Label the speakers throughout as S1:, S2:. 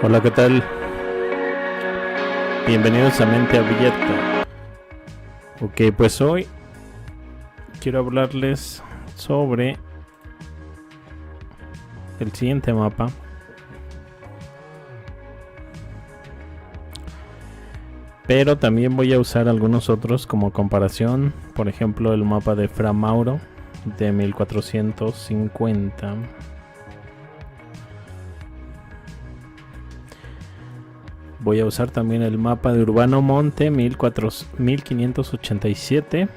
S1: Hola, ¿qué tal? Bienvenidos a Mente Abierta. Ok, pues hoy quiero hablarles sobre el siguiente mapa. Pero también voy a usar algunos otros como comparación. Por ejemplo, el mapa de Fra Mauro de 1450. Voy a usar también el mapa de Urbano Monte 1587.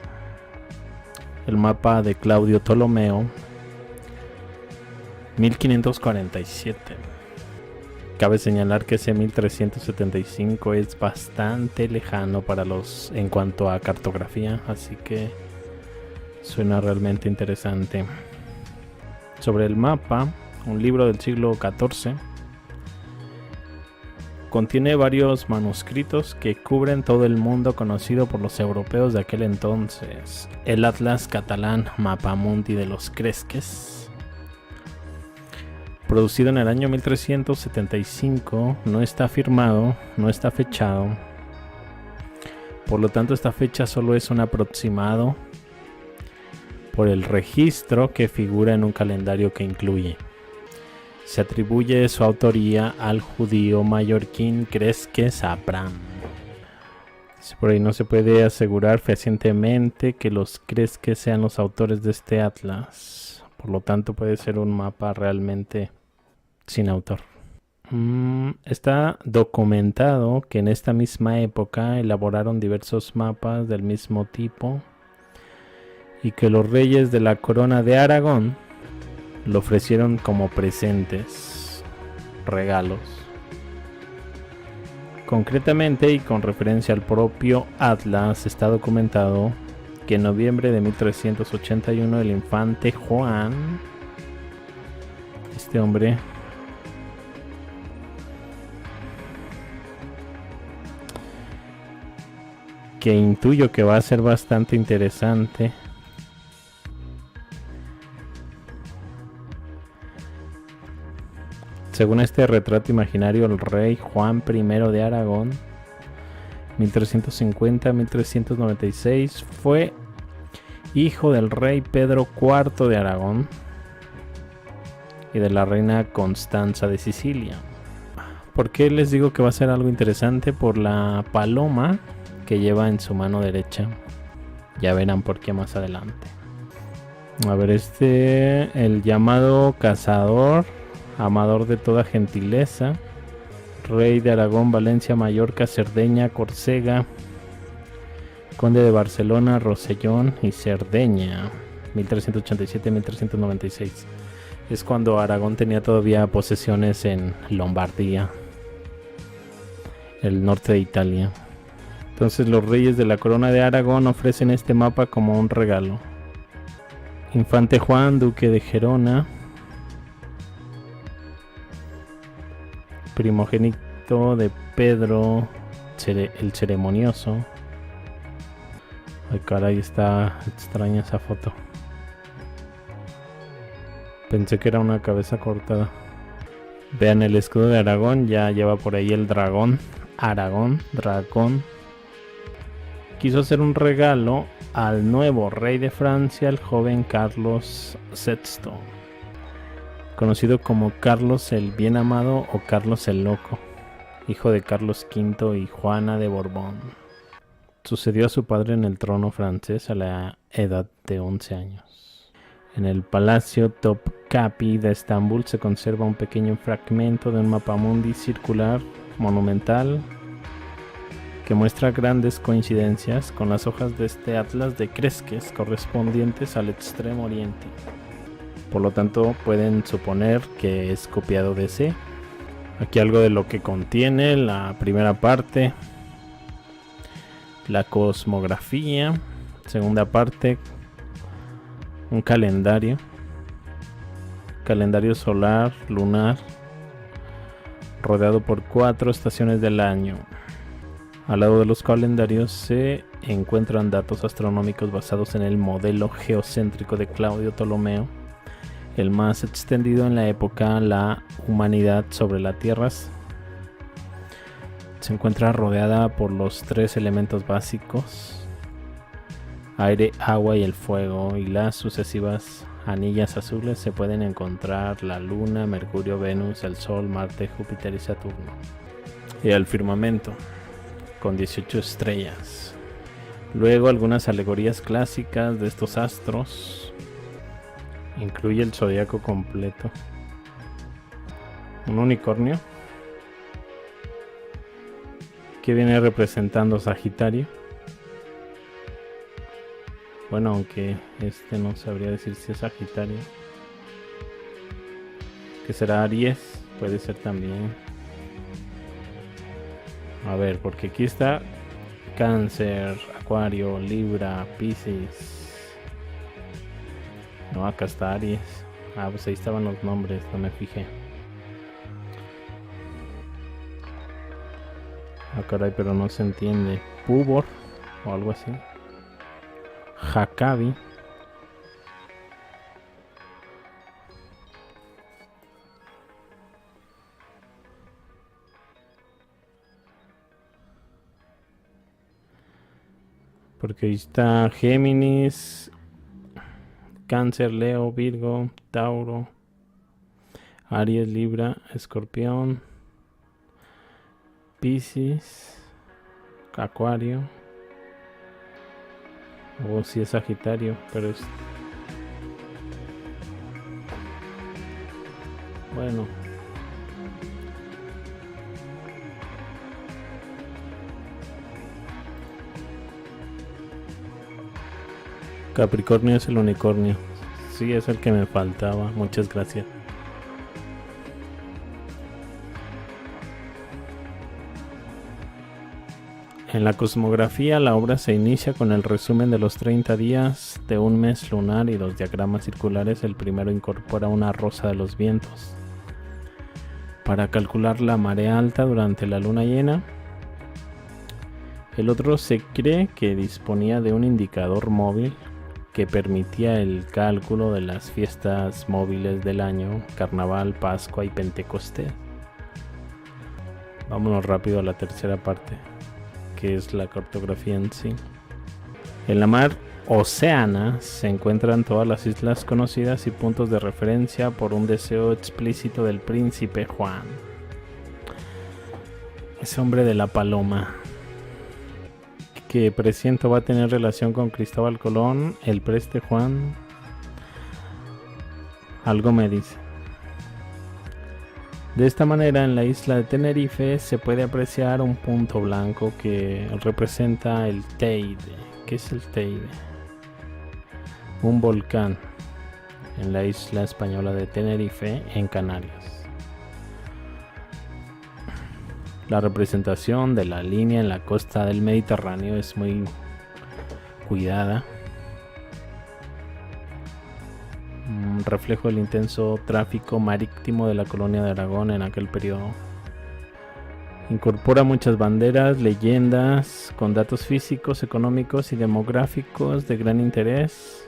S1: El mapa de Claudio Ptolomeo 1547. Cabe señalar que ese 1375 es bastante lejano para los en cuanto a cartografía, así que suena realmente interesante. Sobre el mapa, un libro del siglo XIV contiene varios manuscritos que cubren todo el mundo conocido por los europeos de aquel entonces. El Atlas catalán Mapamundi de los Cresques, producido en el año 1375, no está firmado, no está fechado. Por lo tanto, esta fecha solo es un aproximado por el registro que figura en un calendario que incluye. Se atribuye su autoría al judío mallorquín Cresques Abraham. Por ahí no se puede asegurar fehacientemente que los Cresques sean los autores de este atlas. Por lo tanto, puede ser un mapa realmente sin autor. Está documentado que en esta misma época elaboraron diversos mapas del mismo tipo y que los reyes de la corona de Aragón lo ofrecieron como presentes, regalos. Concretamente, y con referencia al propio Atlas, está documentado que en noviembre de 1381 el infante Juan, este hombre, que intuyo que va a ser bastante interesante, según este retrato imaginario, el rey Juan I de Aragón, 1350-1396, fue hijo del rey Pedro IV de Aragón y de la reina Constanza de Sicilia. ¿Por qué les digo que va a ser algo interesante? Por la paloma que lleva en su mano derecha. Ya verán por qué más adelante. A ver, el llamado cazador, amador de toda gentileza, rey de Aragón, Valencia, Mallorca, Cerdeña, Córcega, conde de Barcelona, Rosellón y Cerdeña, 1387-1396. Es cuando Aragón tenía todavía posesiones en Lombardía, el norte de Italia. Entonces los reyes de la corona de Aragón ofrecen este mapa como un regalo. Infante Juan, duque de Gerona, primogénito de Pedro el Ceremonioso. Ay, caray, está extraña esa foto. Pensé que era una cabeza cortada. Vean el escudo de Aragón, ya lleva por ahí el dragón. Aragón, dragón. Quiso hacer un regalo al nuevo rey de Francia, el joven Carlos VI, conocido como Carlos el Bien Amado o Carlos el Loco, hijo de Carlos V y Juana de Borbón. Sucedió a su padre en el trono francés a la edad de 11 años. En el Palacio Topkapi de Estambul se conserva un pequeño fragmento de un mapamundi circular monumental que muestra grandes coincidencias con las hojas de este atlas de Cresques correspondientes al extremo oriente. Por lo tanto, pueden suponer que es copiado de ese. Aquí algo de lo que contiene la primera parte: la cosmografía. Segunda parte, un calendario solar, lunar, rodeado por 4 estaciones del año. Al lado de los calendarios se encuentran datos astronómicos basados en el modelo geocéntrico de Claudio Ptolomeo, el más extendido en la época. La humanidad sobre la Tierra Se encuentra rodeada por los 3 elementos básicos: aire, agua y el fuego, y las sucesivas anillas azules se pueden encontrar la Luna, Mercurio, Venus, el Sol, Marte, Júpiter y Saturno. Y el firmamento, con 18 estrellas. Luego algunas alegorías clásicas de estos astros. Incluye el zodiaco completo. Un unicornio que viene representando Sagitario. Bueno, aunque no sabría decir si es Sagitario. Que será Aries, puede ser también. A ver, porque aquí está Cáncer, Acuario, Libra, Piscis. No, acá está Aries. Ah, pues ahí estaban los nombres, no me fijé. Ah, caray, pero no se entiende. Púbor o algo así. Jacabi. Porque ahí está Géminis, Cáncer, Leo, Virgo, Tauro, Aries, Libra, Escorpión, Piscis, Acuario. O si es Sagitario, pero es... Bueno. Capricornio es el unicornio. Sí, es el que me faltaba. Muchas gracias. En la cosmografía, la obra se inicia con el resumen de los 30 días de un mes lunar y los diagramas circulares. El primero incorpora una rosa de los vientos para calcular la marea alta durante la luna llena. El otro se cree que disponía de un indicador móvil que permitía el cálculo de las fiestas móviles del año: Carnaval, Pascua y Pentecostés. Vámonos rápido a la tercera parte, que es la cartografía en sí. En la mar Oceana se encuentran todas las islas conocidas y puntos de referencia por un deseo explícito del príncipe Juan, ese hombre de la paloma, que presiento va a tener relación con Cristóbal Colón, el preste Juan. Algo me dice. De esta manera, en la isla de Tenerife se puede apreciar un punto blanco que representa el Teide. ¿Qué es el Teide? Un volcán en la isla española de Tenerife, en Canarias. La representación de la línea en la costa del Mediterráneo es muy cuidada. Un reflejo del intenso tráfico marítimo de la colonia de Aragón en aquel periodo. Incorpora muchas banderas, leyendas, con datos físicos, económicos y demográficos de gran interés.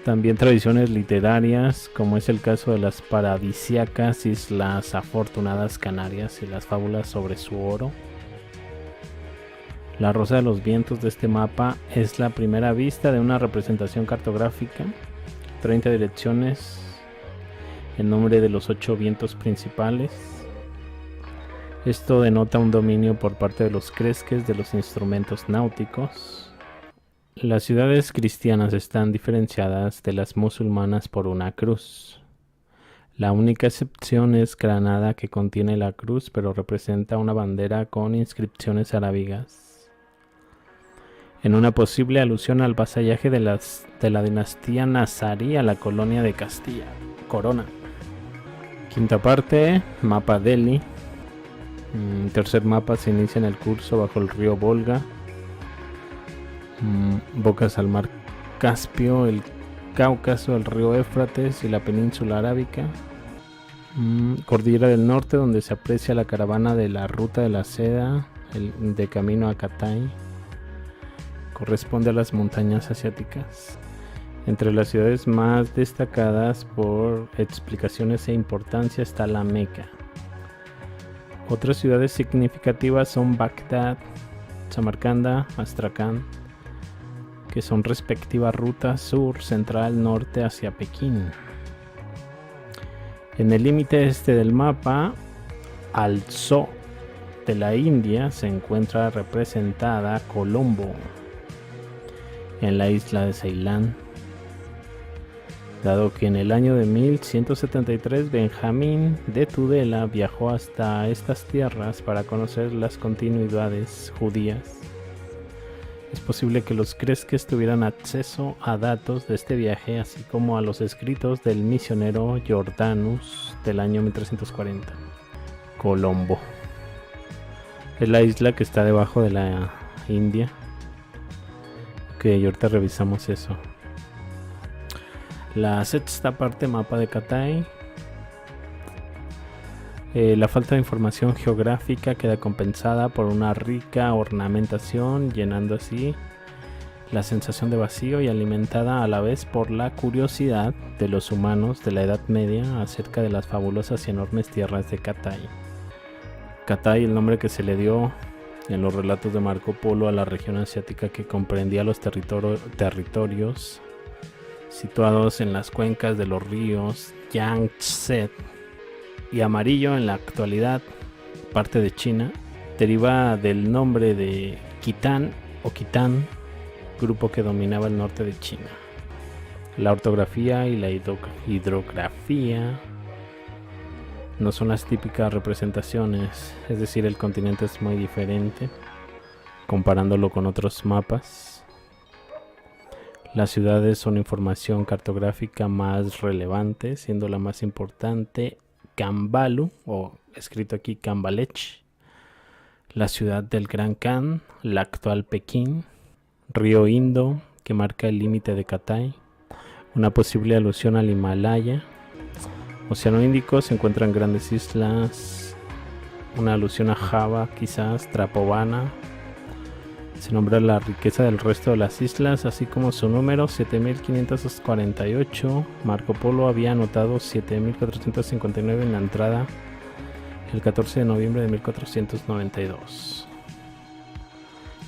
S1: También tradiciones literarias, como es el caso de las paradisíacas Islas Afortunadas Canarias y las fábulas sobre su oro. La rosa de los vientos de este mapa es la primera vista de una representación cartográfica. 30 direcciones en nombre de los 8 vientos principales. Esto denota un dominio por parte de los cresques de los instrumentos náuticos. Las ciudades cristianas están diferenciadas de las musulmanas por una cruz. La única excepción es Granada, que contiene la cruz pero representa una bandera con inscripciones arábigas, en una posible alusión al vasallaje de la dinastía nazarí a la colonia de Castilla. Corona. Quinta parte, mapa Delhi. Tercer mapa se inicia en el curso bajo el río Volga. Bocas al mar Caspio, el Cáucaso, el río Éufrates y la península arábica. Cordillera del Norte, donde se aprecia la caravana de la Ruta de la Seda, de camino a Catay. Corresponde a las montañas asiáticas. Entre las ciudades más destacadas por explicaciones e importancia está la Meca, Otras ciudades significativas son Bagdad, Samarcanda, Astracán, que son respectivas rutas sur, central, norte hacia Pekín. En el límite este del mapa, al sur de la India, se encuentra representada Colombo, en la isla de Ceilán, dado que en el año de 1173 Benjamín de Tudela viajó hasta estas tierras para conocer las continuidades judías. Es posible que los creques tuvieran acceso a datos de este viaje, así como a los escritos del misionero Jordanus del año 1340. Colombo es la isla que está debajo de la India. Ok, ahorita revisamos eso. La sexta parte, mapa de Cathay. La falta de información geográfica queda compensada por una rica ornamentación, llenando así la sensación de vacío y alimentada a la vez por la curiosidad de los humanos de la Edad Media acerca de las fabulosas y enormes tierras de Cathay. Cathay, el nombre que se le dio en los relatos de Marco Polo a la región asiática que comprendía los territorios situados en las cuencas de los ríos Yangtze y Amarillo, en la actualidad parte de China, deriva del nombre de Khitan o Khitan, grupo que dominaba el norte de China. La ortografía y la hidrografía no son las típicas representaciones, es decir, el continente es muy diferente comparándolo con otros mapas. Las ciudades son información cartográfica más relevante, siendo la más importante Kambalu, o escrito aquí Kambalech, la ciudad del Gran Khan, la actual Pekín, río Indo, que marca el límite de Cathay, una posible alusión al Himalaya. Océano Índico, se encuentran grandes islas, una alusión a Java, quizás Trapovana. Se nombra la riqueza del resto de las islas, así como su número 7548. Marco Polo había anotado 7459 en la entrada el 14 de noviembre de 1492.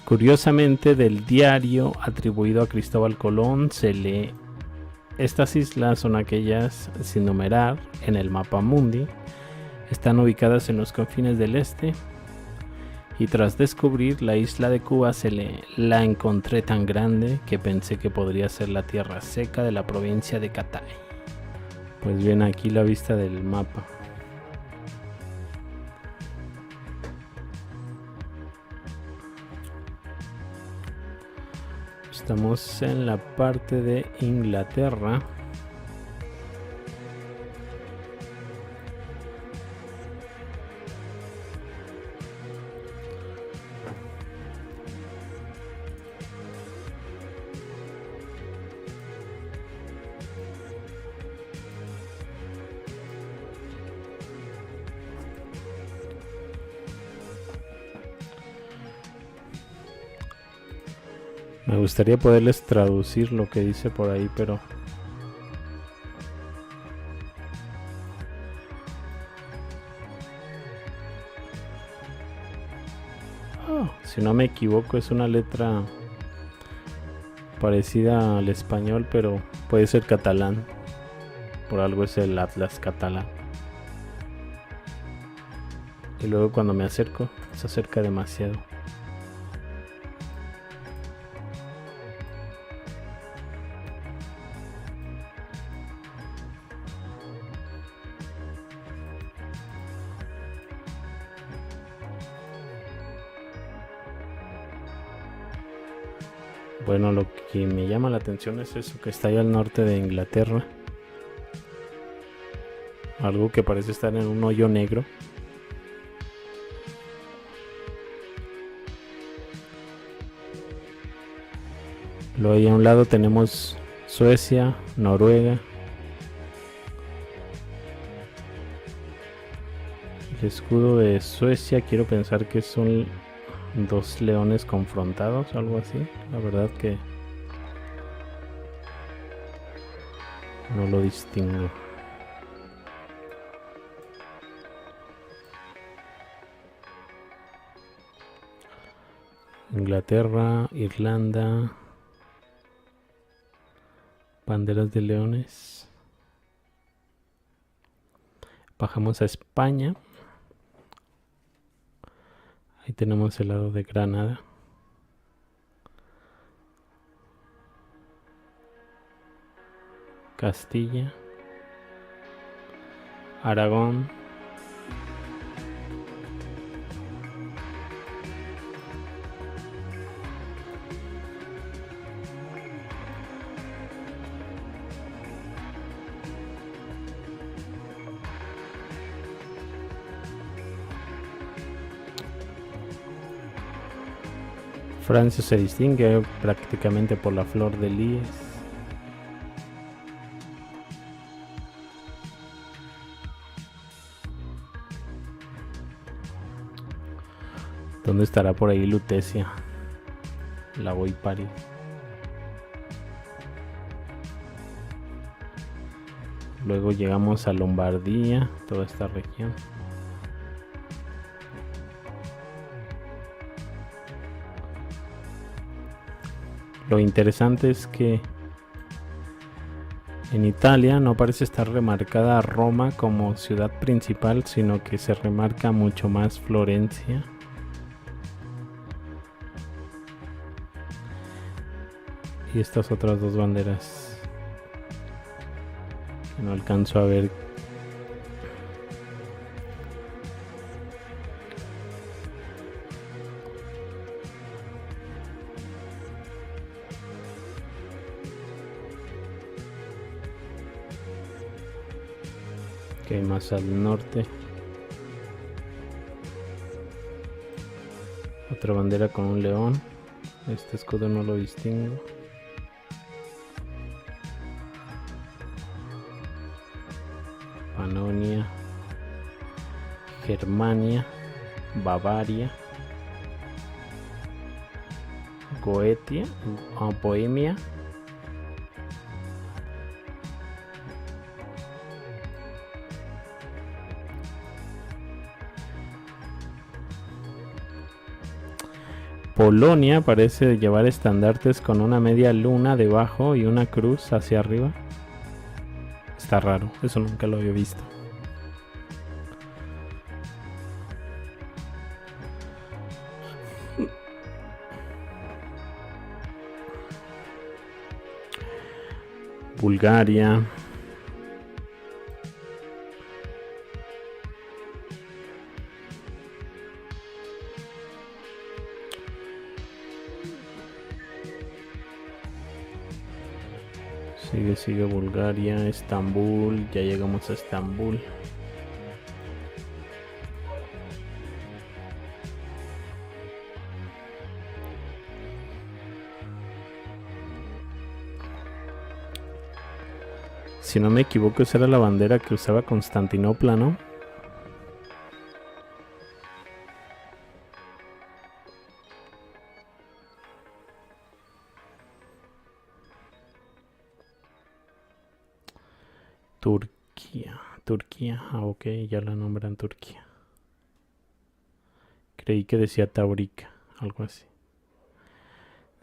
S1: Curiosamente, del diario atribuido a Cristóbal Colón se lee: estas islas son aquellas sin numerar en el mapa mundi, están ubicadas en los confines del este, y tras descubrir la isla de Cuba la encontré tan grande que pensé que podría ser la tierra seca de la provincia de Cathay. Pues bien, aquí la vista del mapa. Estamos en la parte de Inglaterra. Me gustaría poderles traducir lo que dice por ahí, pero si no me equivoco es una letra parecida al español, pero puede ser catalán. Por algo es el Atlas catalán. Y luego cuando me acerco, se acerca demasiado. Bueno, lo que me llama la atención es eso, que está ahí al norte de Inglaterra. Algo que parece estar en un hoyo negro. Luego ahí a un lado tenemos Suecia, Noruega. El escudo de Suecia, quiero pensar que son dos leones confrontados, algo así. La verdad que no lo distingo. Inglaterra, Irlanda, banderas de leones. Bajamos a España. Ahí tenemos el lado de Granada. Castilla. Aragón. Francia se distingue prácticamente por la flor de lis. ¿Dónde estará por ahí Lutecia? La voy París. Luego llegamos a Lombardía, toda esta región. Lo interesante es que en Italia no parece estar remarcada Roma como ciudad principal, sino que se remarca mucho más Florencia. Y estas otras dos banderas que no alcanzo a ver. Que hay más al norte. Otra bandera con un león. Este escudo no lo distingo. Panonia, Germania, Bavaria, Goetia, Bohemia, Polonia parece llevar estandartes con una media luna debajo y una cruz hacia arriba. Está raro, eso nunca lo había visto. Bulgaria. Sigue Bulgaria, Estambul, ya llegamos a Estambul. Si no me equivoco, esa era la bandera que usaba Constantinopla, ¿no? Turquía, ok, ya la nombran Turquía. Creí que decía Taurica, algo así.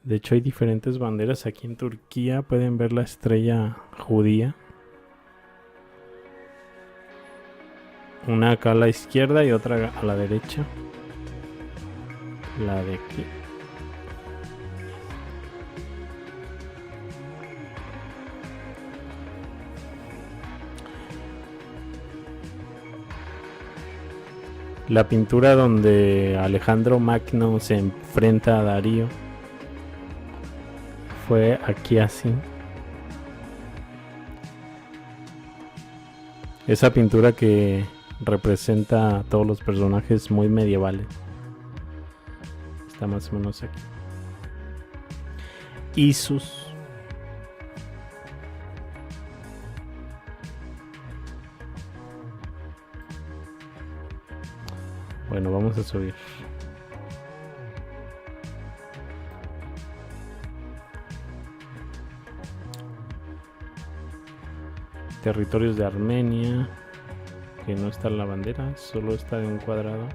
S1: De hecho hay diferentes banderas aquí en Turquía, pueden ver la estrella judía. Una acá a la izquierda y otra a la derecha. La de aquí. La pintura donde Alejandro Magno se enfrenta a Darío fue aquí así. Esa pintura que representa a todos los personajes muy medievales. Está más o menos aquí. Isus. Bueno, vamos a subir. Territorios de Armenia, que no está en la bandera, solo está de un cuadrado.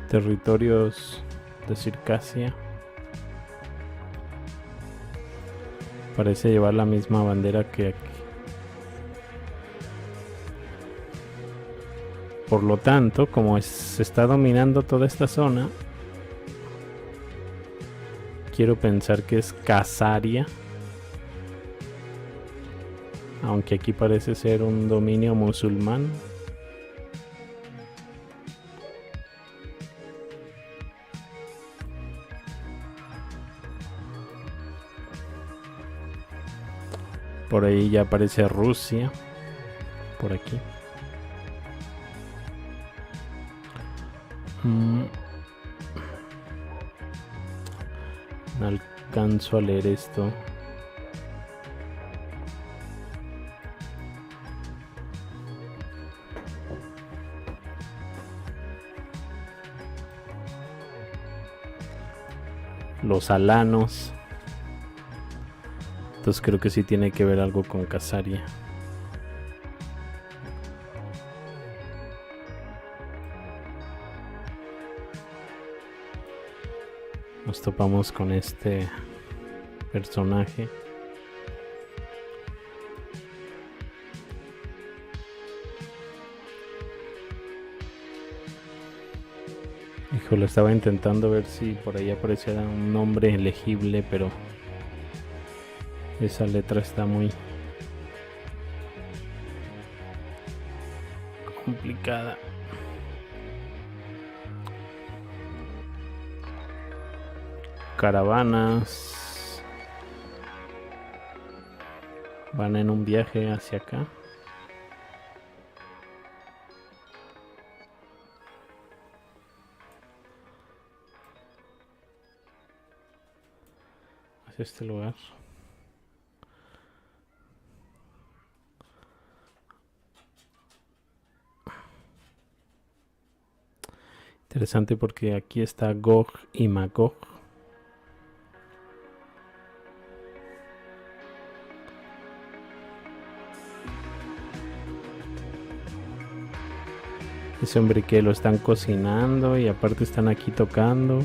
S1: Territorios de Circasia. Parece llevar la misma bandera que aquí. Por lo tanto, como se está dominando toda esta zona, quiero pensar que es Khazaria. Aunque aquí parece ser un dominio musulmán. Por ahí ya aparece Rusia. Por aquí. No alcanzo a leer esto. Los alanos. Entonces creo que sí tiene que ver algo con Khazaria. Nos topamos con este personaje. Híjole, estaba intentando ver si por ahí apareciera un nombre elegible, pero esa letra está muy complicada. Caravanas van en un viaje hacia acá. Hacia este lugar. Interesante porque aquí está Gog y Magog. Ese hombre que lo están cocinando y aparte están aquí tocando.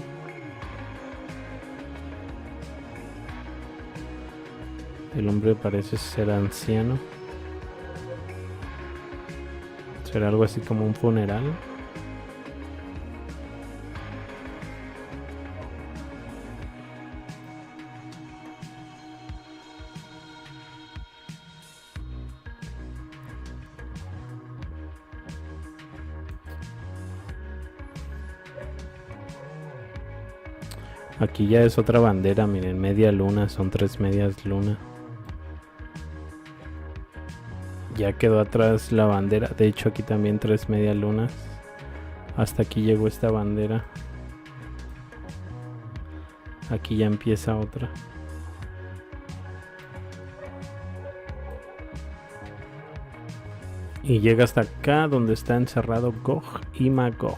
S1: El hombre parece ser anciano. Será algo así como un funeral. Aquí ya es otra bandera, miren, media luna, son 3 medias lunas. Ya quedó atrás la bandera, de hecho aquí también 3 medias lunas. Hasta aquí llegó esta bandera. Aquí ya empieza otra. Y llega hasta acá donde está encerrado Gog y Magog.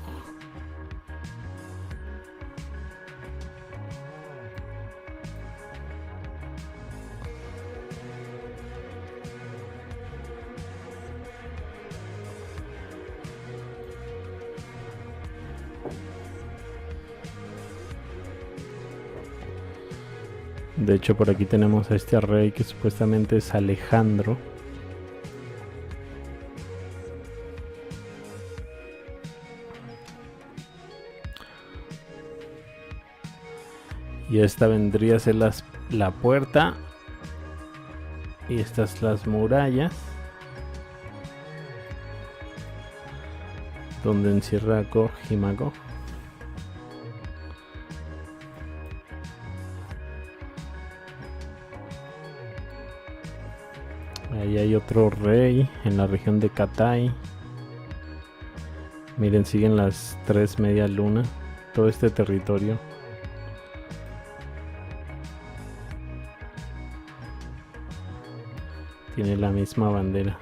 S1: De hecho por aquí tenemos a este rey que supuestamente es Alejandro. Y esta vendría a ser la puerta. Y estas las murallas. Donde encierra a Gog y Magog. Ahí hay otro rey en la región de Cathay. Miren, siguen las 3 medias lunas. Todo este territorio. Tiene la misma bandera.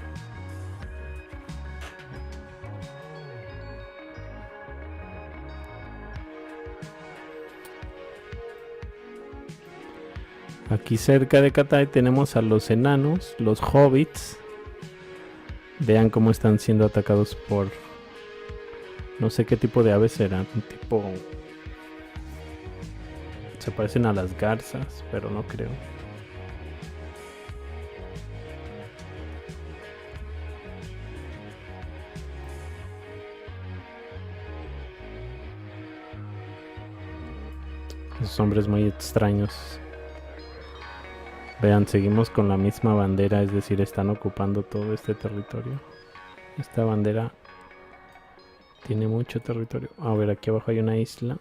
S1: Aquí cerca de Cathay tenemos a los enanos, los hobbits. Vean cómo están siendo atacados por No sé qué tipo de aves serán. Un tipo... Se parecen a las garzas, pero no creo. Esos hombres muy extraños. Vean, seguimos con la misma bandera, es decir, están ocupando todo este territorio. Esta bandera tiene mucho territorio. A ver, aquí abajo hay una isla.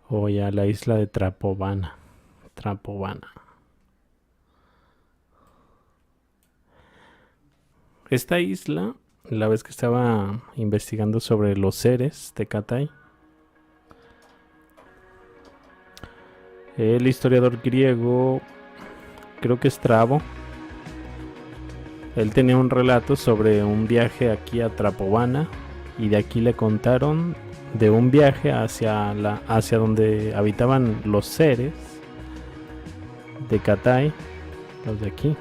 S1: O ya la isla de Trapovana. Trapovana. Esta isla, la vez que estaba investigando sobre los seres de Cathay, el historiador griego, creo que Estrabo, él tenía un relato sobre un viaje aquí a Trapovana y de aquí le contaron de un viaje hacia donde habitaban los seres de Cathay, los de aquí.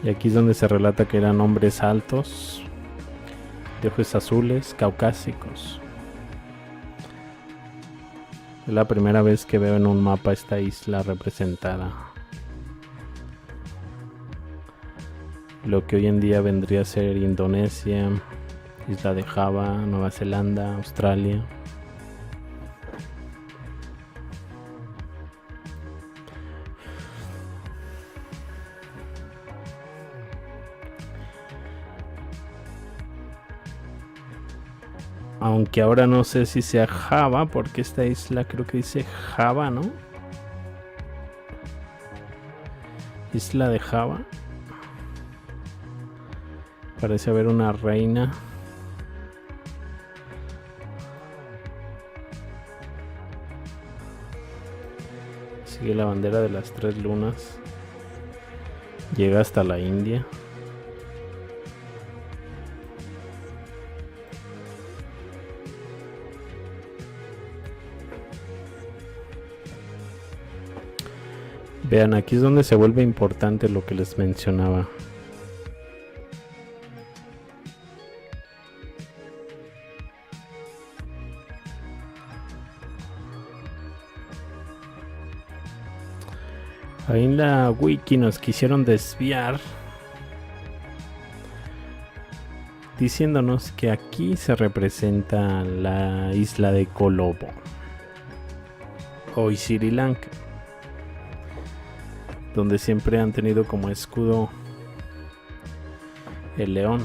S1: Y aquí es donde se relata que eran hombres altos, de ojos azules, caucásicos. Es la primera vez que veo en un mapa esta isla representada. Lo que hoy en día vendría a ser Indonesia, Isla de Java, Nueva Zelanda, Australia. Aunque ahora no sé si sea Java, porque esta isla creo que dice Java, ¿no? Isla de Java. Parece haber una reina. Sigue la bandera de las tres lunas. Llega hasta la India. Vean, aquí es donde se vuelve importante lo que les mencionaba. Ahí en la wiki nos quisieron desviar diciéndonos que aquí se representa la isla de Colombo, hoy Sri Lanka, donde siempre han tenido como escudo el león.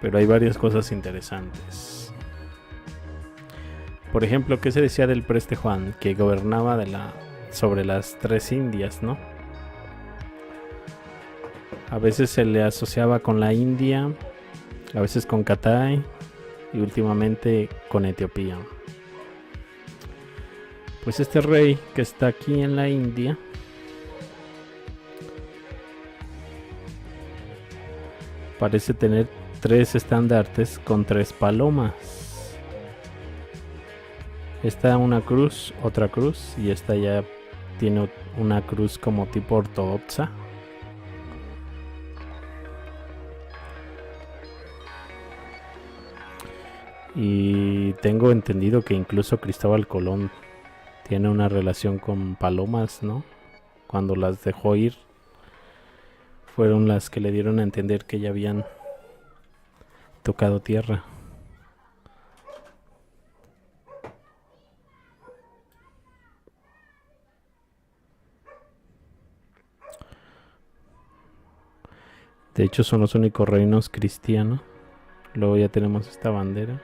S1: Pero hay varias cosas interesantes. Por ejemplo, ¿qué se decía del Preste Juan? Que gobernaba sobre las tres Indias, ¿no? A veces se le asociaba con la India, a veces con Cathay y últimamente con Etiopía. Pues este rey que está aquí en la India parece tener tres estandartes con tres palomas. Esta una cruz, otra cruz, y esta ya tiene una cruz como tipo ortodoxa. Y tengo entendido que incluso Cristóbal Colón tiene una relación con palomas, ¿no? Cuando las dejó ir, fueron las que le dieron a entender que ya habían tocado tierra. De hecho, son los únicos reinos cristianos. Luego ya tenemos esta bandera.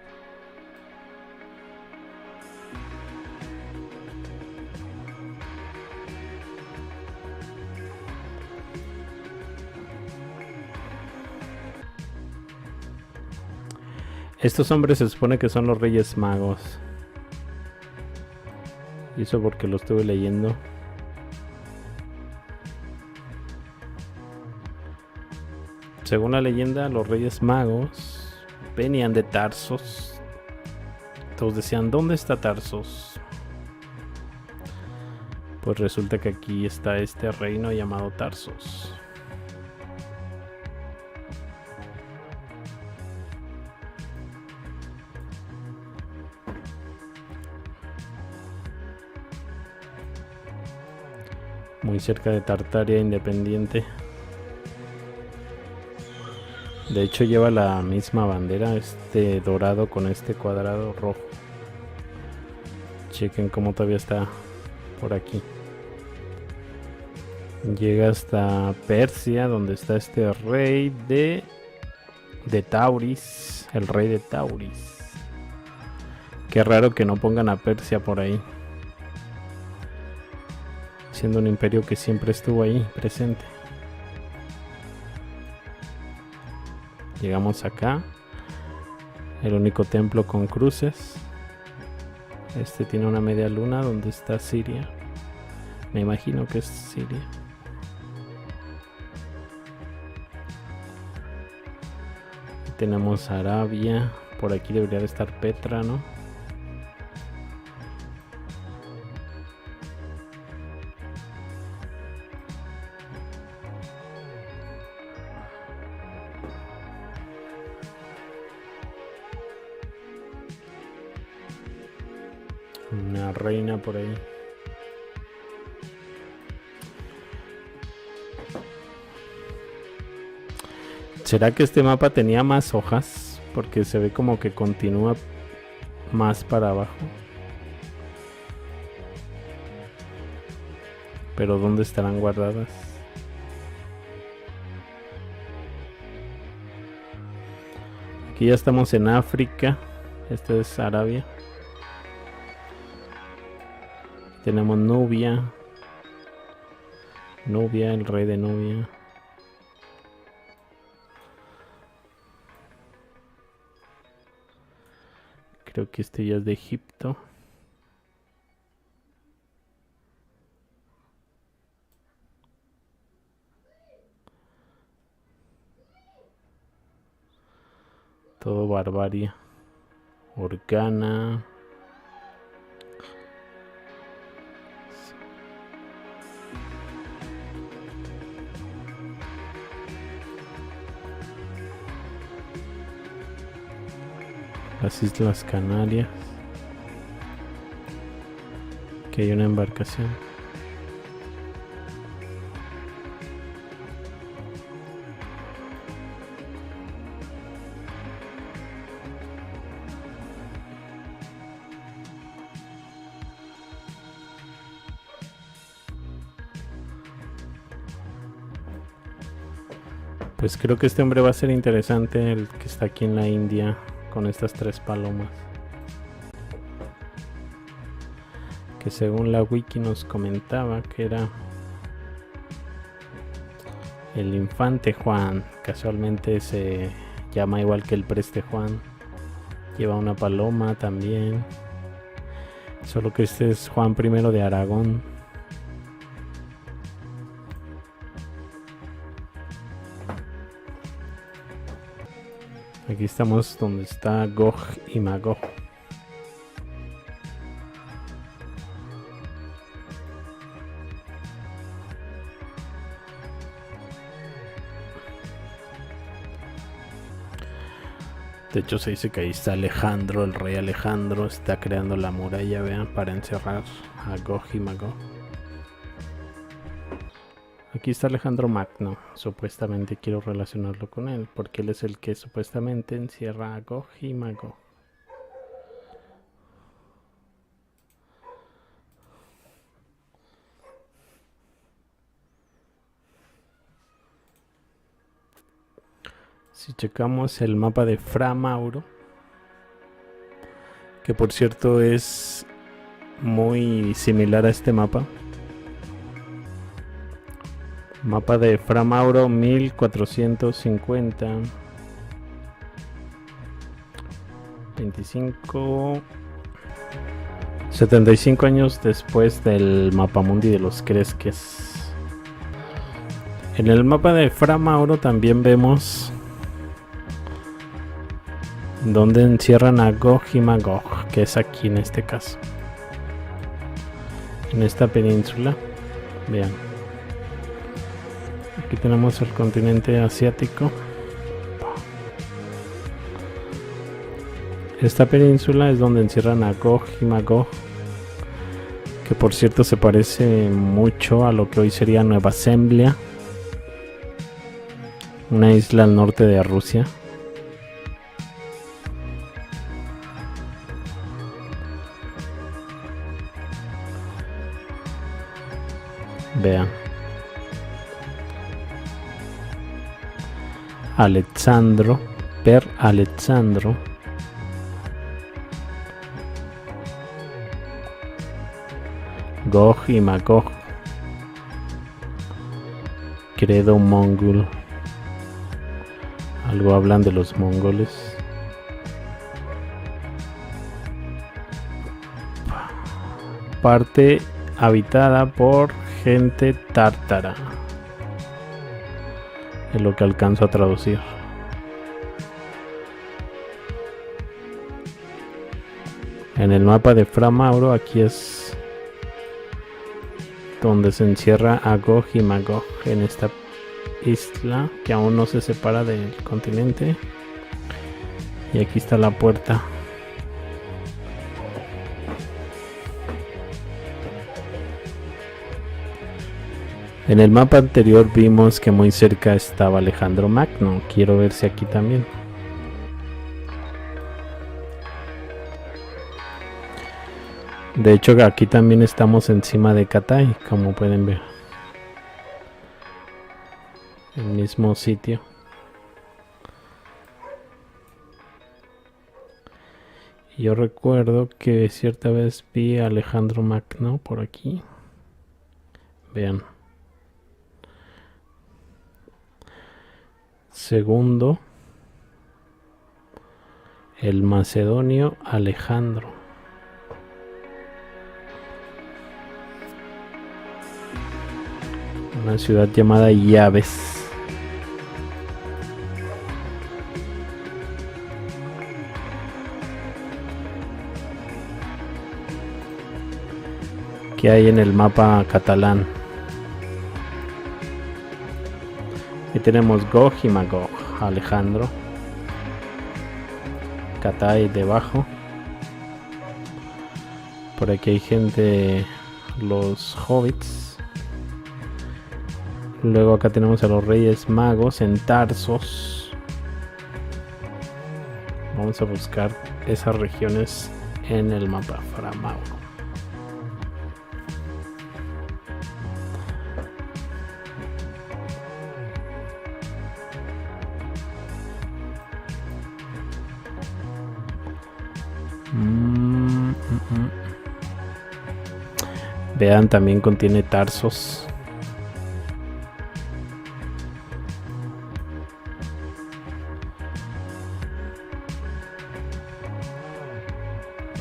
S1: Estos hombres se supone que son los Reyes Magos. Y eso porque lo estuve leyendo. Según la leyenda, los Reyes Magos venían de Tarsos. Todos decían, ¿dónde está Tarsos? Pues resulta que aquí está este reino llamado Tarsos. Muy cerca de Tartaria independiente. De hecho lleva la misma bandera, este dorado con este cuadrado rojo. Chequen cómo todavía está por aquí. Llega hasta Persia, donde está este rey de Tauris, el rey de Tauris. Qué raro que no pongan a Persia por ahí, siendo un imperio que siempre estuvo ahí presente. Llegamos acá, el único templo con cruces. Este tiene una media luna donde está Siria. Me imagino que es Siria. Tenemos Arabia. Por aquí debería de estar Petra, ¿no? Una reina por ahí. ¿Será que este mapa tenía más hojas? Porque se ve como que continúa más para abajo. Pero ¿dónde estarán guardadas? Aquí ya estamos en África. Esto es Arabia. Tenemos Nubia. Nubia, el rey de Nubia. Creo que este ya es de Egipto. Todo barbarie. Organa. Las Islas Canarias. Que hay una embarcación. Pues creo que este hombre va a ser interesante, el que está aquí en la India con estas tres palomas. Que según la wiki nos comentaba que era el infante Juan. Casualmente se llama igual que el preste Juan. Lleva una paloma también. Solo que este es Juan I de Aragón. Aquí estamos donde está Gog y Magog. De hecho se dice que ahí está Alejandro, el rey Alejandro, está creando la muralla, vean, para encerrar a Gog y Magog. Aquí está Alejandro Magno, supuestamente quiero relacionarlo con él, porque él es el que supuestamente encierra a Gog y Magog. Si checamos el mapa de Fra Mauro, que por cierto es muy similar a este mapa. Mapa de Fra Mauro 1450. 75 años después del mapamundi de los Cresques. En el mapa de Fra Mauro también vemos donde encierran a Gog y Magog, que es aquí en este caso. en esta península. Vean, aquí tenemos el continente asiático. Esta península es donde encierran a Gog y Magog, que por cierto se parece mucho a lo que hoy sería Nueva Zembla, una isla al norte de Rusia. Vean, Alexandro, per Alexandro, Gog y Magog, credo mongol. Algo hablan de los mongoles. Parte habitada por gente tártara, es lo que alcanzo a traducir. En el mapa de Fra Mauro, aquí es donde se encierra a Gog y Magog, en esta isla que aún no se separa del continente. Y aquí está la puerta. En el mapa anterior vimos que muy cerca estaba Alejandro Magno. Quiero ver si aquí también. De hecho, aquí también estamos encima de Catay, como pueden ver. El mismo sitio. Yo recuerdo que cierta vez vi a Alejandro Magno por aquí. Vean. Segundo, el macedonio Alejandro. Una ciudad llamada Llaves. Que hay en el mapa catalán. Y tenemos Gog y Magog, Alejandro, Catay debajo. Por aquí hay gente, los hobbits. Luego acá tenemos a los reyes magos en Tarsos. Vamos a buscar esas regiones en el mapa Fra Mauro. Vean, también contiene Tarsos.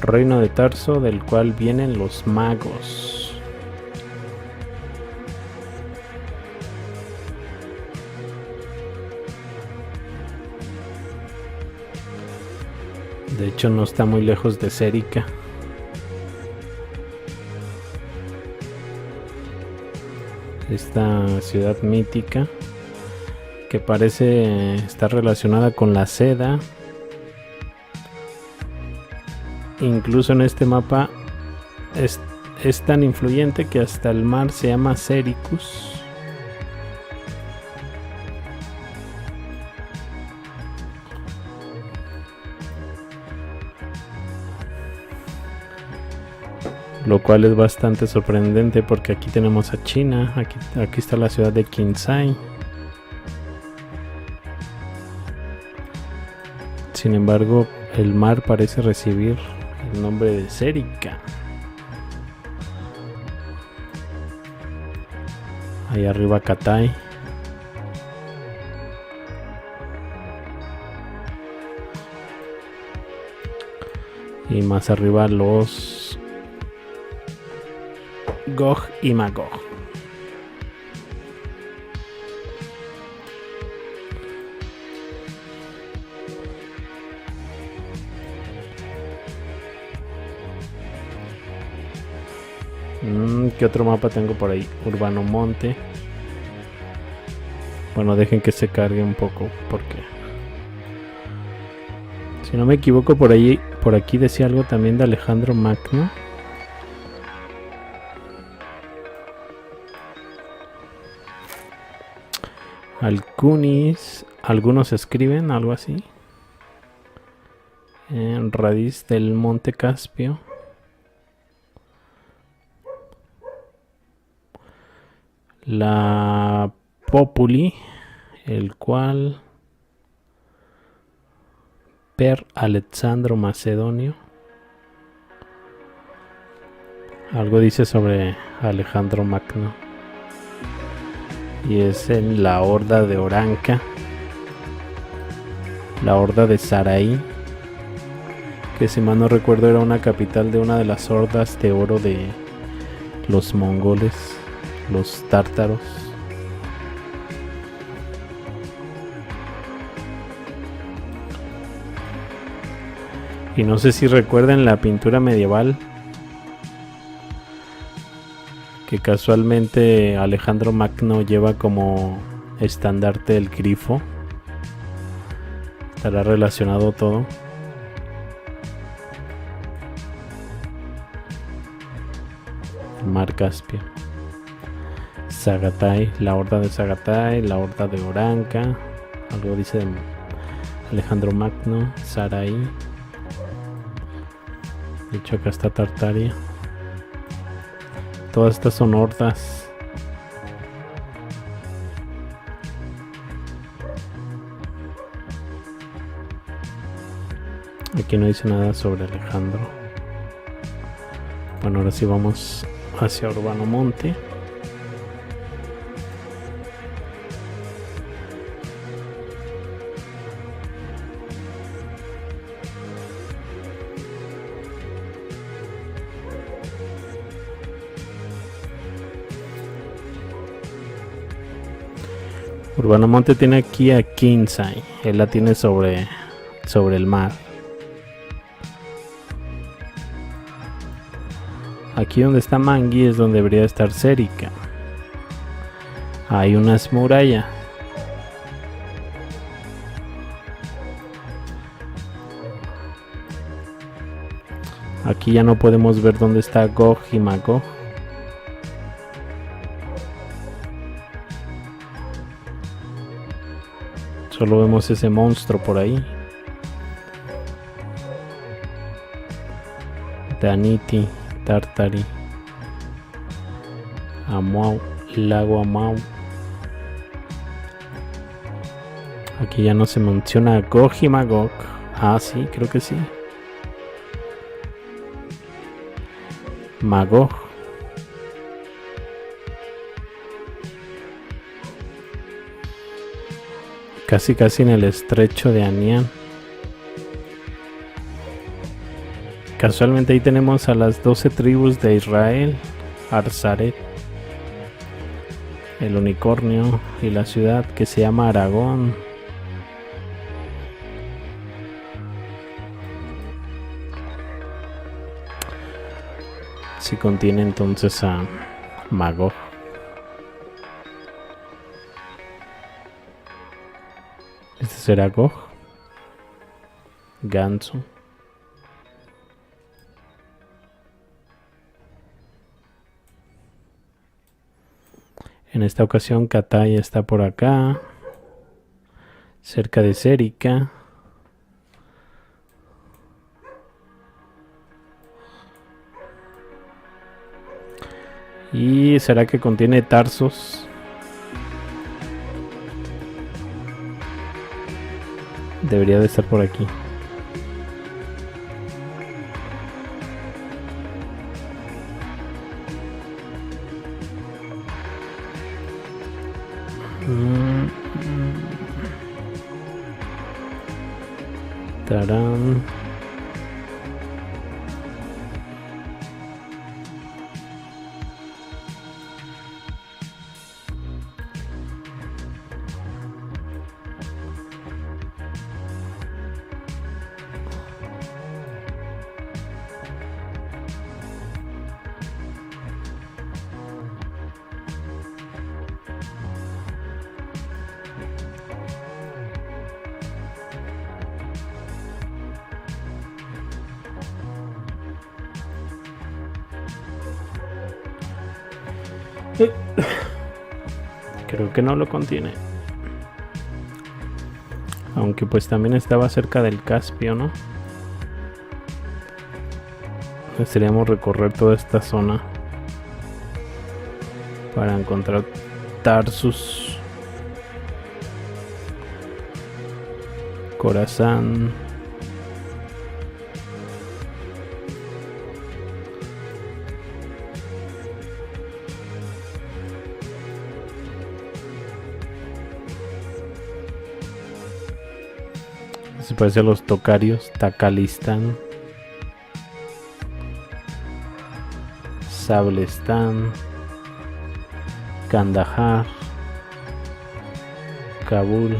S1: Reino de Tarso, del cual vienen los magos. De hecho, no está muy lejos de Cérica. Esta ciudad mítica que parece estar relacionada con la seda. Incluso en este mapa es tan influyente que hasta el mar se llama Sericus. Lo cual es bastante sorprendente porque aquí tenemos a China, aquí está la ciudad de Kinsai. Sin embargo, el mar parece recibir el nombre de Cérica. Ahí arriba Catay. Y más arriba los Gog y Magog. ¿Qué otro mapa tengo por ahí? Urbano Monte. Bueno, dejen que se cargue un poco, porque si no me equivoco por aquí decía algo también de Alejandro Magno. Alcunis, algunos escriben algo así. En Radiz del Monte Caspio. La Populi, el cual per Alexandro Macedonio. Algo dice sobre Alejandro Magno. Y es en la Horda de Oranca, la Horda de Sarai, que si mal no recuerdo era una capital de una de las hordas de oro de los mongoles, los tártaros. Y no sé si recuerdan la pintura medieval, que casualmente Alejandro Magno lleva como estandarte el grifo. Estará relacionado todo. Mar Caspio. Sagatai, la Horda de Sagatai, la Horda de Oranca. Algo dice de Alejandro Magno, Sarai. De hecho acá está Tartaria. Todas estas son hordas. Aquí no dice nada sobre Alejandro. Bueno, ahora sí vamos hacia Urbano Monte. Urbano Monte tiene aquí a Kinsai. Él la tiene sobre el mar. Aquí donde está Mangui es donde debería estar Cérica. Hay unas murallas. Aquí ya no podemos ver dónde está Gog y Magog. Solo vemos ese monstruo por ahí. Daniti, Tartari, Amau, Lago Amau. Aquí ya no se menciona Gog y Magog. Ah, sí, creo que sí. Magog. Casi en el estrecho de Anián. Casualmente ahí tenemos a las 12 tribus de Israel, Arzaret, el unicornio y la ciudad que se llama Aragón. Si contiene entonces a Magog. Este será Gog. Ganso. En esta ocasión Catay está por acá, cerca de Cérica. ¿Y será que contiene Tarsos? Debería de estar por aquí. Tarán. Creo que no lo contiene. Aunque pues también estaba cerca del Caspio, ¿no? Necesitaríamos recorrer toda esta zona para encontrar Tarsus, Corazán, se parece a los tocarios, Tacalistán, Sablestán, Kandahar, Kabul,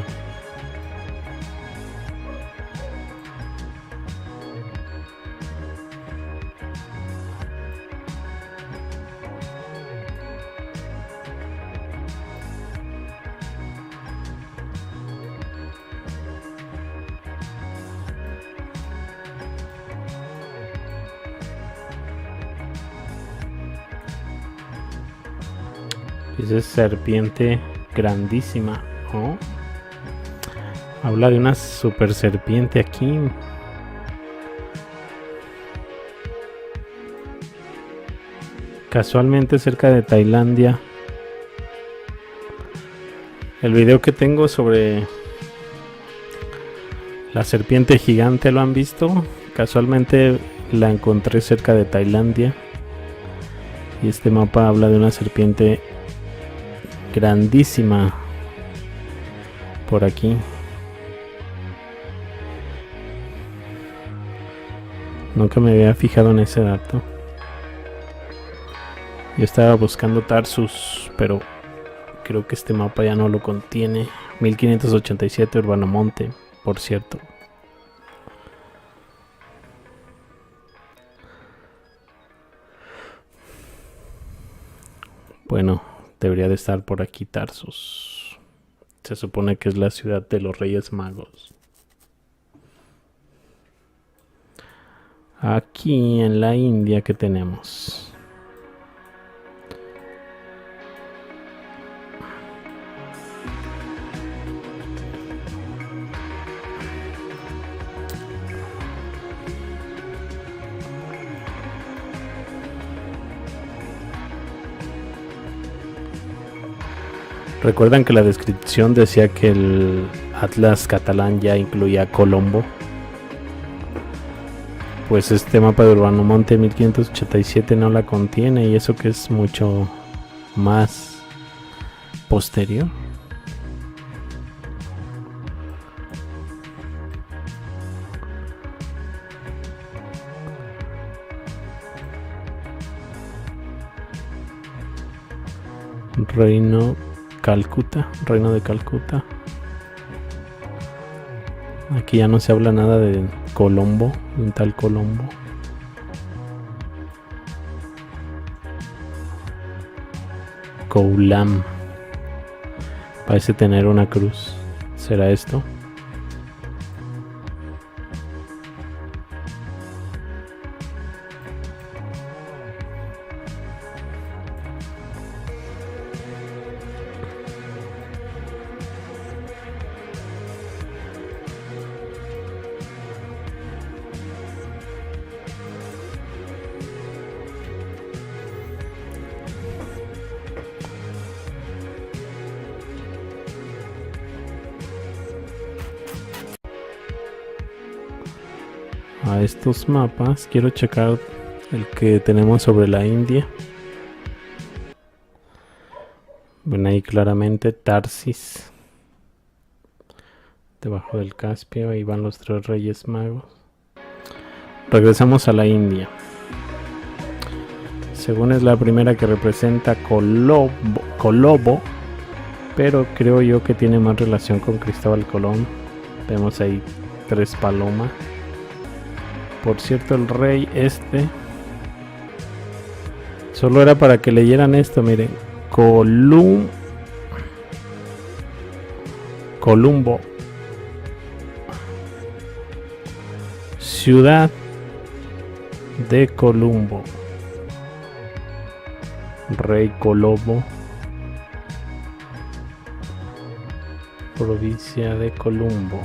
S1: esa serpiente grandísima, ¿no? Habla de una super serpiente aquí. Casualmente cerca de Tailandia. El video que tengo sobre la serpiente gigante, ¿lo han visto? Casualmente la encontré cerca de Tailandia. Y este mapa habla de una serpiente grandísima por aquí. Nunca me había fijado en ese dato. Yo estaba buscando Tarsus, pero creo que este mapa ya no lo contiene. 1587 Urbanomonte, por cierto. Bueno, debería de estar por aquí Tarsus. Se supone que es la ciudad de los Reyes Magos. Aquí en la India, ¿qué tenemos? ¿Recuerdan que la descripción decía que el Atlas catalán ya incluía Colombo? Pues este mapa de Urbanomonte 1587 no la contiene, y eso que es mucho más posterior. Reino de Calcuta. Aquí ya no se habla nada de Colombo, un tal Colombo. Koulam. Parece tener una cruz. ¿Será esto? A estos mapas quiero checar el que tenemos sobre la India. Ven ahí claramente Tarsis, debajo del Caspio. Ahí van los tres Reyes Magos. Regresamos a la India. Según es la primera que representa Colobo, pero creo yo que tiene más relación con Cristóbal Colón. Vemos ahí tres palomas. Por cierto, el rey solo era para que leyeran esto, miren. Columbo. Ciudad de Columbo. Rey Colombo, provincia de Colombo.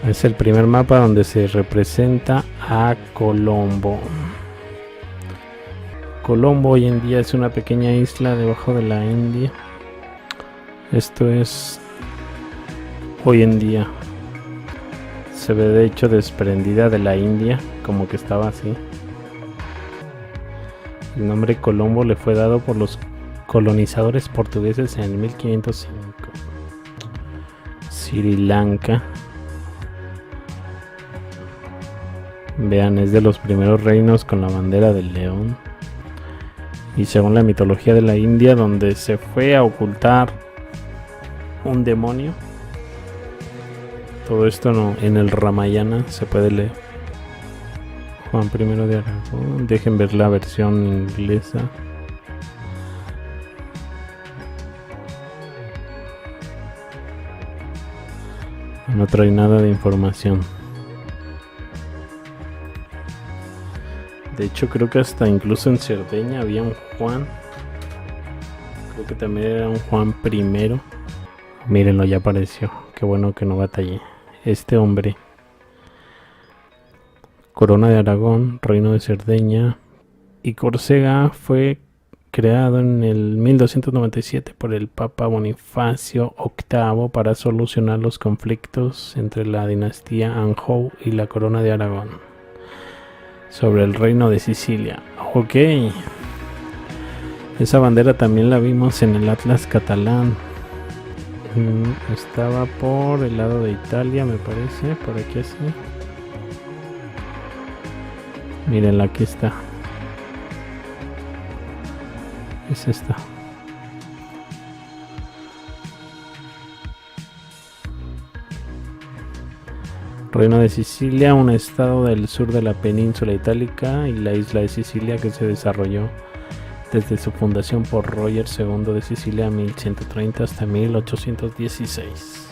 S1: Es el primer mapa donde se representa a Colombo. Colombo hoy en día es una pequeña isla debajo de la India. Esto es hoy en día. Se ve de hecho desprendida de la India, como que estaba así. El nombre Colombo le fue dado por los colonizadores portugueses en 1505. Sri Lanka. Vean, es de los primeros reinos con la bandera del león. Y según la mitología de la India, donde se fue a ocultar un demonio. Todo esto no, en el Ramayana se puede leer. Juan I de Aragón. Dejen ver la versión inglesa. No trae nada de información. De hecho, creo que hasta incluso en Cerdeña había un Juan. Creo que también era un Juan I. Mírenlo, ya apareció. Qué bueno que no batallé. Este hombre. Corona de Aragón, Reino de Cerdeña y Córcega fue creado en el 1297 por el Papa Bonifacio VIII para solucionar los conflictos entre la dinastía Anjou y la Corona de Aragón sobre el Reino de Sicilia. Ok, esa bandera también la vimos en el Atlas catalán. Estaba por el lado de Italia, me parece, por aquí así. Mírenla, aquí está. Es esta. Reino de Sicilia, un estado del sur de la península itálica y la isla de Sicilia que se desarrolló desde su fundación por Roger II de Sicilia 1130 hasta 1816.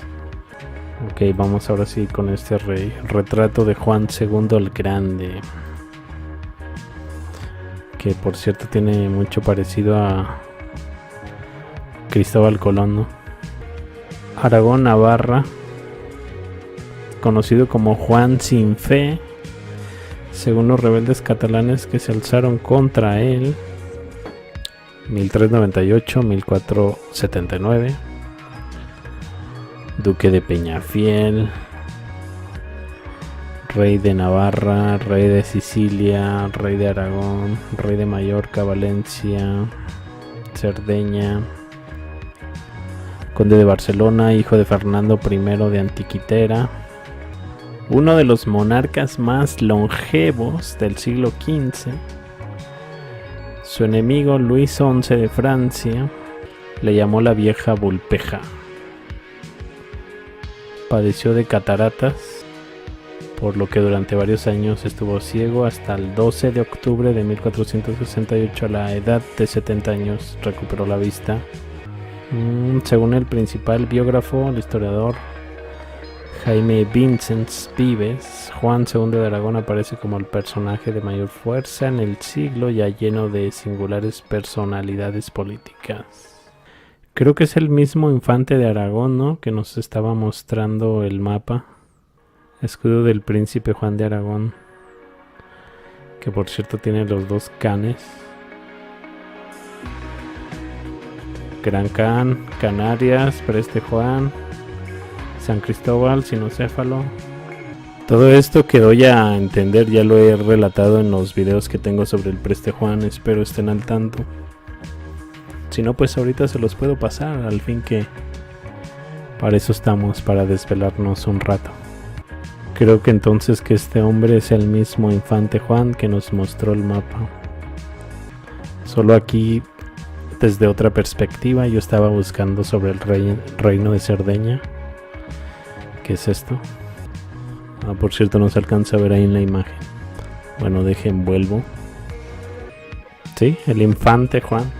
S1: Ok, vamos ahora sí con este retrato de Juan II el Grande, que por cierto tiene mucho parecido a Cristóbal Colón, ¿no? Aragón, Navarra, conocido como Juan sin fe, según los rebeldes catalanes que se alzaron contra él, 1398-1479, Duque de Peñafiel, Rey de Navarra, Rey de Sicilia, Rey de Aragón, Rey de Mallorca, Valencia, Cerdeña, Conde de Barcelona, hijo de Fernando I de Antiquitera, uno de los monarcas más longevos del siglo XV. Su enemigo Luis XI de Francia le llamó la vieja Vulpeja. Padeció de cataratas, por lo que durante varios años estuvo ciego. Hasta el 12 de octubre de 1468, a la edad de 70 años, recuperó la vista. Según el principal biógrafo, el historiador Jaime Vicens Vives, Juan II de Aragón aparece como el personaje de mayor fuerza en el siglo, ya lleno de singulares personalidades políticas. Creo que es el mismo infante de Aragón, ¿no?, que nos estaba mostrando el mapa. Escudo del príncipe Juan de Aragón, que por cierto tiene los dos canes. Gran Can, Canarias, Preste Juan, San Cristóbal, Sinocéfalo. Todo esto quedó ya a entender, ya lo he relatado en los videos que tengo sobre el Preste Juan, espero estén al tanto. Si no, pues ahorita se los puedo pasar, al fin que para eso estamos, para desvelarnos un rato. Creo que entonces que este hombre es el mismo infante Juan que nos mostró el mapa. Solo aquí, desde otra perspectiva, yo estaba buscando sobre el reino de Cerdeña. ¿Qué es esto? Por cierto, no se alcanza a ver ahí en la imagen. Bueno, dejen, vuelvo. Sí, el infante Juan.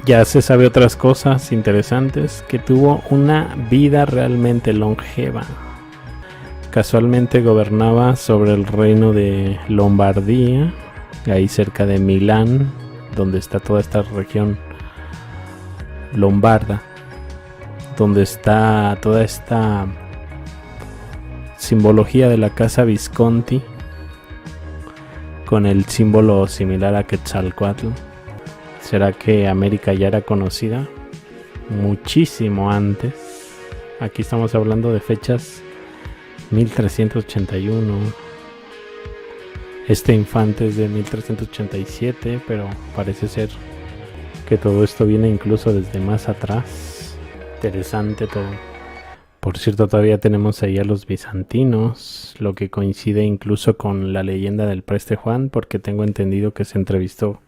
S1: Ya se sabe otras cosas interesantes, que tuvo una vida realmente longeva. Casualmente gobernaba sobre el reino de Lombardía, ahí cerca de Milán, donde está toda esta región lombarda, donde está toda esta simbología de la casa Visconti, con el símbolo similar a Quetzalcóatl. ¿Será que América ya era conocida muchísimo antes? Aquí estamos hablando de fechas 1381. Este infante es de 1387, pero parece ser que todo esto viene incluso desde más atrás. Interesante todo. Por cierto, todavía tenemos ahí a los bizantinos, lo que coincide incluso con la leyenda del Preste Juan, porque tengo entendido que se entrevistó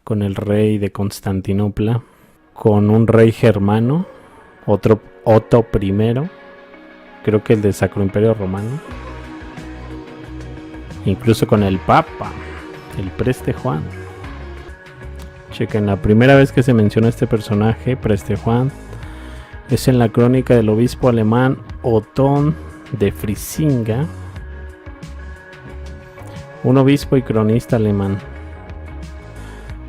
S1: con el rey de Constantinopla, con un rey germano, Otto I, creo que el de Sacro Imperio Romano, incluso con el Papa, el Preste Juan. Chequen, la primera vez que se menciona este personaje, Preste Juan, es en la crónica del obispo alemán Otón de Frisinga, un obispo y cronista alemán.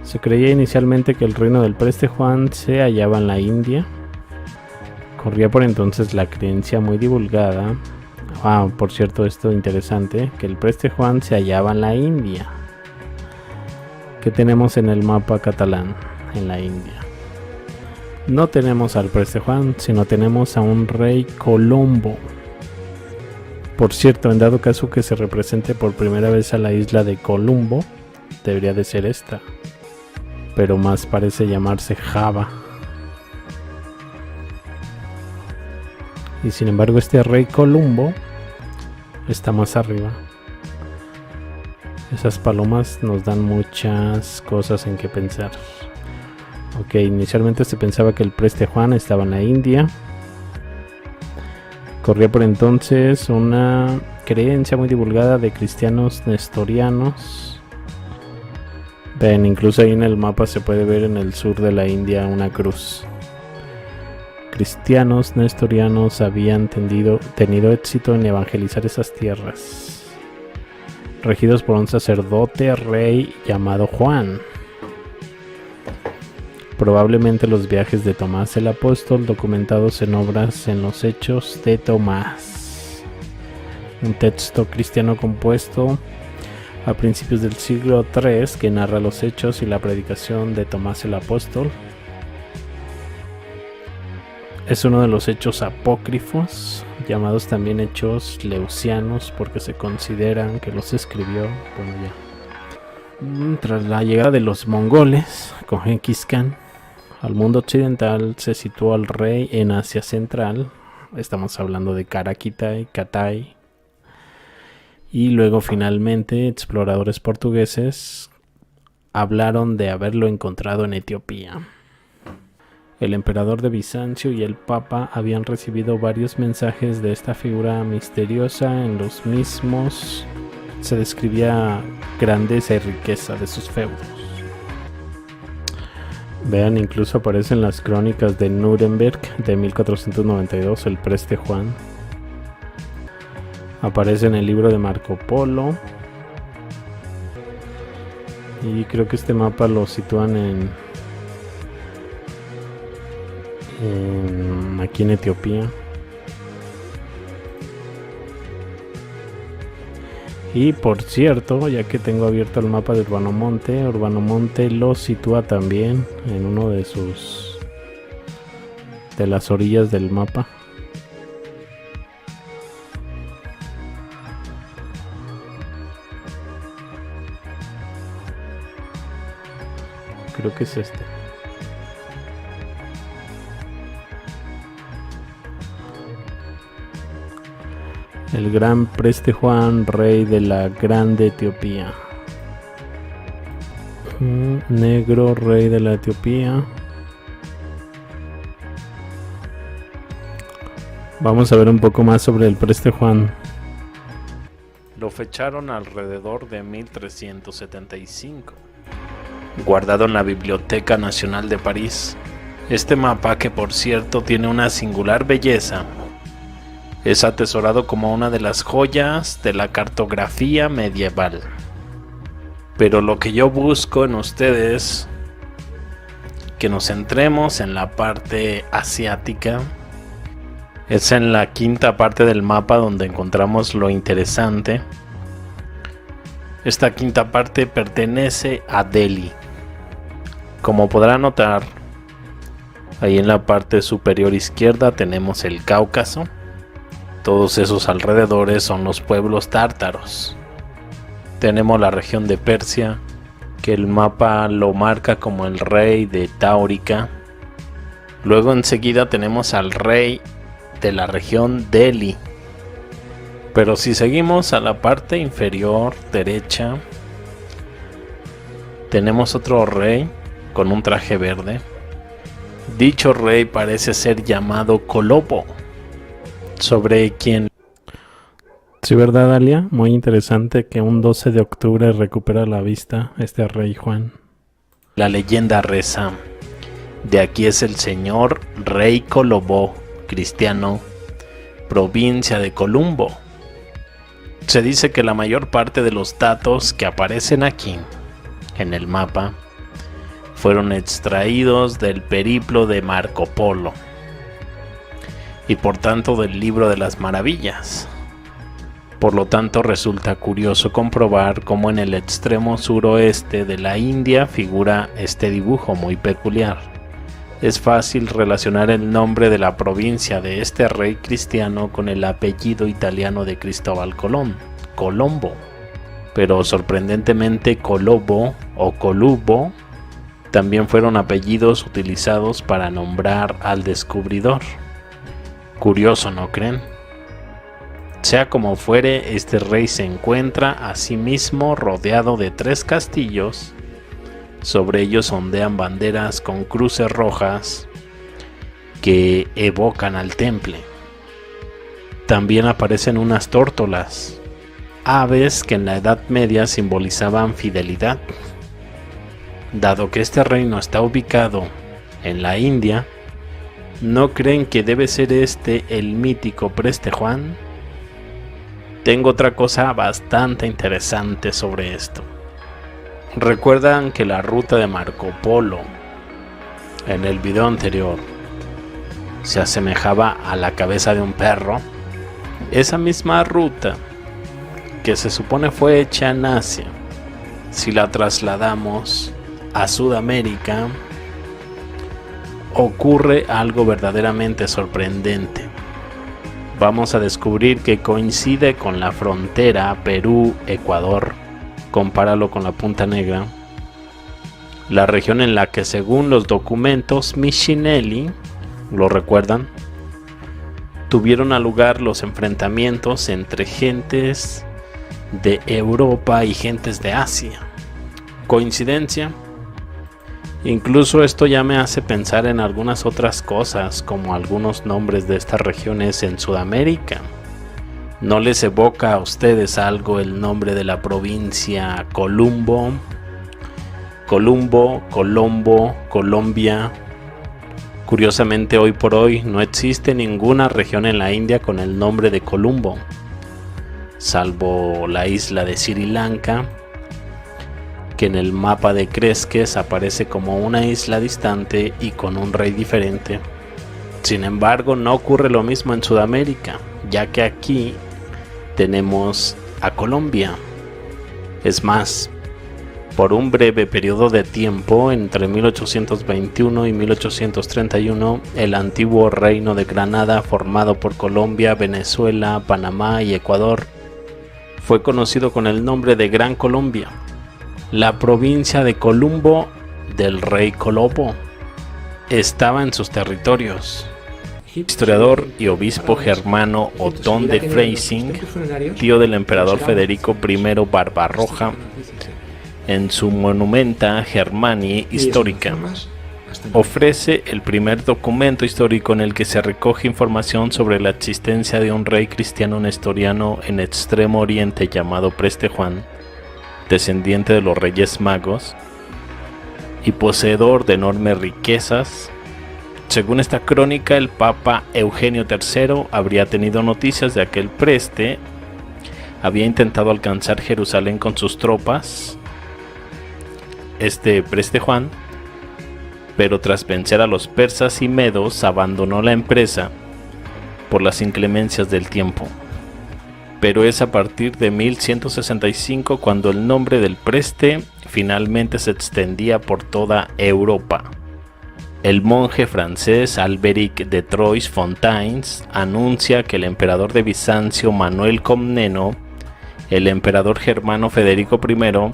S1: Se creía inicialmente que el reino del Preste Juan se hallaba en la India. Corría por entonces la creencia muy divulgada, por cierto, esto interesante, que el Preste Juan se hallaba en la India. ¿Qué tenemos en el mapa catalán en la India? No tenemos al Preste Juan, sino tenemos a un rey Colombo. Por cierto, en dado caso que se represente por primera vez a la isla de Colombo, debería de ser esta, pero más parece llamarse Java. Y sin embargo este rey Colombo está más arriba. Esas palomas nos dan muchas cosas en que pensar. Ok, inicialmente se pensaba que el Preste Juan estaba en la India. Corría por entonces una creencia muy divulgada de cristianos nestorianos. Ven, incluso ahí en el mapa se puede ver en el sur de la India una cruz. Cristianos nestorianos habían tenido éxito en evangelizar esas tierras, regidos por un sacerdote rey llamado Juan. Probablemente los viajes de Tomás el Apóstol, documentados en obras en los Hechos de Tomás, un texto cristiano compuesto a principios del siglo III que narra los hechos y la predicación de Tomás el Apóstol. Es uno de los hechos apócrifos, llamados también hechos leucianos, porque se consideran que los escribió, tras la llegada de los mongoles con Genghis Khan al mundo occidental. Se situó al rey en Asia Central, estamos hablando de Karakitai, Katai, y luego finalmente exploradores portugueses hablaron de haberlo encontrado en Etiopía. El emperador de Bizancio y el Papa habían recibido varios mensajes de esta figura misteriosa. En los mismos se describía grandeza y riqueza de sus feudos. Vean, incluso aparecen las crónicas de Nuremberg de 1492, el Preste Juan. Aparece en el libro de Marco Polo. Y creo que este mapa lo sitúan aquí en Etiopía. Y por cierto, ya que tengo abierto el mapa de Urbano Monte lo sitúa también en uno de las orillas del mapa. Creo que es este. El gran Preste Juan, rey de la grande Etiopía. Negro, rey de la Etiopía. Vamos a ver un poco más sobre el Preste Juan. Lo fecharon alrededor de 1375, guardado en la Biblioteca Nacional de París. Este mapa, que por cierto tiene una singular belleza, Es atesorado como una de las joyas de la cartografía medieval. Pero lo que yo busco en ustedes, que nos centremos en la parte asiática, es en la quinta parte del mapa donde encontramos lo interesante. Esta quinta parte pertenece a Delhi. Como podrán notar, ahí en la parte superior izquierda tenemos el Cáucaso. Todos esos alrededores son los pueblos tártaros. Tenemos la región de Persia, que el mapa lo marca como el rey de Táurica. Luego enseguida tenemos al rey de la región Delhi. Pero si seguimos a la parte inferior derecha, tenemos otro rey con un traje verde. Dicho rey parece ser llamado Colombo, sobre quien...
S2: Sí, ¿verdad, Dalia? Muy interesante que un 12 de octubre recupera la vista este rey Juan.
S1: La leyenda reza: de aquí es el señor rey Colombo, cristiano, provincia de Columbo. Se dice que la mayor parte de los datos que aparecen aquí, en el mapa, fueron extraídos del periplo de Marco Polo, y por tanto del libro de las maravillas. Por lo tanto, resulta curioso comprobar cómo en el extremo suroeste de la India figura este dibujo muy peculiar. Es fácil relacionar el nombre de la provincia de este rey cristiano con el apellido italiano de Cristóbal Colón, Colombo. Pero sorprendentemente Colombo o Colubo también fueron apellidos utilizados para nombrar al descubridor. Curioso, ¿no creen? Sea como fuere, este rey se encuentra a sí mismo rodeado de 3 castillos. Sobre ellos ondean banderas con cruces rojas que evocan al temple. También aparecen unas tórtolas, aves que en la Edad Media simbolizaban fidelidad. Dado que este reino está ubicado en la India, ¿no creen que debe ser este el mítico Preste Juan? Tengo otra cosa bastante interesante sobre esto. ¿Recuerdan que la ruta de Marco Polo en el video anterior se asemejaba a la cabeza de un perro? Esa misma ruta, que se supone fue hecha en Asia, si la trasladamos a Sudamérica, ocurre algo verdaderamente sorprendente. Vamos a descubrir que coincide con la frontera Perú-Ecuador. Compáralo con la Punta Negra, la región en la que, según los documentos Michinelli, ¿lo recuerdan?, tuvieron lugar los enfrentamientos entre gentes de Europa y gentes de Asia. ¿Coincidencia? Incluso esto ya me hace pensar en algunas otras cosas, como algunos nombres de estas regiones en Sudamérica. ¿No les evoca a ustedes algo el nombre de la provincia Colombo, Colombia? Curiosamente, hoy por hoy no existe ninguna región en la India con el nombre de Colombo, salvo la isla de Sri Lanka, que en el mapa de Cresques aparece como una isla distante y con un rey diferente. Sin embargo, no ocurre lo mismo en Sudamérica, ya que aquí tenemos a Colombia. Es más, por un breve periodo de tiempo, entre 1821 y 1831, el antiguo reino de Granada, formado por Colombia, Venezuela, Panamá y Ecuador, fue conocido con el nombre de Gran Colombia. La provincia de Colombo del rey Colombo estaba en sus territorios. Historiador y obispo germano Otón de Freising, tío del emperador Federico I Barbarroja, en su Monumenta Germani Historica, ofrece el primer documento histórico en el que se recoge información sobre la existencia de un rey cristiano nestoriano en Extremo Oriente llamado Preste Juan, descendiente de los Reyes Magos y poseedor de enormes riquezas. Según esta crónica, el Papa Eugenio III habría tenido noticias de aquel preste, había intentado alcanzar Jerusalén con sus tropas, este preste Juan, pero tras vencer a los persas y medos abandonó la empresa por las inclemencias del tiempo. Pero es a partir de 1165 cuando el nombre del preste finalmente se extendía por toda Europa. El monje francés Alberic de Troyes-Fontaines anuncia que el emperador de Bizancio Manuel Comneno, el emperador germano Federico I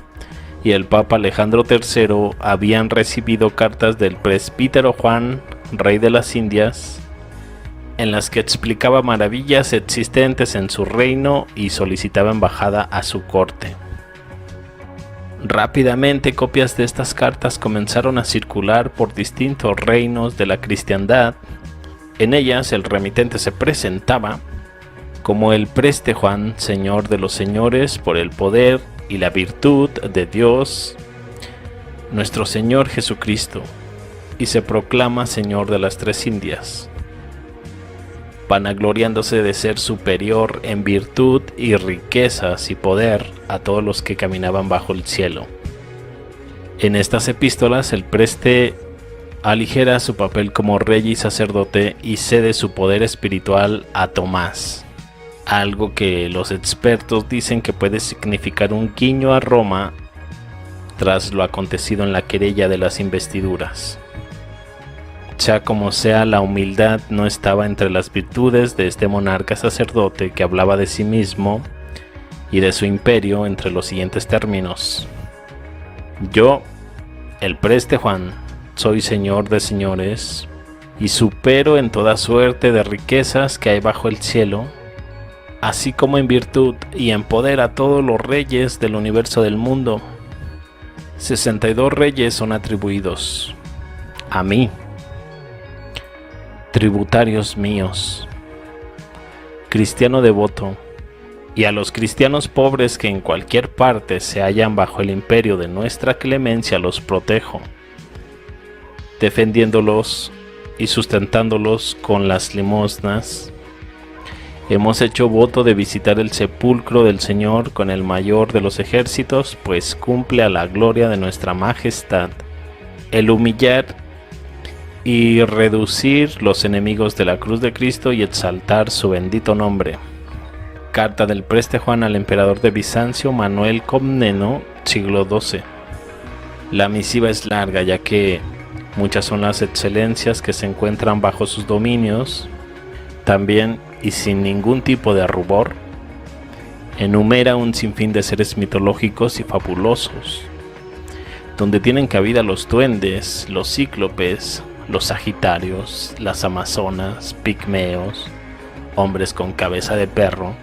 S1: y el papa Alejandro III habían recibido cartas del presbítero Juan, rey de las Indias, en las que explicaba maravillas existentes en su reino y solicitaba embajada a su corte. Rápidamente copias de estas cartas comenzaron a circular por distintos reinos de la cristiandad. En ellas el remitente se presentaba como el preste Juan, señor de los señores, por el poder y la virtud de Dios, nuestro Señor Jesucristo, y se proclama Señor de las tres Indias, vanagloriándose de ser superior en virtud y riquezas y poder a todos los que caminaban bajo el cielo. En estas epístolas el preste aligera su papel como rey y sacerdote y cede su poder espiritual a Tomás, algo que los expertos dicen que puede significar un guiño a Roma tras lo acontecido en la querella de las investiduras. Sea como sea, la humildad no estaba entre las virtudes de este monarca sacerdote que hablaba de sí mismo y de su imperio entre los siguientes términos: yo, el preste Juan, soy señor de señores y supero en toda suerte de riquezas que hay bajo el cielo, así como en virtud y en poder a todos los reyes del universo del mundo. 62 reyes son atribuidos a mí, tributarios míos, cristiano devoto, y a los cristianos pobres que en cualquier parte se hallan bajo el imperio de nuestra clemencia los protejo, defendiéndolos y sustentándolos con las limosnas. Hemos hecho voto de visitar el sepulcro del Señor con el mayor de los ejércitos, pues cumple a la gloria de nuestra majestad el humillar y reducir los enemigos de la cruz de Cristo y exaltar su bendito nombre. Carta del preste Juan al emperador de Bizancio Manuel Comneno, siglo XII. La misiva es larga, ya que muchas son las excelencias que se encuentran bajo sus dominios. También, y sin ningún tipo de rubor, enumera un sinfín de seres mitológicos y fabulosos, donde tienen cabida los duendes, los cíclopes, los sagitarios, las amazonas, pigmeos, hombres con cabeza de perro,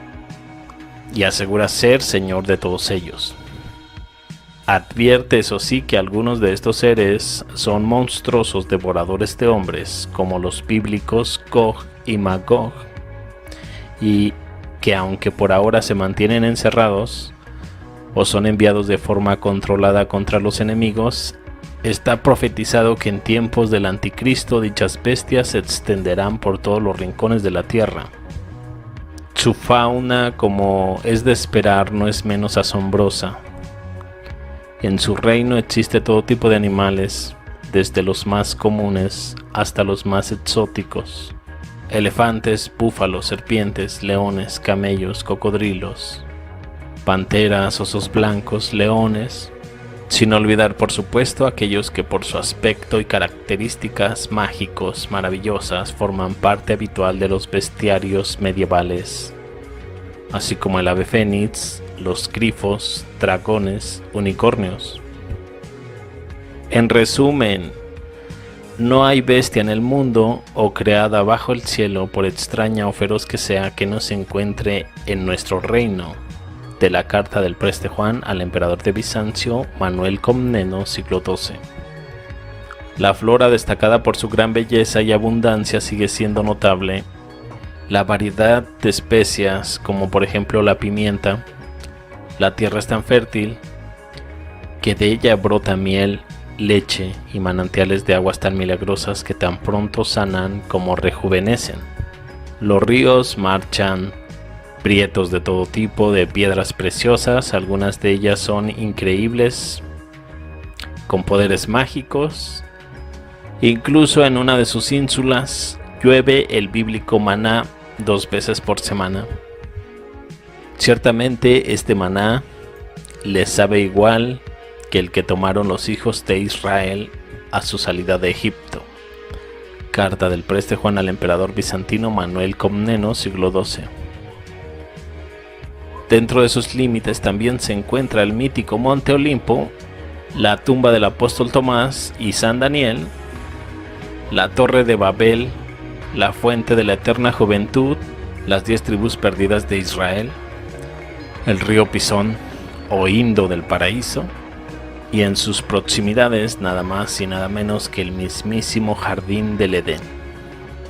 S1: y asegura ser señor de todos ellos. Advierte, eso sí, que algunos de estos seres son monstruosos devoradores de hombres, como los bíblicos Gog y Magog, y que aunque por ahora se mantienen encerrados o son enviados de forma controlada contra los enemigos, está profetizado que en tiempos del anticristo dichas bestias se extenderán por todos los rincones de la tierra. Su fauna, como es de esperar, no es menos asombrosa. En su reino existe todo tipo de animales, desde los más comunes hasta los más exóticos: elefantes, búfalos, serpientes, leones, camellos, cocodrilos, panteras, osos blancos, leones, sin olvidar por supuesto aquellos que por su aspecto y características mágicos maravillosas forman parte habitual de los bestiarios medievales, así como el ave fénix, los grifos, dragones, unicornios. En resumen, no hay bestia en el mundo o creada bajo el cielo, por extraña o feroz que sea, que no se encuentre en nuestro reino. De la carta del preste Juan al emperador de Bizancio Manuel Comneno, siglo XII. La flora, destacada por su gran belleza y abundancia, sigue siendo notable. La variedad de especias, como por ejemplo la pimienta, la tierra es tan fértil que de ella brota miel leche y manantiales de aguas tan milagrosas que tan pronto sanan como rejuvenecen. Los ríos marchan prietos de todo tipo, de piedras preciosas, algunas de ellas son increíbles, con poderes mágicos. Incluso en una de sus ínsulas llueve el bíblico maná 2 veces por semana. Ciertamente este maná les sabe igual que el que tomaron los hijos de Israel a su salida de Egipto. Carta del preste Juan al emperador bizantino Manuel Comneno, siglo XII. Dentro de sus límites también se encuentra el mítico Monte Olimpo, la tumba del apóstol Tomás y San Daniel, la Torre de Babel, la fuente de la eterna juventud, las 10 tribus perdidas de Israel, el río Pisón o Indo del paraíso, y en sus proximidades nada más y nada menos que el mismísimo jardín del Edén.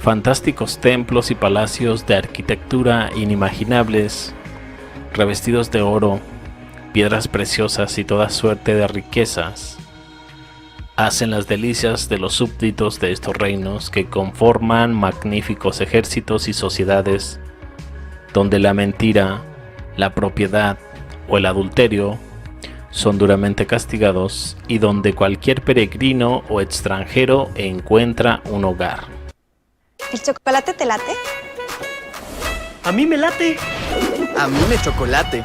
S1: Fantásticos templos y palacios de arquitectura inimaginables, revestidos de oro, piedras preciosas y toda suerte de riquezas, hacen las delicias de los súbditos de estos reinos que conforman magníficos ejércitos y sociedades donde la mentira, la propiedad o el adulterio son duramente castigados y donde cualquier peregrino o extranjero encuentra un hogar.
S3: ¿El chocolate te late?
S4: A mí me late.
S5: A mí me chocolate.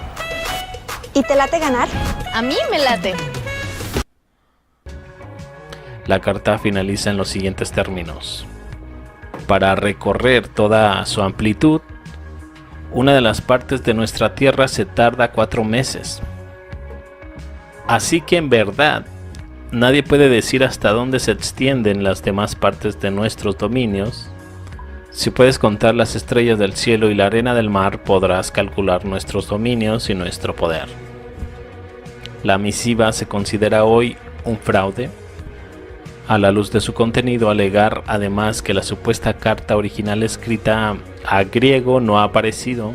S3: ¿Y te late ganar?
S6: A mí me late.
S1: La carta finaliza en los siguientes términos. Para recorrer toda su amplitud, una de las partes de nuestra tierra se tarda 4 meses. Así que en verdad, nadie puede decir hasta dónde se extienden las demás partes de nuestros dominios. Si puedes contar las estrellas del cielo y la arena del mar, podrás calcular nuestros dominios y nuestro poder. La misiva se considera hoy un fraude. A la luz de su contenido, alegar además que la supuesta carta original escrita a griego no ha aparecido.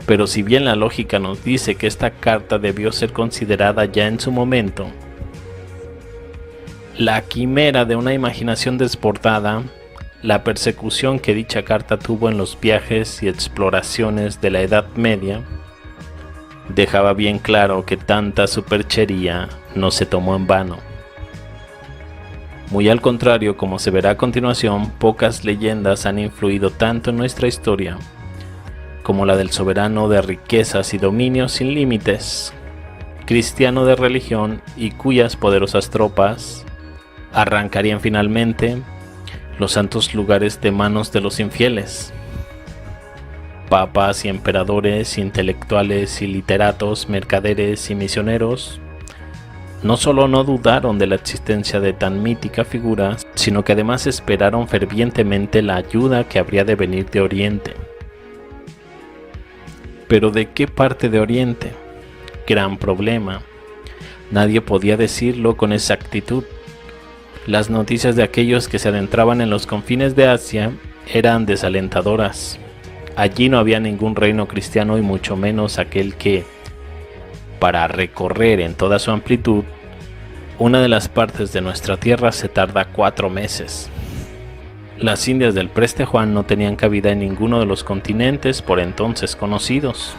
S1: Pero si bien la lógica nos dice que esta carta debió ser considerada ya en su momento, la quimera de una imaginación desbordada, la persecución que dicha carta tuvo en los viajes y exploraciones de la Edad Media, dejaba bien claro que tanta superchería no se tomó en vano. Muy al contrario, como se verá a continuación, pocas leyendas han influido tanto en nuestra historia como la del soberano de riquezas y dominios sin límites, cristiano de religión y cuyas poderosas tropas arrancarían finalmente los santos lugares de manos de los infieles. Papas y emperadores, intelectuales y literatos, mercaderes y misioneros no solo no dudaron de la existencia de tan mítica figura, sino que además esperaron fervientemente la ayuda que habría de venir de Oriente. ¿Pero de qué parte de Oriente? Gran problema. Nadie podía decirlo con exactitud. Las noticias de aquellos que se adentraban en los confines de Asia eran desalentadoras. Allí no había ningún reino cristiano y mucho menos aquel que, para recorrer en toda su amplitud, una de las partes de nuestra tierra se tarda 4 meses. Las Indias del preste Juan no tenían cabida en ninguno de los continentes por entonces conocidos.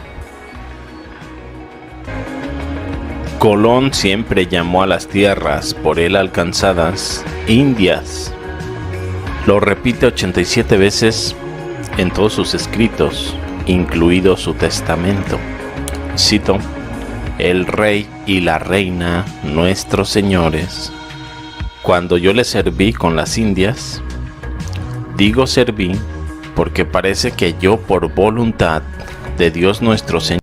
S1: Colón siempre llamó a las tierras por él alcanzadas Indias. Lo repite 87 veces en todos sus escritos, incluido su testamento. Cito: el rey y la reina, nuestros señores, cuando yo les serví con las Indias, digo serví porque parece que yo por voluntad de Dios nuestro Señor.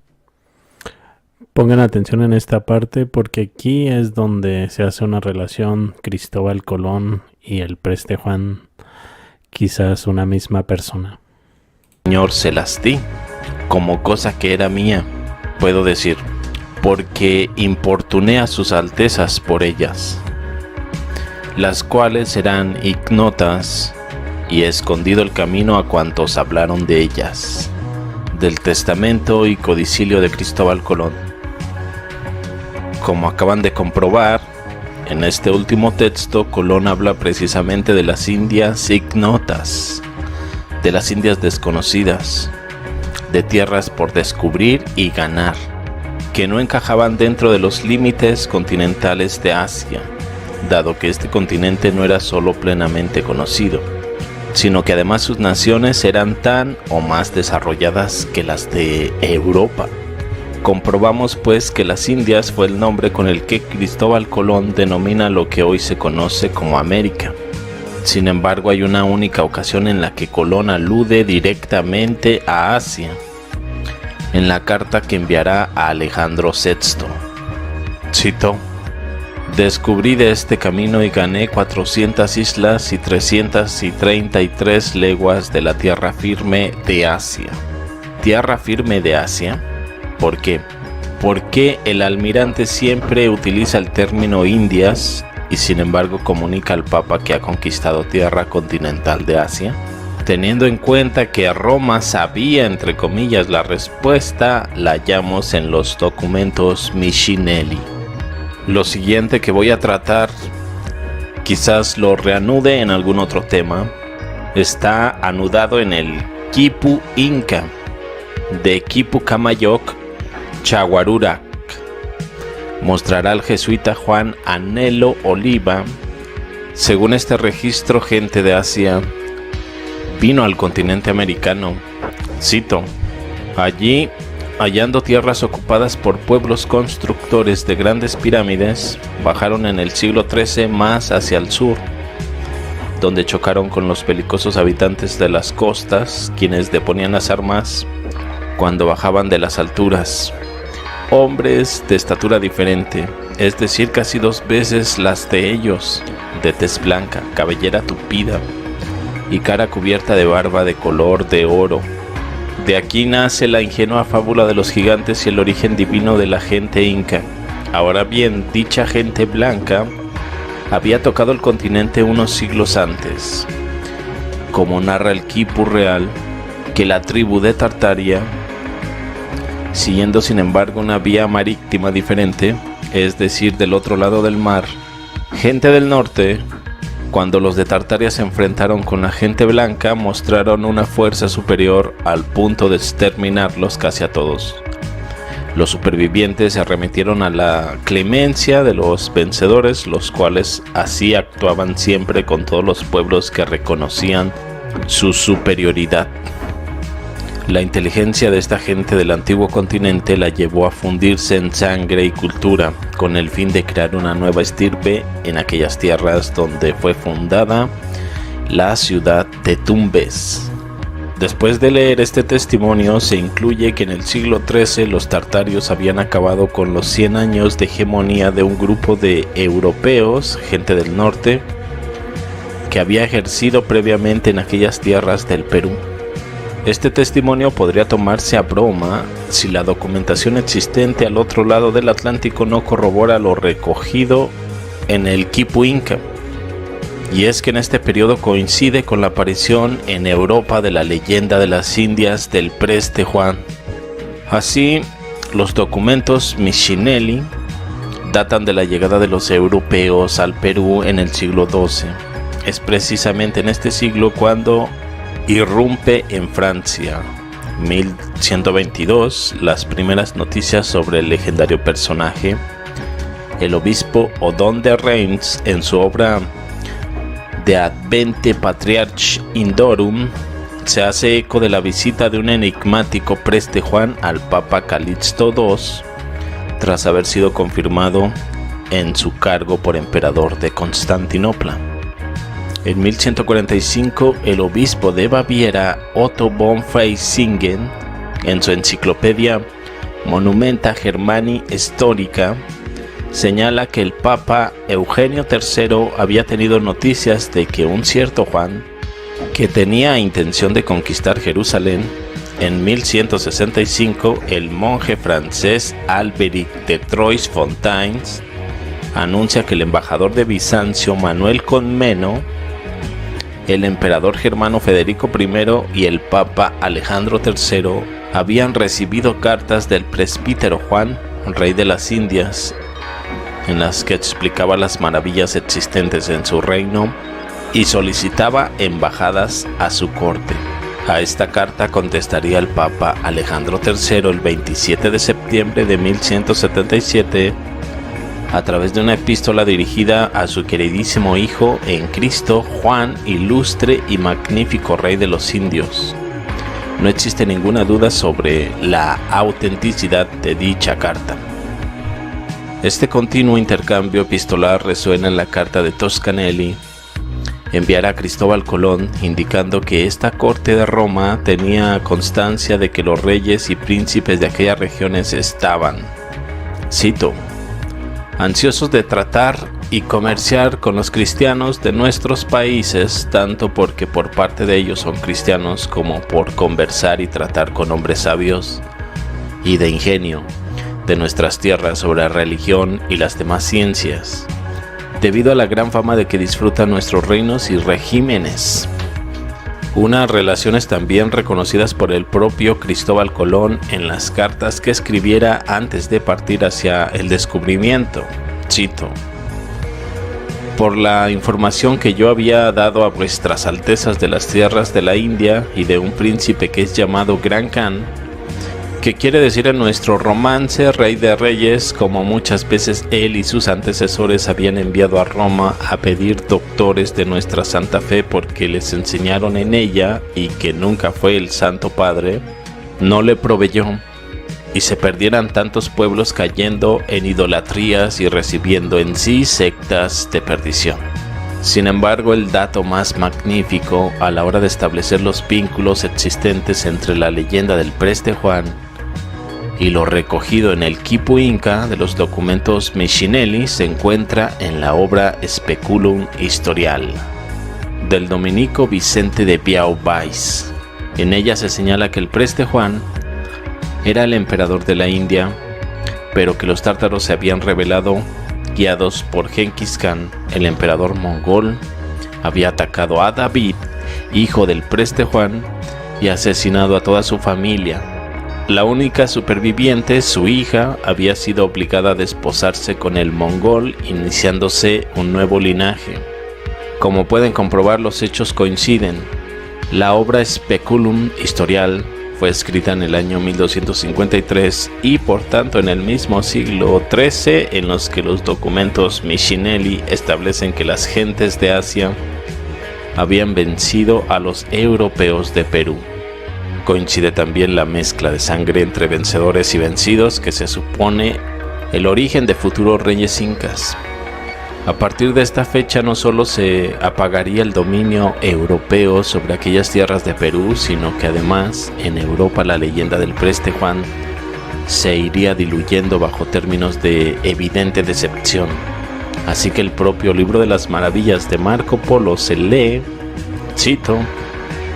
S2: Pongan atención en esta parte porque aquí es donde se hace una relación Cristóbal Colón y el preste Juan, quizás una misma persona.
S1: Señor, se las di como cosa que era mía, puedo decir, porque importuné a sus altezas por ellas, las cuales serán ignotas, y he escondido el camino a cuantos hablaron de ellas. Del testamento y codicilio de Cristóbal Colón. Como acaban de comprobar, En este último texto, Colón habla precisamente de las Indias ignotas, de las Indias desconocidas, de tierras por descubrir y ganar, que no encajaban dentro de los límites continentales de Asia, dado que este continente no era solo plenamente conocido, sino que además sus naciones eran tan o más desarrolladas que las de Europa. Comprobamos pues que las Indias fue el nombre con el que Cristóbal Colón denomina lo que hoy se conoce como América. Sin embargo, hay una única ocasión en la que Colón alude directamente a Asia, en la carta que enviará a Alejandro VI. Cito: descubrí de este camino y gané 400 islas y 333 leguas de la tierra firme de Asia. ¿Tierra firme de Asia? ¿Por qué? Porque el almirante siempre utiliza el término Indias y sin embargo comunica al Papa que ha conquistado tierra continental de Asia. Teniendo en cuenta que Roma sabía, entre comillas, la respuesta, la hallamos en los documentos Miscinelli. Lo siguiente que voy a tratar, quizás lo reanude en algún otro tema, está anudado en el Quipu Inca de Quipu Camayoc, Chaguarurac. Mostrará al jesuita Juan Anelo Oliva. Según este registro, gente de Asia vino al continente americano. Cito: allí, hallando tierras ocupadas por pueblos constructores de grandes pirámides, bajaron en el siglo XIII más hacia el sur, donde chocaron con los belicosos habitantes de las costas, quienes deponían las armas cuando bajaban de las alturas. Hombres de estatura diferente, es decir, casi 2 veces las de ellos, de tez blanca, cabellera tupida y cara cubierta de barba de color de oro. De aquí nace la ingenua fábula de los gigantes y el origen divino de la gente inca. Ahora bien, dicha gente blanca había tocado el continente unos siglos antes, como narra el Quipu Real, que la tribu de Tartaria, siguiendo sin embargo una vía marítima diferente, es decir, del otro lado del mar, gente del norte, cuando los de Tartaria se enfrentaron con la gente blanca, mostraron una fuerza superior al punto de exterminarlos casi a todos. Los supervivientes se arremetieron a la clemencia de los vencedores, los cuales así actuaban siempre con todos los pueblos que reconocían su superioridad. La inteligencia de esta gente del antiguo continente la llevó a fundirse en sangre y cultura, con el fin de crear una nueva estirpe en aquellas tierras donde fue fundada la ciudad de Tumbes. Después de leer este testimonio, se incluye que en el siglo XIII los tartarios habían acabado con los 100 años de hegemonía de un grupo de europeos, gente del norte, que había ejercido previamente en aquellas tierras del Perú. Este testimonio podría tomarse a broma si la documentación existente al otro lado del Atlántico no corrobora lo recogido en el Quipu Inca. Y es que en este periodo coincide con la aparición en Europa de la leyenda de las Indias del Preste Juan. Así, los documentos Miscinelli datan de la llegada de los europeos al Perú en el siglo XII. Es precisamente en este siglo cuando irrumpe en Francia, 1122, las primeras noticias sobre el legendario personaje. El obispo Odón de Reims, en su obra De Advente Patriarch Indorum, se hace eco de la visita de un enigmático Preste Juan al Papa Calixto II, tras haber sido confirmado en su cargo por emperador de Constantinopla. En 1145, el obispo de Baviera, Otto von Freisingen, en su enciclopedia Monumenta Germani Historica, señala que el Papa Eugenio III había tenido noticias de que un cierto Juan, que tenía intención de conquistar Jerusalén, en 1165 el monje francés Alberic de Troyes-Fontaines anuncia que el embajador de Bizancio Manuel Comneno, el emperador germano Federico I y el Papa Alejandro III habían recibido cartas del presbítero Juan, rey de las Indias, en las que explicaba las maravillas existentes en su reino y solicitaba embajadas a su corte. A esta carta contestaría el Papa Alejandro III el 27 de septiembre de 1177 a través de una epístola dirigida a su queridísimo hijo en Cristo, Juan, ilustre y magnífico rey de los indios. No existe ninguna duda sobre la autenticidad de dicha carta. Este continuo intercambio epistolar resuena en la carta de Toscanelli, enviará a Cristóbal Colón, indicando que esta corte de Roma tenía constancia de que los reyes y príncipes de aquellas regiones estaban, cito, ansiosos de tratar y comerciar con los cristianos de nuestros países, tanto porque por parte de ellos son cristianos como por conversar y tratar con hombres sabios y de ingenio de nuestras tierras sobre la religión y las demás ciencias, debido a la gran fama de que disfrutan nuestros reinos y regímenes. Unas relaciones también reconocidas por el propio Cristóbal Colón en las cartas que escribiera antes de partir hacia el descubrimiento. Cito: por la información que yo había dado a vuestras altezas de las tierras de la India y de un príncipe que es llamado Gran Khan, que quiere decir en nuestro romance Rey de Reyes, como muchas veces él y sus antecesores habían enviado a Roma a pedir doctores de nuestra Santa Fe porque les enseñaron en ella y que nunca fue el Santo Padre, no le proveyó, y se perdieran tantos pueblos cayendo en idolatrías y recibiendo en sí sectas de perdición. Sin embargo, el dato más magnífico a la hora de establecer los vínculos existentes entre la leyenda del Preste Juan y lo recogido en el Quipu Inca de los documentos Michinelli se encuentra en la obra Speculum Historial del dominico Vicente de Beauvais. En ella se señala que el Preste Juan era el emperador de la India, pero que los tártaros se habían rebelado guiados por Genghis Khan. El emperador mongol había atacado a David, hijo del Preste Juan, y asesinado a toda su familia. La única superviviente, su hija, había sido obligada a desposarse con el mongol, iniciándose un nuevo linaje. Como pueden comprobar, los hechos coinciden. La obra Speculum Historial fue escrita en el año 1253 y por tanto en el mismo siglo XIII en los que los documentos Michinelli establecen que las gentes de Asia habían vencido a los europeos de Perú. Coincide también la mezcla de sangre entre vencedores y vencidos que se supone el origen de futuros reyes incas. A partir de esta fecha no solo se apagaría el dominio europeo sobre aquellas tierras de Perú, sino que además en Europa la leyenda del Preste Juan se iría diluyendo bajo términos de evidente decepción. Así que el propio Libro de las Maravillas de Marco Polo se lee, cito,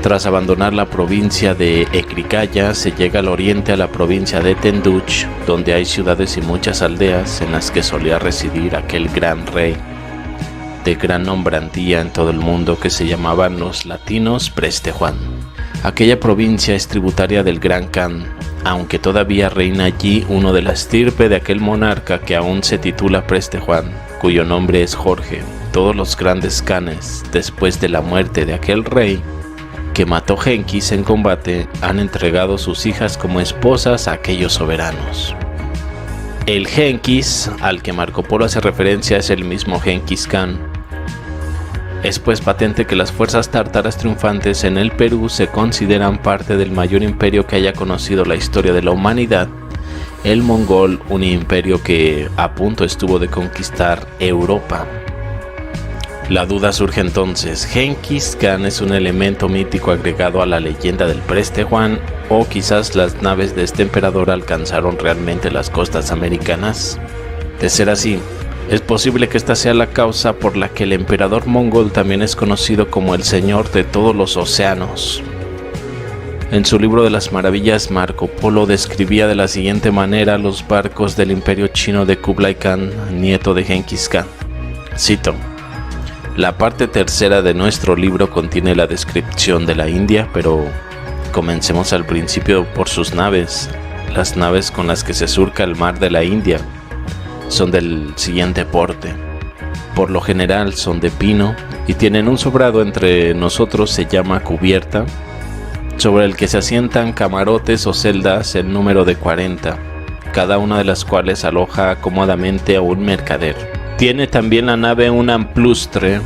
S1: tras abandonar la provincia de Ecricaya, se llega al oriente a la provincia de Tenduch, donde hay ciudades y muchas aldeas en las que solía residir aquel gran rey de gran nombrantía en todo el mundo que se llamaban los latinos Preste Juan. Aquella provincia es tributaria del Gran Khan, aunque todavía reina allí uno de la estirpe de aquel monarca que aún se titula Preste Juan, cuyo nombre es Jorge. Todos los grandes khanes, después de la muerte de aquel rey que mató Genghis en combate, han entregado sus hijas como esposas a aquellos soberanos. El Genghis al que Marco Polo hace referencia es el mismo Genghis Khan. Es pues patente que las fuerzas tártaras triunfantes en el Perú se consideran parte del mayor imperio que haya conocido la historia de la humanidad, el mongol, un imperio que a punto estuvo de conquistar Europa. La duda surge entonces, ¿Genghis Khan es un elemento mítico agregado a la leyenda del Preste Juan o quizás las naves de este emperador alcanzaron realmente las costas americanas? De ser así, es posible que esta sea la causa por la que el emperador mongol también es conocido como el señor de todos los océanos. En su Libro de las Maravillas, Marco Polo describía de la siguiente manera los barcos del imperio chino de Kublai Khan, nieto de Genghis Khan. Cito: la parte tercera de nuestro libro contiene la descripción de la India, pero comencemos al principio por sus naves, las naves con las que se surca el mar de la India. son del siguiente porte. Por lo general son de pino y tienen un sobrado entre nosotros, se llama cubierta, sobre el que se asientan camarotes o celdas en número de 40, cada una de las cuales aloja cómodamente a un mercader. Tiene también la nave un amplustre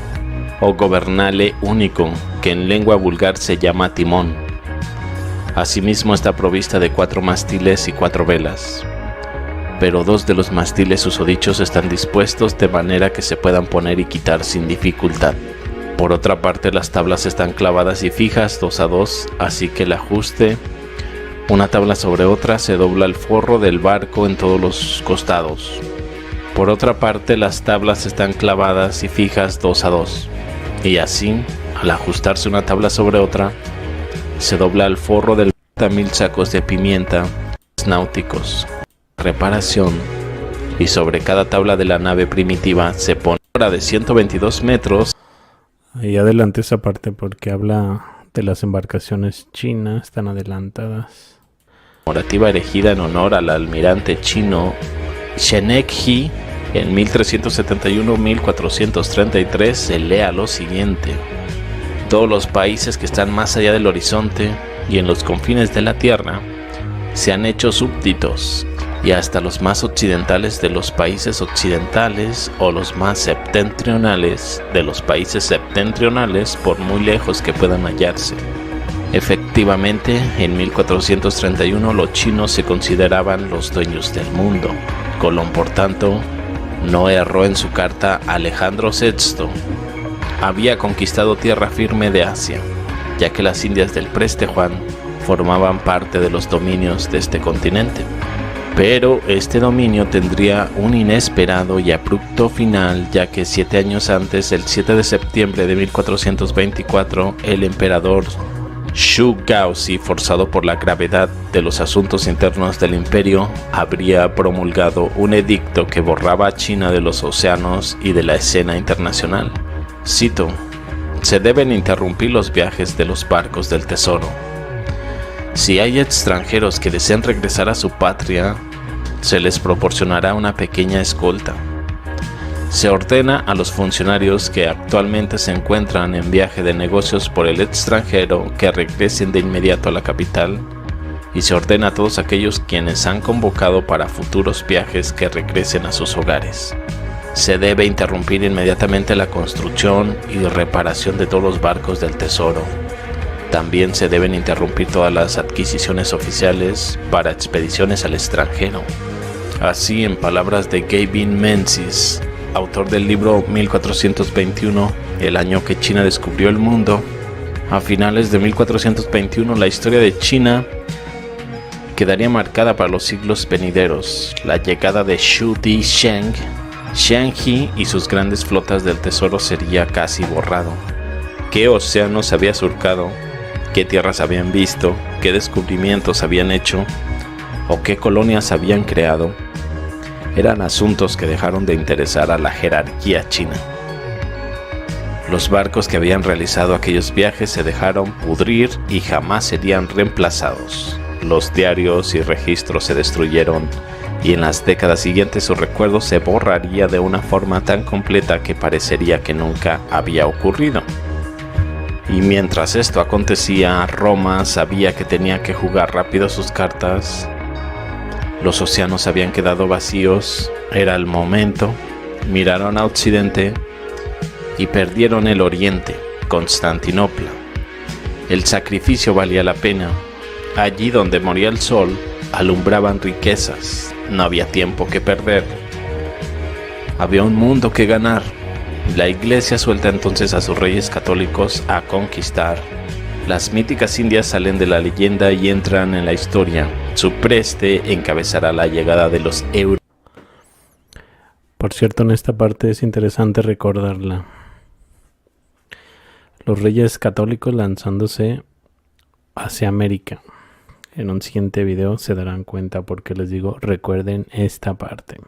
S1: o gobernale único, que en lengua vulgar se llama timón. Asimismo está provista de 4 mástiles y 4 velas, pero 2 de los mástiles susodichos están dispuestos de manera que se puedan poner y quitar sin dificultad. Por otra parte, las tablas están clavadas y fijas 2 a 2, así que el ajuste una tabla sobre otra se dobla el forro del barco en todos los costados. Por otra parte, las tablas están clavadas y fijas 2 a 2, y así, al ajustarse una tabla sobre otra, se dobla el forro del 1000 sacos de pimienta náuticos. Reparación, y sobre cada tabla de la nave primitiva se pone una de 122 metros.
S2: Ahí adelante esa parte porque habla de las embarcaciones chinas, están adelantadas.
S1: Conmemorativa erigida en honor al almirante chino Shenekji en 1371-1433, se lea lo siguiente: todos los países que están más allá del horizonte y en los confines de la tierra se han hecho súbditos, y hasta los más occidentales de los países occidentales o los más septentrionales de los países septentrionales, por muy lejos que puedan hallarse. Efectivamente, en 1431 los chinos se consideraban los dueños del mundo. Colón, por tanto, no erró en su carta a Alejandro VI. Había conquistado tierra firme de Asia, ya que las Indias del Preste Juan formaban parte de los dominios de este continente. Pero este dominio tendría un inesperado y abrupto final, ya que 7 años antes, el 7 de septiembre de 1424, el emperador Shu Gaozi, forzado por la gravedad de los asuntos internos del imperio, habría promulgado un edicto que borraba a China de los océanos y de la escena internacional. Cito: se deben interrumpir los viajes de los barcos del tesoro. Si hay extranjeros que desean regresar a su patria, se les proporcionará una pequeña escolta. Se ordena a los funcionarios que actualmente se encuentran en viaje de negocios por el extranjero que regresen de inmediato a la capital, y se ordena a todos aquellos quienes han convocado para futuros viajes que regresen a sus hogares. Se debe interrumpir inmediatamente la construcción y reparación de todos los barcos del tesoro. También se deben interrumpir todas las adquisiciones oficiales para expediciones al extranjero. Así, en palabras de Gavin Menzies, autor del libro 1421, el año que China descubrió el mundo, a finales de 1421 la historia de China quedaría marcada para los siglos venideros. La llegada de Xu Di Sheng, Xiangji y sus grandes flotas del tesoro sería casi borrado. ¿Qué océanos había surcado? ¿Qué tierras habían visto? ¿Qué descubrimientos habían hecho? ¿O qué colonias habían creado? Eran asuntos que dejaron de interesar a la jerarquía china. Los barcos que habían realizado aquellos viajes se dejaron pudrir y jamás serían reemplazados. Los diarios y registros se destruyeron, y en las décadas siguientes su recuerdo se borraría de una forma tan completa que parecería que nunca había ocurrido. Y mientras esto acontecía, Roma sabía que tenía que jugar rápido sus cartas. Los océanos habían quedado vacíos, era el momento. Miraron a Occidente y perdieron el Oriente, Constantinopla. El sacrificio valía la pena. Allí donde moría el sol, alumbraban riquezas. No había tiempo que perder. Había un mundo que ganar. La Iglesia suelta entonces a sus reyes católicos a conquistar. Las míticas Indias salen de la leyenda y entran en la historia. Su preste encabezará la llegada de los europeos.
S2: Por cierto, en esta parte es interesante recordarla. Los reyes católicos lanzándose hacia América. En un siguiente video se darán cuenta porque les digo, recuerden esta parte.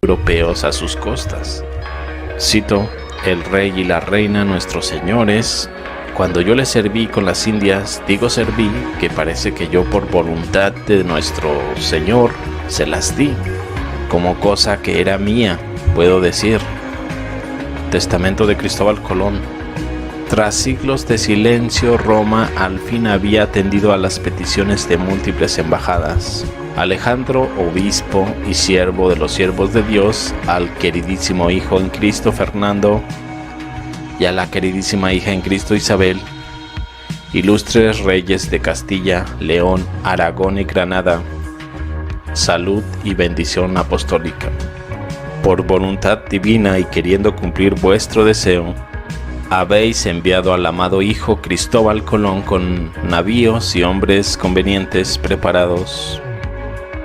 S1: Europeos a sus costas. Cito: el rey y la reina, nuestros señores, cuando yo les serví con las Indias, digo serví, que parece que yo por voluntad de nuestro Señor se las di. como cosa que era mía, puedo decir. Testamento de Cristóbal Colón. Tras siglos de silencio, Roma al fin había atendido a las peticiones de múltiples embajadas. Alejandro, obispo y siervo de los siervos de Dios, al queridísimo hijo en Cristo Fernando y a la queridísima hija en Cristo Isabel, ilustres reyes de Castilla, León, Aragón y Granada, salud y bendición apostólica. Por voluntad divina y queriendo cumplir vuestro deseo, habéis enviado al amado hijo Cristóbal Colón con navíos y hombres convenientes preparados,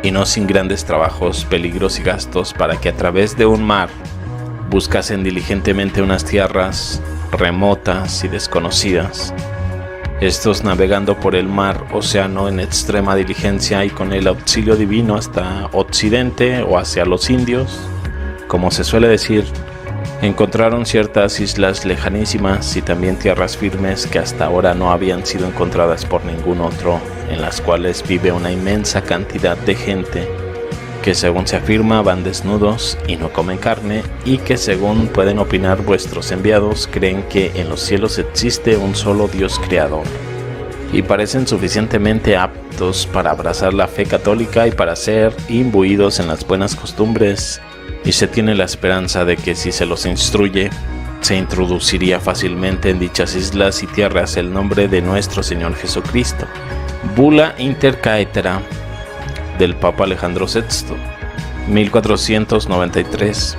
S1: y no sin grandes trabajos, peligros y gastos, para que a través de un mar buscasen diligentemente unas tierras remotas y desconocidas. Estos navegando por el mar océano en extrema diligencia y con el auxilio divino hasta Occidente o hacia los indios, como se suele decir, encontraron ciertas islas lejanísimas y también tierras firmes que hasta ahora no habían sido encontradas por ningún otro, en las cuales vive una inmensa cantidad de gente que, según se afirma, van desnudos y no comen carne, y que, según pueden opinar vuestros enviados, creen que en los cielos existe un solo Dios creador, y parecen suficientemente aptos para abrazar la fe católica y para ser imbuidos en las buenas costumbres, y se tiene la esperanza de que, si se los instruye, se introduciría fácilmente en dichas islas y tierras el nombre de nuestro Señor Jesucristo. Bula Inter Caetera del Papa Alejandro VI, 1493.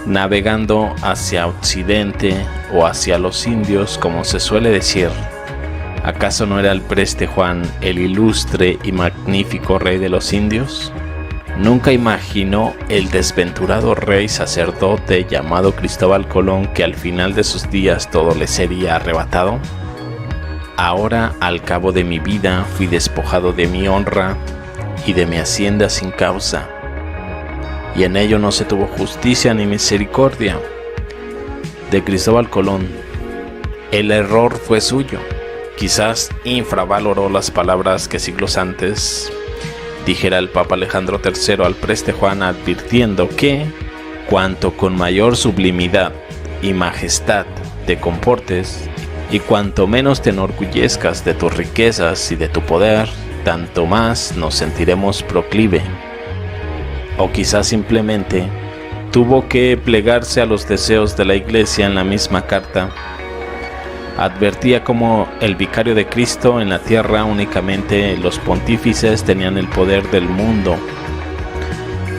S1: Navegando hacia Occidente o hacia los indios, como se suele decir, ¿acaso no era el preste Juan el ilustre y magnífico rey de los indios? ¿Nunca imaginó el desventurado rey sacerdote llamado Cristóbal Colón que al final de sus días todo le sería arrebatado? Ahora, al cabo de mi vida, fui despojado de mi honra y de mi hacienda sin causa, y en ello no se tuvo justicia ni misericordia de Cristóbal Colón. El error fue suyo. Quizás infravaloró las palabras que siglos antes dijera el Papa Alejandro III al preste Juan, advirtiendo que, cuanto con mayor sublimidad y majestad te comportes, y cuanto menos te enorgullezcas de tus riquezas y de tu poder, tanto más nos sentiremos proclive. O quizás simplemente tuvo que plegarse a los deseos de la Iglesia. En la misma carta advertía como el vicario de Cristo en la tierra únicamente los pontífices tenían el poder del mundo,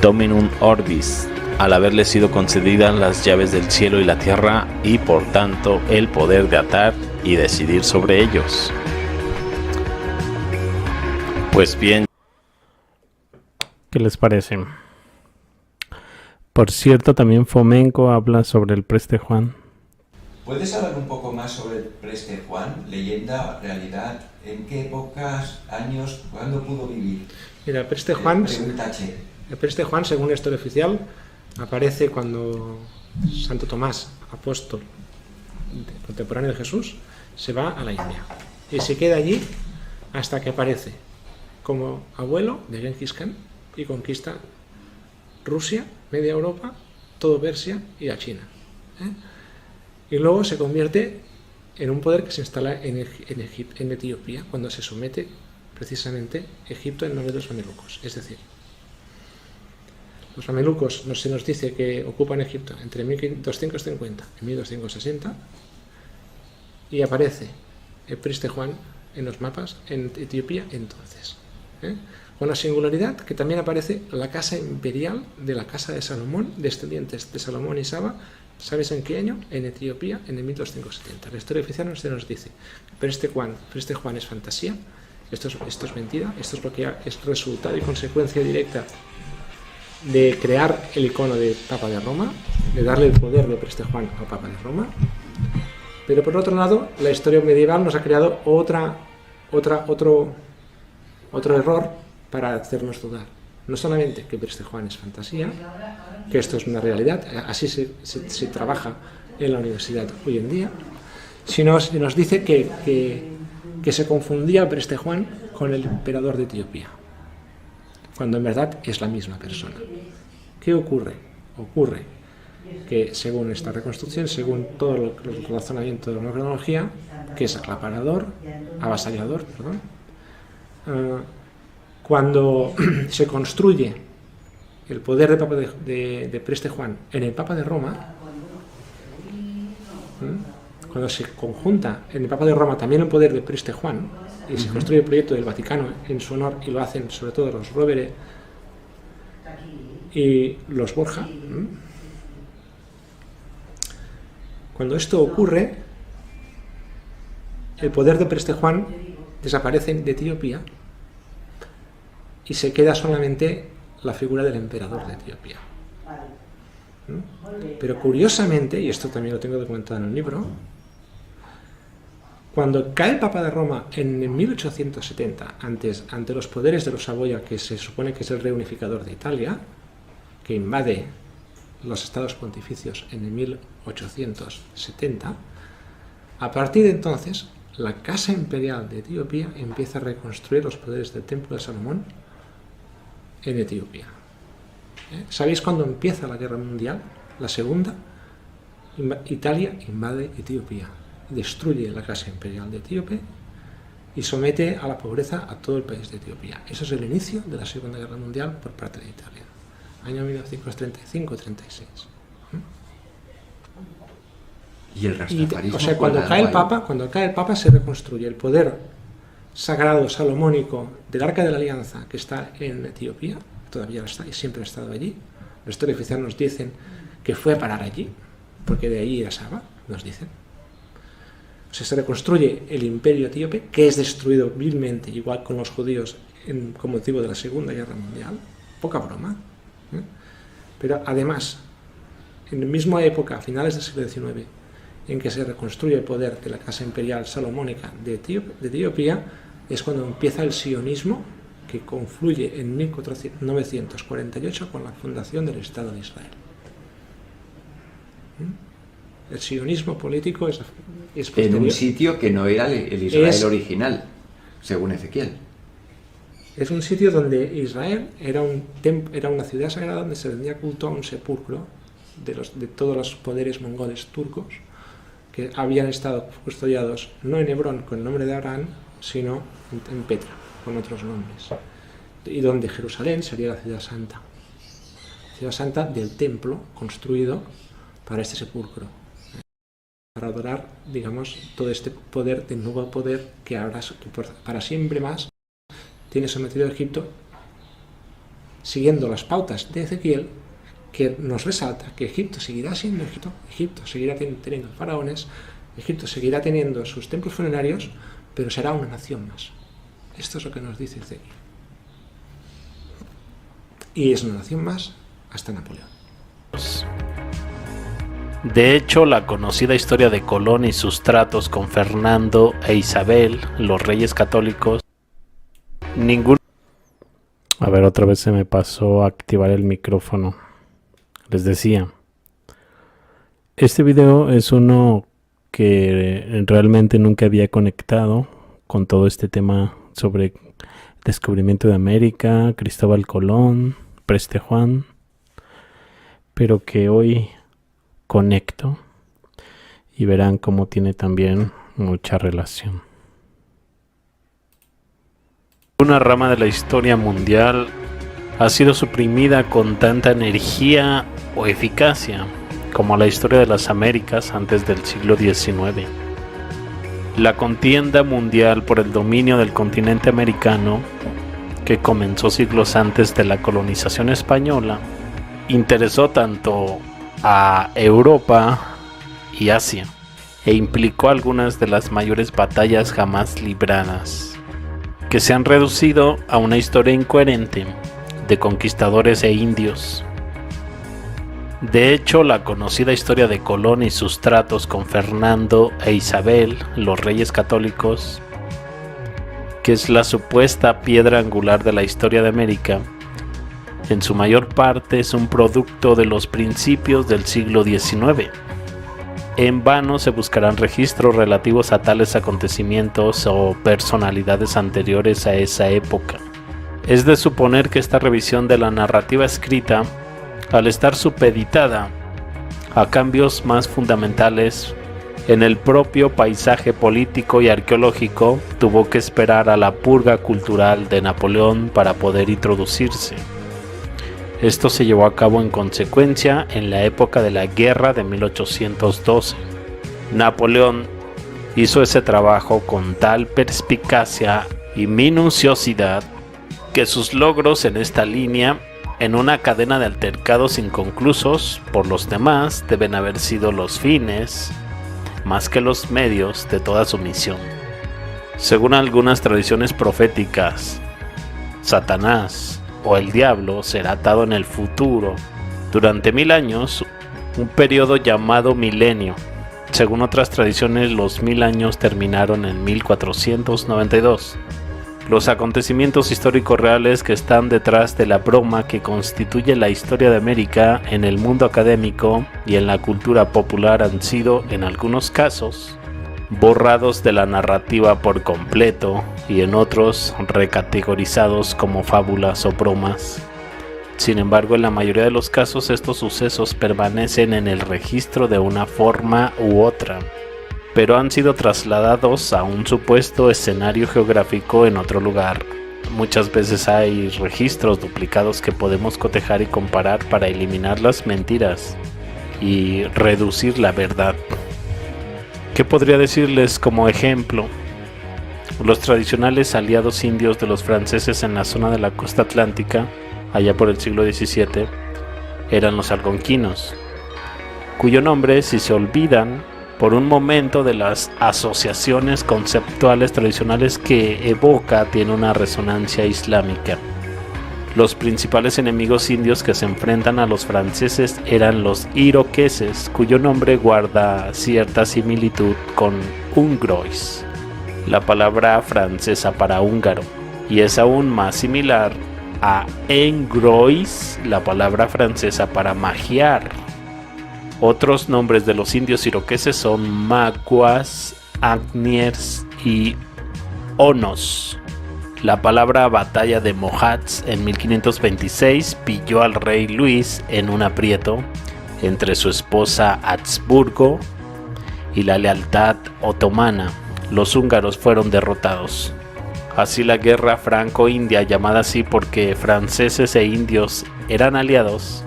S1: Dominum Orbis, al haberle sido concedidas las llaves del cielo y la tierra, y por tanto el poder de atar y decidir sobre ellos. Pues bien,
S2: ¿qué les parece? Por cierto, también Fomenko habla sobre el preste Juan.
S6: ¿Puedes hablar un poco más sobre el preste Juan? Leyenda, realidad, ¿en qué épocas, años, cuándo pudo vivir?
S7: Mira, el preste Juan, según la historia oficial, aparece cuando Santo Tomás, apóstol contemporáneo de Jesús, se va a la India y se queda allí hasta que aparece como abuelo de Genghis Khan y conquista Rusia, media Europa, todo Persia y la China. Y luego se convierte en un poder que se instala en Etiopía, cuando se somete precisamente Egipto en nombre de los mamelucos. Es decir, los mamelucos se nos dice que ocupan Egipto entre 1250 y 1260, y aparece el preste Juan en los mapas en Etiopía entonces. Con la singularidad que también aparece la casa imperial de la casa de Salomón, descendientes de Salomón y Saba. ¿Sabes en qué año? En Etiopía, en el 1270. La historia oficial nos dice: preste Juan es fantasía, esto es mentira, esto es lo que es resultado y consecuencia directa de crear el icono de Papa de Roma, de darle el poder de preste Juan al Papa de Roma. Pero por otro lado, la historia medieval nos ha creado otro error para hacernos dudar. No solamente que preste Juan es fantasía, que esto es una realidad, así se trabaja en la universidad hoy en día, sino se nos dice que se confundía preste Juan con el emperador de Etiopía, cuando en verdad es la misma persona. ¿Qué ocurre? Ocurre que según esta reconstrucción, según todo el razonamiento de la cronología, que es avasallador, cuando se construye el poder de Preste Juan en el Papa de Roma, cuando se conjunta en el Papa de Roma también el poder de Preste Juan y se construye el proyecto del Vaticano en su honor, y lo hacen sobre todo los Rovere y los Borja, cuando esto ocurre, el poder de Preste Juan desaparece de Etiopía y se queda solamente la figura del emperador de Etiopía. Pero curiosamente, y esto también lo tengo documentado en el libro, cuando cae el Papa de Roma en 1870, ante los poderes de los Saboya, que se supone que es el reunificador de Italia, que invade los estados pontificios en el 1870, a partir de entonces, la Casa Imperial de Etiopía empieza a reconstruir los poderes del Templo de Salomón en Etiopía. ¿Sabéis cuándo empieza la Guerra Mundial? La Segunda. Italia invade Etiopía, destruye la Casa Imperial de Etíope y somete a la pobreza a todo el país de Etiopía. Eso es el inicio de la Segunda Guerra Mundial por parte de Italia, año 1935-36.
S6: Y el rastafarismo.
S7: O sea, cuando cae el Papa se reconstruye el poder sagrado salomónico del Arca de la Alianza, que está en Etiopía, todavía está y siempre ha estado allí. Los historia oficial nos dicen que fue a parar allí, porque de ahí era Saba, nos dicen. O sea, se reconstruye el imperio etíope, que es destruido vilmente, igual con los judíos, con motivo de la Segunda Guerra Mundial. Poca broma. Pero además, en la misma época, a finales del siglo XIX, en que se reconstruye el poder de la Casa Imperial Salomónica de Etiopía, es cuando empieza el sionismo, que confluye en 1948 con la fundación del Estado de Israel. El sionismo político es posterior.
S6: En un sitio que no era el Israel original, según Ezequiel.
S7: Es un sitio donde Israel era una ciudad sagrada donde se rendía culto a un sepulcro de todos los poderes mongoles turcos que habían estado custodiados no en Hebrón con el nombre de Abraham, sino en Petra, con otros nombres. Y donde Jerusalén sería la ciudad santa del templo construido para este sepulcro, para adorar, digamos, todo este poder, del nuevo poder que ahora, para siempre más, tiene sometido a Egipto, siguiendo las pautas de Ezequiel, que nos resalta que Egipto seguirá siendo Egipto, Egipto seguirá teniendo faraones, Egipto seguirá teniendo sus templos funerarios, pero será una nación más. Esto es lo que nos dice Ezequiel. Y es una nación más hasta Napoleón.
S2: De hecho, la conocida historia de Colón y sus tratos con Fernando e Isabel, los reyes católicos, A ver, otra vez se me pasó a activar el micrófono. Les decía, este video es uno que realmente nunca había conectado con todo este tema sobre el descubrimiento de América, Cristóbal Colón, Preste Juan, pero que hoy conecto y verán cómo tiene también mucha relación. Una rama de la historia mundial ha sido suprimida con tanta energía o eficacia como la historia de las Américas antes del siglo XIX. La contienda mundial por el dominio del continente americano, que comenzó siglos antes de la colonización española, interesó tanto a Europa y Asia, e implicó algunas de las mayores batallas jamás libradas, que se han reducido a una historia incoherente de conquistadores e indios. De hecho, la conocida historia de Colón y sus tratos con Fernando e Isabel, los reyes católicos, que es la supuesta piedra angular de la historia de América, en su mayor parte es un producto de los principios del siglo XIX. En vano se buscarán registros relativos a tales acontecimientos o personalidades anteriores a esa época. Es de suponer que esta revisión de la narrativa escrita al estar supeditada a cambios más fundamentales en el propio paisaje político y arqueológico, tuvo que esperar a la purga cultural de Napoleón para poder introducirse. Esto se llevó a cabo en consecuencia en la época de la Guerra de 1812. Napoleón hizo ese trabajo con tal perspicacia y minuciosidad que sus logros en esta línea, en una cadena de altercados inconclusos por los demás, deben haber sido los fines, más que los medios, de toda su misión. Según algunas tradiciones proféticas, Satanás o el diablo será atado en el futuro durante 1000 años, un periodo llamado milenio. Según otras tradiciones, los 1000 años terminaron en 1492. Los acontecimientos históricos reales que están detrás de la broma que constituye la historia de América en el mundo académico y en la cultura popular han sido, en algunos casos, borrados de la narrativa por completo y en otros recategorizados como fábulas o bromas. Sin embargo, en la mayoría de los casos estos sucesos permanecen en el registro de una forma u otra, pero han sido trasladados a un supuesto escenario geográfico en otro lugar. Muchas veces hay registros duplicados que podemos cotejar y comparar para eliminar las mentiras y reducir la verdad. ¿Qué podría decirles como ejemplo? Los tradicionales aliados indios de los franceses en la zona de la costa atlántica, allá por el siglo XVII, eran los algonquinos, cuyo nombre, si se olvidan por un momento de las asociaciones conceptuales tradicionales que evoca, tiene una resonancia islámica. Los principales enemigos indios que se enfrentan a los franceses eran los iroqueses, cuyo nombre guarda cierta similitud con ungrois, la palabra francesa para húngaro, y es aún más similar a engrois, la palabra francesa para magiar. Otros nombres de los indios iroqueses son maguas, agniers y onos. La palabra batalla de Mohács en 1526 pilló al rey Luis en un aprieto entre su esposa Habsburgo y la lealtad otomana. Los húngaros fueron derrotados. Así la guerra franco-india, llamada así porque franceses e indios eran aliados,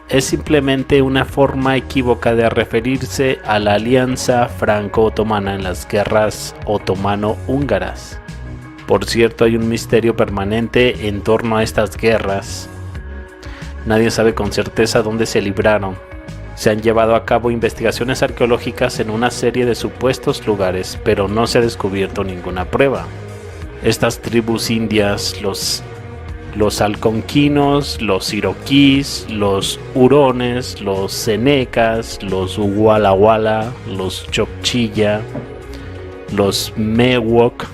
S2: es simplemente una forma equívoca de referirse a la alianza franco-otomana en las guerras otomano-húngaras. Por cierto, hay un misterio permanente en torno a estas guerras. Nadie sabe con certeza dónde se libraron. Se han llevado a cabo investigaciones arqueológicas en una serie de supuestos lugares, pero no se ha descubierto ninguna prueba. Estas tribus indias, los algonquinos, los iroquíes, los hurones, los senecas, los walla walla, los chocchilla, los mewok,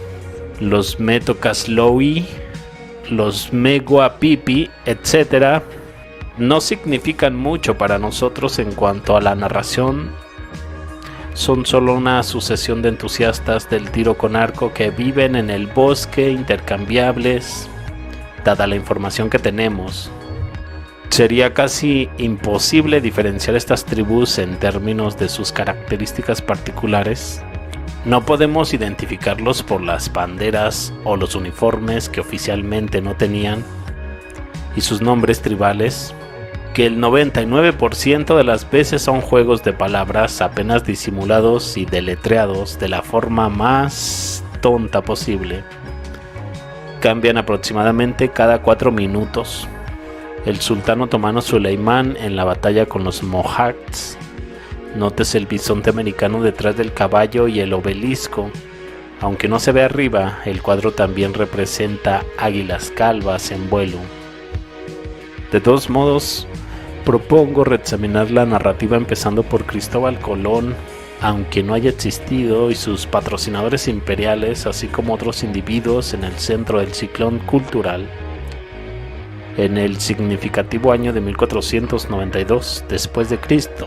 S2: los metocaslowi, los meguapipi, etc., no significan mucho para nosotros en cuanto a la narración. Son solo una sucesión de entusiastas del tiro con arco que viven en el bosque, intercambiables, dada la información que tenemos. Sería casi imposible diferenciar estas tribus en términos de sus características particulares. No podemos identificarlos por las banderas o los uniformes que oficialmente no tenían y sus nombres tribales, que el 99% de las veces son juegos de palabras apenas disimulados y deletreados de la forma más tonta posible. Cambian aproximadamente cada 4 minutos. El sultán otomano Suleimán en la batalla con los Mohács. Notes el bisonte americano detrás del caballo y el obelisco. Aunque no se ve arriba, el cuadro también representa águilas calvas en vuelo. De todos modos, propongo reexaminar la narrativa empezando por Cristóbal Colón, aunque no haya existido, y sus patrocinadores imperiales, así como otros individuos en el centro del ciclón cultural, en el significativo año de 1492 después de Cristo.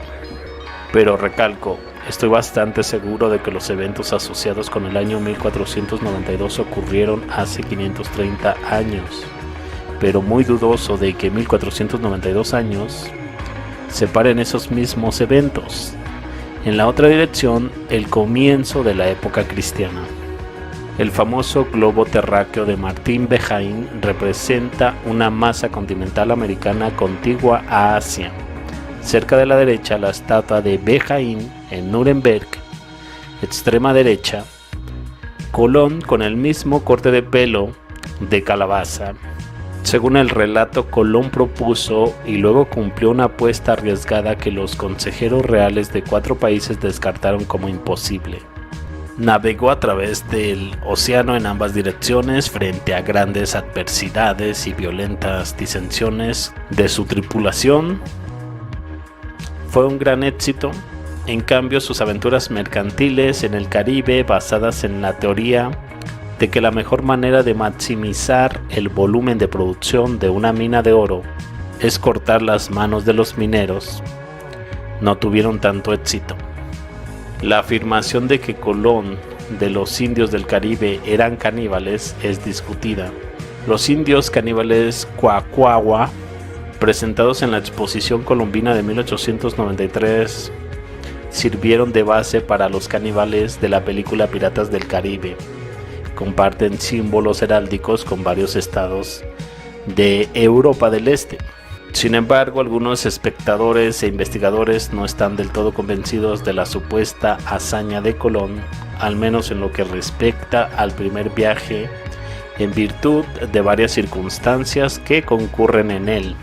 S2: Pero recalco, estoy bastante seguro de que los eventos asociados con el año 1492 ocurrieron hace 530 años, pero muy dudoso de que 1492 años separen esos mismos eventos. En la otra dirección, el comienzo de la época cristiana. El famoso globo terráqueo de Martín Behaim representa una masa continental americana contigua a Asia. Cerca de la derecha, la estatua de Behaim en Nuremberg, extrema derecha, Colón con el mismo corte de pelo de calabaza. Según el relato, Colón propuso y luego cumplió una apuesta arriesgada que los consejeros reales de 4 países descartaron como imposible. Navegó a través del océano en ambas direcciones frente a grandes adversidades y violentas disensiones de su tripulación. Fue un gran éxito. En cambio, sus aventuras mercantiles en el Caribe, basadas en la teoría de que la mejor manera de maximizar el volumen de producción de una mina de oro es cortar las manos de los mineros, no tuvieron tanto éxito. La afirmación de que Colón de los indios del Caribe eran caníbales es discutida. Los indios caníbales Cuacuagua, presentados en la exposición colombina de 1893, sirvieron de base para los caníbales de la película Piratas del Caribe. Comparten símbolos heráldicos con varios estados de Europa del Este. Sin embargo, algunos espectadores e investigadores no están del todo convencidos de la supuesta hazaña de Colón, al menos en lo que respecta al primer viaje, en virtud de varias circunstancias que concurren en él.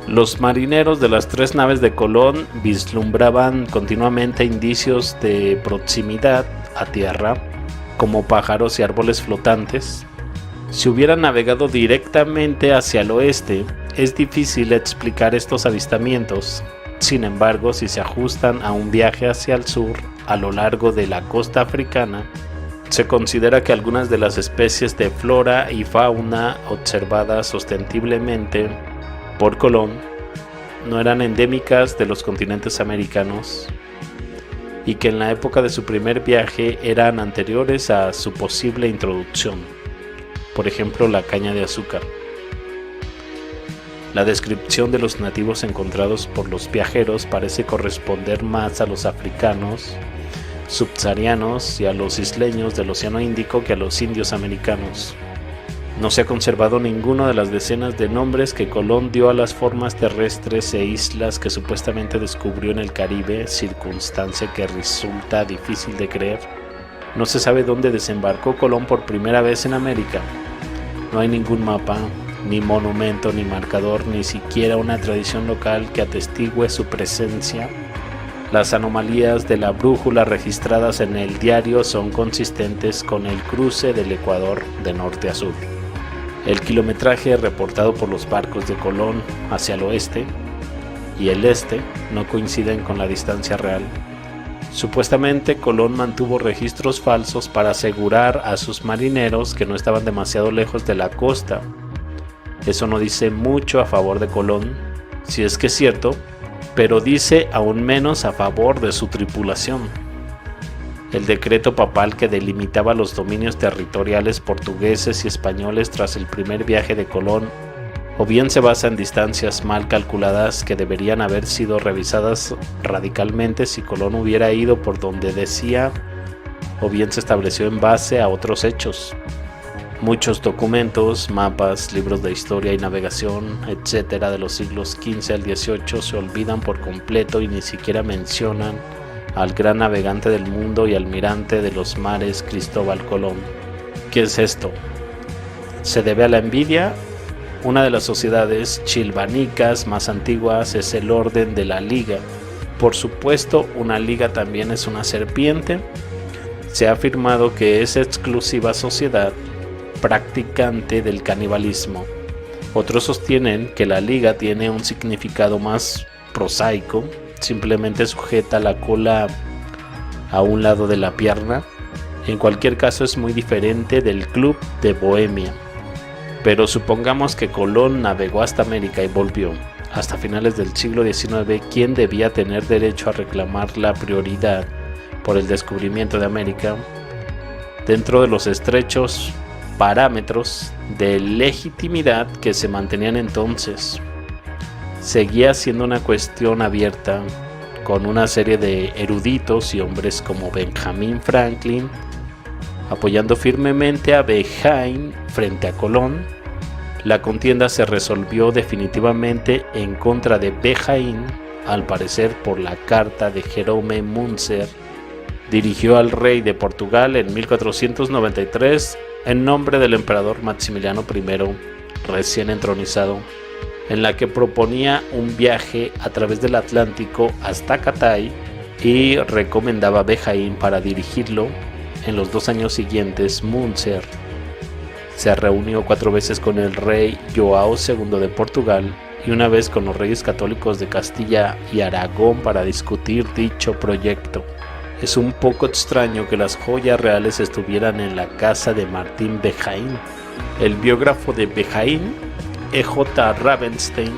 S2: Los marineros de las 3 naves de Colón vislumbraban continuamente indicios de proximidad a tierra, como pájaros y árboles flotantes. Si hubieran navegado directamente hacia el oeste, es difícil explicar estos avistamientos. Sin embargo, si se ajustan a un viaje hacia el sur, a lo largo de la costa africana, se considera que algunas de las especies de flora y fauna observadas ostensiblemente por Colón no eran endémicas de los continentes americanos y que en la época de su primer viaje eran anteriores a su posible introducción, por ejemplo la caña de azúcar. La descripción de los nativos encontrados por los viajeros parece corresponder más a los africanos subsaharianos y a los isleños del Océano Índico que a los indios americanos. No se ha conservado ninguno de las decenas de nombres que Colón dio a las formas terrestres e islas que supuestamente descubrió en el Caribe, circunstancia que resulta difícil de creer. No se sabe dónde desembarcó Colón por primera vez en América. No hay ningún mapa, ni monumento, ni marcador, ni siquiera una tradición local que atestigue su presencia. Las anomalías de la brújula registradas en el diario son consistentes con el cruce del Ecuador de norte a sur. El kilometraje reportado por los barcos de Colón hacia el oeste y el este no coinciden con la distancia real. Supuestamente Colón mantuvo registros falsos para asegurar a sus marineros que no estaban demasiado lejos de la costa. Eso no dice mucho a favor de Colón, si es que es cierto, pero dice aún menos a favor de su tripulación. El decreto papal que delimitaba los dominios territoriales portugueses y españoles tras el primer viaje de Colón, o bien se basa en distancias mal calculadas que deberían haber sido revisadas radicalmente si Colón hubiera ido por donde decía, o bien se estableció en base a otros hechos. Muchos documentos, mapas, libros de historia y navegación, etc. de los siglos XV al XVIII se olvidan por completo y ni siquiera mencionan al gran navegante del mundo y almirante de los mares Cristóbal Colón. ¿Qué es esto? ¿Se debe a la envidia? Una de las sociedades chilvanicas más antiguas es el Orden de la Liga. Por supuesto, una liga también es una serpiente. Se ha afirmado que es exclusiva sociedad practicante del canibalismo. Otros sostienen que la liga tiene un significado más prosaico, simplemente sujeta la cola a un lado de la pierna. En cualquier caso es muy diferente del Club de Bohemia. Pero supongamos que Colón navegó hasta América y volvió. Hasta finales del siglo XIX, ¿quién debía tener derecho a reclamar la prioridad por el descubrimiento de América? Dentro de los estrechos parámetros de legitimidad que se mantenían entonces. Seguía siendo una cuestión abierta, con una serie de eruditos y hombres como Benjamin Franklin apoyando firmemente a Behaim frente a Colón. La contienda se resolvió definitivamente en contra de Behaim, al parecer por la carta de Jerome Munzer. Dirigió al rey de Portugal en 1493 en nombre del emperador Maximiliano I, recién entronizado, en la que proponía un viaje a través del Atlántico hasta Catay y recomendaba a Behaim para dirigirlo. En los 2 años siguientes, Munzer se reunió 4 veces con el rey João II de Portugal y una vez con los reyes católicos de Castilla y Aragón para discutir dicho proyecto. Es un poco extraño que las joyas reales estuvieran en la casa de Martín Behaim. El biógrafo de Behaim, E.J. Ravenstein,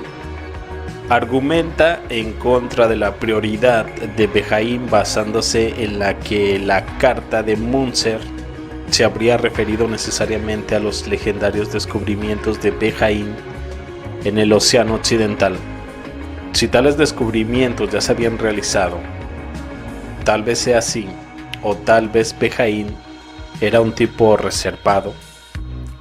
S2: argumenta en contra de la prioridad de Behaim basándose en la que la carta de Munzer se habría referido necesariamente a los legendarios descubrimientos de Behaim en el Océano Occidental. Si tales descubrimientos ya se habían realizado, tal vez sea así, o tal vez Behaim era un tipo reservado,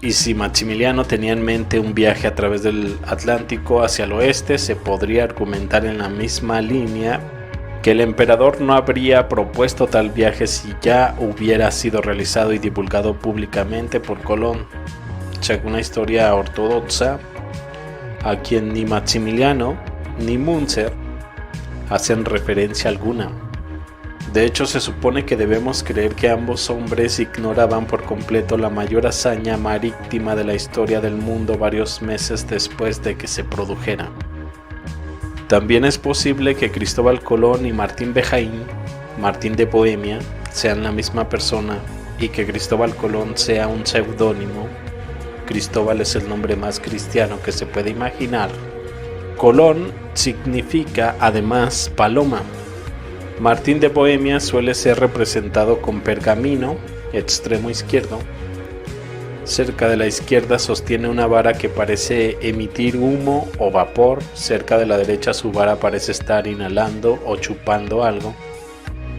S2: y si Maximiliano tenía en mente un viaje a través del Atlántico hacia el oeste, se podría argumentar en la misma línea que el emperador no habría propuesto tal viaje si ya hubiera sido realizado y divulgado públicamente por Colón, según la historia ortodoxa, a quien ni Maximiliano ni Munzer hacen referencia alguna. De hecho, se supone que debemos creer que ambos hombres ignoraban por completo la mayor hazaña marítima de la historia del mundo varios meses después de que se produjera. También es posible que Cristóbal Colón y Martín Behaim, Martín de Bohemia, sean la misma persona y que Cristóbal Colón sea un seudónimo. Cristóbal es el nombre más cristiano que se puede imaginar. Colón significa además paloma. Martín de Bohemia suele ser representado con pergamino, extremo izquierdo. Cerca de la izquierda sostiene una vara que parece emitir humo o vapor. Cerca de la derecha su vara parece estar inhalando o chupando algo.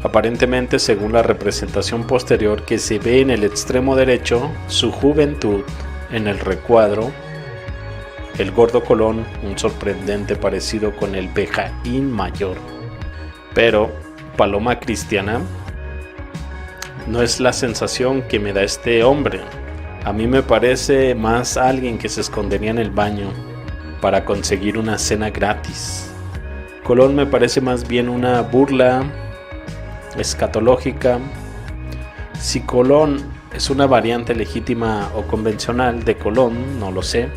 S2: Aparentemente, según la representación posterior que se ve en el extremo derecho, su juventud en el recuadro. El gordo Colón, un sorprendente parecido con el Behaim mayor. Pero paloma cristiana no es la sensación que me da este hombre. A mí me parece más alguien que se escondería en el baño para conseguir una cena gratis. Colón me parece más bien una burla escatológica. Si Colón es una variante legítima o convencional de Colón, no lo sé.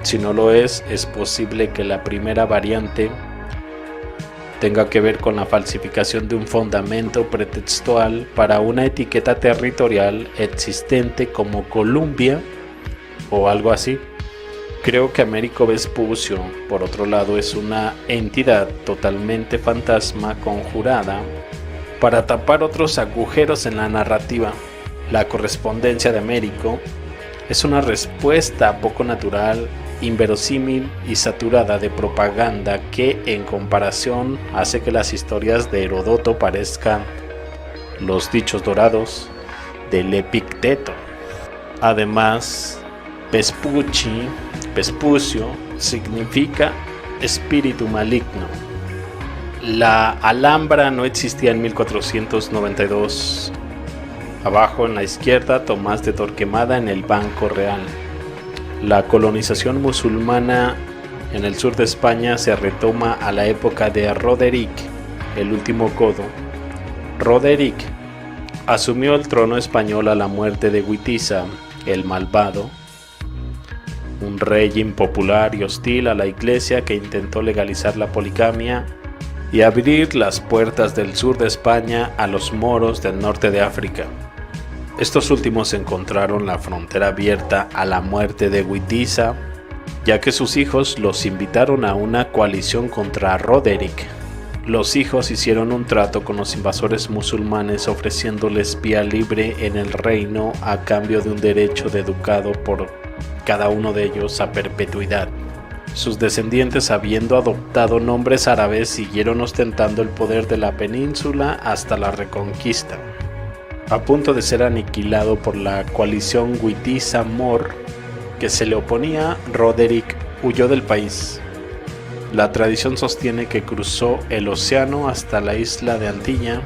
S2: Si no lo es posible que la primera variante tenga que ver con la falsificación de un fundamento pretextual para una etiqueta territorial existente como Columbia o algo así. Creo que Américo Vespucio, por otro lado, es una entidad totalmente fantasma conjurada para tapar otros agujeros en la narrativa. La correspondencia de Américo es una respuesta poco natural, inverosímil y saturada de propaganda que, en comparación, hace que las historias de Heródoto parezcan los dichos dorados del Epicteto. Además, Vespucio significa espíritu maligno. La Alhambra no existía en 1492. Abajo en la izquierda, Tomás de Torquemada en el Banco Real. La colonización musulmana en el sur de España se retoma a la época de Roderick, el último godo. Roderick asumió el trono español a la muerte de Witiza, el malvado, un rey impopular y hostil a la iglesia que intentó legalizar la poligamia y abrir las puertas del sur de España a los moros del norte de África. Estos últimos encontraron la frontera abierta a la muerte de Witiza, ya que sus hijos los invitaron a una coalición contra Roderick. Los hijos hicieron un trato con los invasores musulmanes ofreciéndoles vía libre en el reino a cambio de un derecho de ducado por cada uno de ellos a perpetuidad. Sus descendientes, habiendo adoptado nombres árabes, siguieron ostentando el poder de la península hasta la Reconquista. A punto de ser aniquilado por la coalición Witty-Samor que se le oponía, Roderick huyó del país. La tradición sostiene que cruzó el océano hasta la isla de Antilla,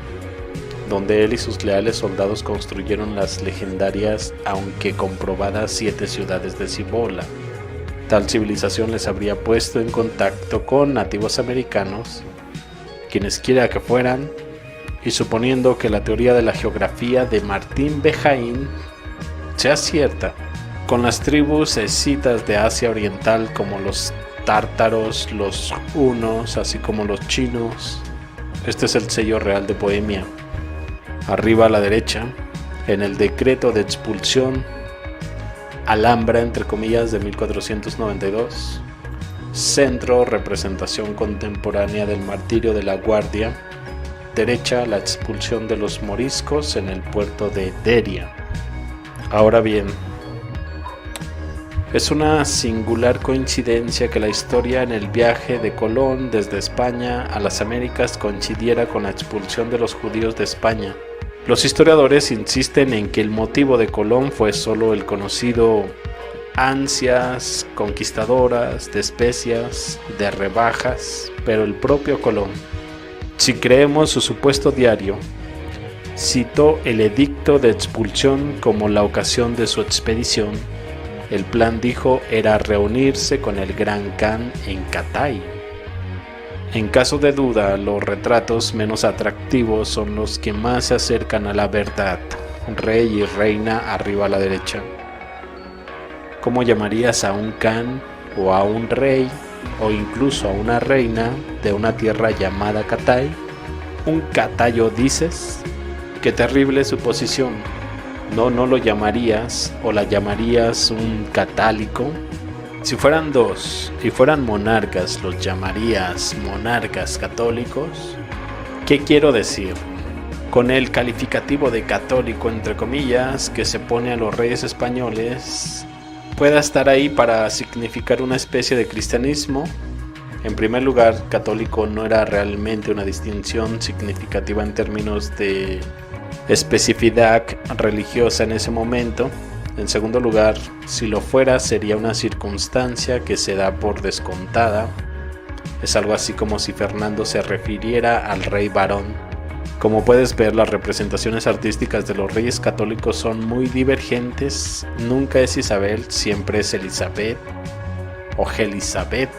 S2: donde él y sus leales soldados construyeron las legendarias, aunque comprobadas, 7 ciudades de Cibola. Tal civilización les habría puesto en contacto con nativos americanos, quienes quiera que fueran, y suponiendo que la teoría de la geografía de Martín Behaim sea cierta, con las tribus escitas de Asia Oriental como los tártaros, los hunos, así como los chinos. Este es el sello real de Bohemia. Arriba a la derecha, en el decreto de expulsión, Alhambra, entre comillas, de 1492, centro, representación contemporánea del martirio de la Guardia, derecha, la expulsión de los moriscos en el puerto de Deria. Ahora bien, es una singular coincidencia que la historia en el viaje de Colón desde España a las Américas coincidiera con la expulsión de los judíos de España. Los historiadores insisten en que el motivo de Colón fue solo el conocido ansias conquistadoras de especias, de rebajas, pero el propio Colón, si creemos su supuesto diario, citó el edicto de expulsión como la ocasión de su expedición. El plan, dijo, era reunirse con el Gran Khan en Catay. En caso de duda, los retratos menos atractivos son los que más se acercan a la verdad. Rey y reina arriba a la derecha. ¿Cómo llamarías a un Khan o a un rey o incluso a una reina de una tierra llamada Catay? ¿Un catayo dices? Qué terrible suposición. No lo llamarías o la llamarías un catálico. Si fueran dos y fueran monarcas, ¿los llamarías monarcas católicos? ¿Qué quiero decir? Con el calificativo de católico, entre comillas, que se pone a los reyes españoles, pueda estar ahí para significar una especie de cristianismo. En primer lugar, católico no era realmente una distinción significativa en términos de especificidad religiosa en ese momento. En segundo lugar, si lo fuera, sería una circunstancia que se da por descontada. Es algo así como si Fernando se refiriera al rey varón. Como puedes ver, las representaciones artísticas de los reyes católicos son muy divergentes. Nunca es Isabel, siempre es Elizabeth o Gelisabeth.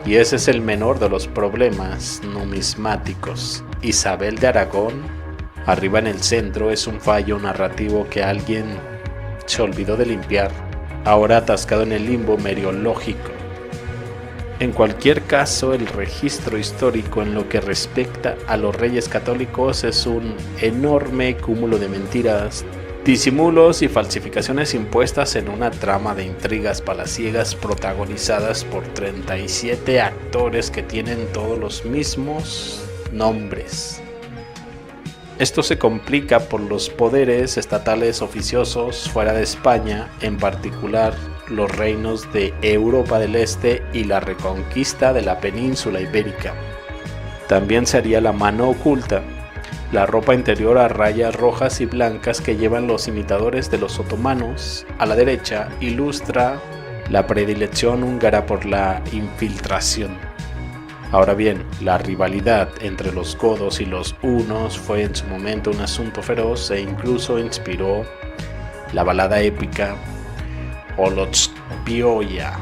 S2: Y ese es el menor de los problemas numismáticos. Isabel de Aragón, arriba en el centro, es un fallo narrativo que alguien se olvidó de limpiar, ahora atascado en el limbo meriológico. En cualquier caso, el registro histórico en lo que respecta a los reyes católicos es un enorme cúmulo de mentiras, disimulos y falsificaciones impuestas en una trama de intrigas palaciegas protagonizadas por 37 actores que tienen todos los mismos nombres. Esto se complica por los poderes estatales oficiosos fuera de España, en particular los reinos de Europa del Este y la reconquista de la península ibérica. También se haría la mano oculta, la ropa interior a rayas rojas y blancas que llevan los imitadores de los otomanos. A la derecha ilustra la predilección húngara por la infiltración. Ahora bien, la rivalidad entre los godos y los hunos fue en su momento un asunto feroz e incluso inspiró la balada épica Olotspioya,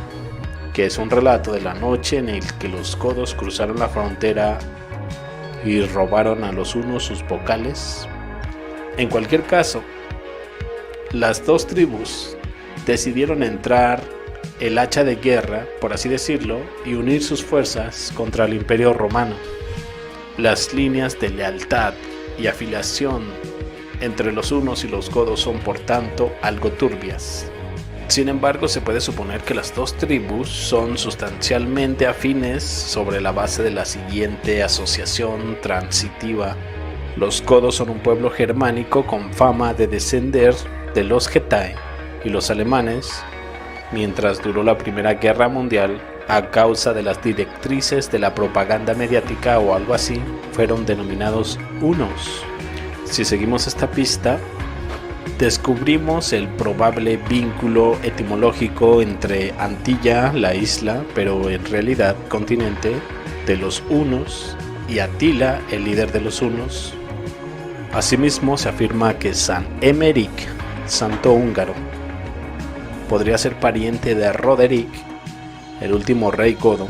S2: que es un relato de la noche en el que los godos cruzaron la frontera y robaron a los hunos sus vocales. En cualquier caso, las dos tribus decidieron entrar el hacha de guerra, por así decirlo, y unir sus fuerzas contra el Imperio Romano. Las líneas de lealtad y afiliación entre los hunos y los godos son, por tanto, algo turbias. Sin embargo, se puede suponer que las dos tribus son sustancialmente afines sobre la base de la siguiente asociación transitiva. Los godos son un pueblo germánico con fama de descender de los Getae y los alemanes, mientras duró la Primera Guerra Mundial, a causa de las directrices de la propaganda mediática o algo así, fueron denominados hunos. Si seguimos esta pista, descubrimos el probable vínculo etimológico entre Antilla, la isla, pero en realidad continente, de los hunos, y Atila, el líder de los hunos. Asimismo, se afirma que San Emeric, santo húngaro, podría ser pariente de Roderick, el último rey godo.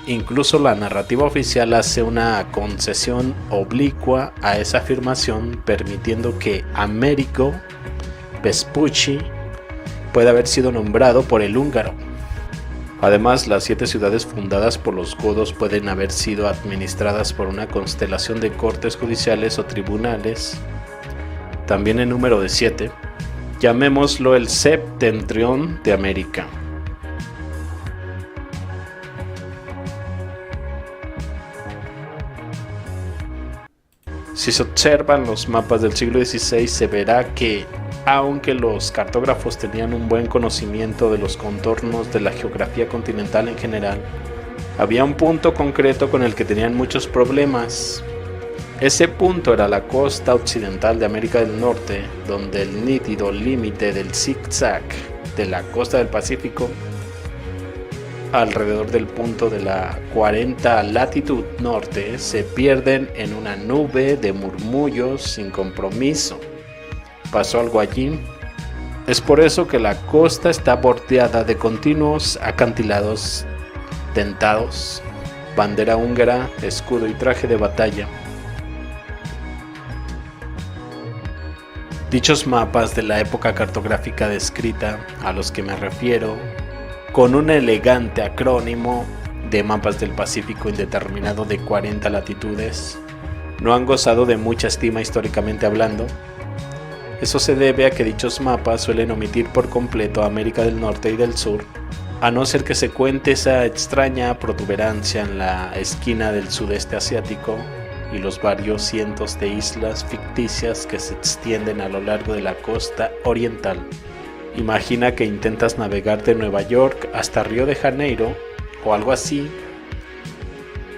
S2: Incluso la narrativa oficial hace una concesión oblicua a esa afirmación, permitiendo que Américo Vespucci puede haber sido nombrado por el húngaro. Además, las 7 ciudades fundadas por los godos pueden haber sido administradas por una constelación de cortes judiciales o tribunales, también en número de 7, llamémoslo el septentrión de América. Si se observan los mapas del siglo XVI, se verá que, aunque los cartógrafos tenían un buen conocimiento de los contornos de la geografía continental en general, había un punto concreto con el que tenían muchos problemas. Ese punto era la costa occidental de América del Norte, donde el nítido límite del zigzag de la costa del Pacífico, alrededor del punto de la 40 latitud norte, se pierden en una nube de murmullos sin compromiso. ¿Pasó algo allí? Es por eso que la costa está bordeada de continuos acantilados dentados, bandera húngara, escudo y traje de batalla. Dichos mapas de la época cartográfica descrita, a los que me refiero, con un elegante acrónimo de mapas del Pacífico indeterminado de 40 latitudes, no han gozado de mucha estima históricamente hablando. Eso se debe a que dichos mapas suelen omitir por completo a América del Norte y del Sur, a no ser que se cuente esa extraña protuberancia en la esquina del sudeste asiático y los varios cientos de islas ficticias que se extienden a lo largo de la costa oriental. Imagina que intentas navegar de Nueva York hasta Río de Janeiro o algo así,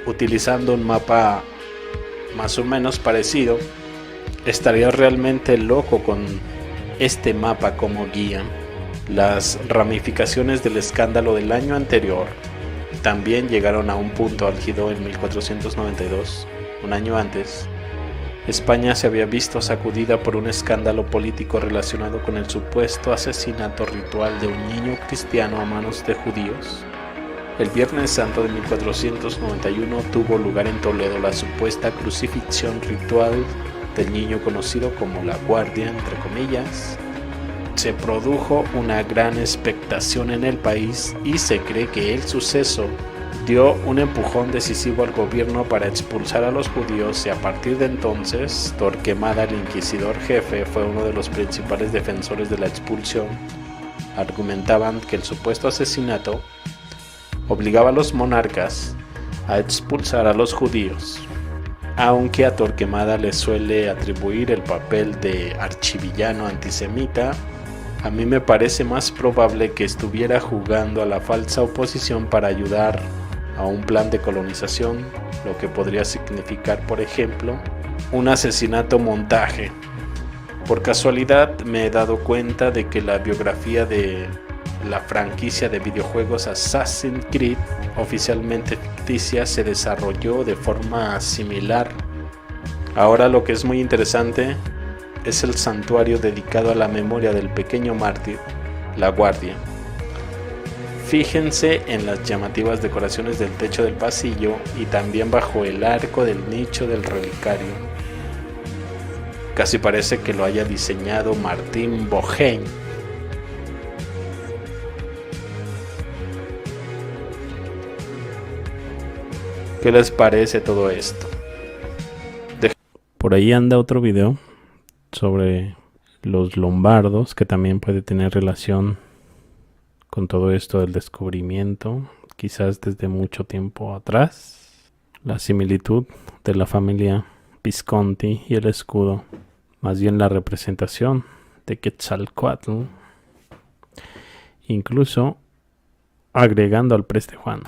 S2: utilizando un mapa más o menos parecido. Estarías realmente loco con este mapa como guía. Las ramificaciones del escándalo del año anterior también llegaron a un punto álgido en 1492, un año antes. España se había visto sacudida por un escándalo político relacionado con el supuesto asesinato ritual de un niño cristiano a manos de judíos. El Viernes Santo de 1491 tuvo lugar en Toledo la supuesta crucifixión ritual del niño conocido como la Guardia, entre comillas. Se produjo una gran expectación en el país y se cree que el suceso dio un empujón decisivo al gobierno para expulsar a los judíos, y a partir de entonces Torquemada, el inquisidor jefe, fue uno de los principales defensores de la expulsión. Argumentaban que el supuesto asesinato obligaba a los monarcas a expulsar a los judíos, aunque a Torquemada le suele atribuir el papel de archivillano antisemita. A mí me parece más probable que estuviera jugando a la falsa oposición para ayudar a un plan de colonización, lo que podría significar, por ejemplo, un asesinato montaje. Por casualidad me he dado cuenta de que la biografía de la franquicia de videojuegos Assassin's Creed, oficialmente ficticia, se desarrolló de forma similar. Ahora lo que es muy interesante es el santuario dedicado a la memoria del pequeño mártir, la Guardia. Fíjense en las llamativas decoraciones del techo del pasillo y también bajo el arco del nicho del relicario. Casi parece que lo haya diseñado Martín Boheim. ¿Qué les parece todo esto?
S1: Por ahí anda otro video sobre los lombardos, que también puede tener relación
S2: con todo esto del descubrimiento, quizás desde mucho tiempo atrás. La similitud de la familia Visconti y el escudo, más bien la representación de Quetzalcóatl, incluso agregando al Preste Juan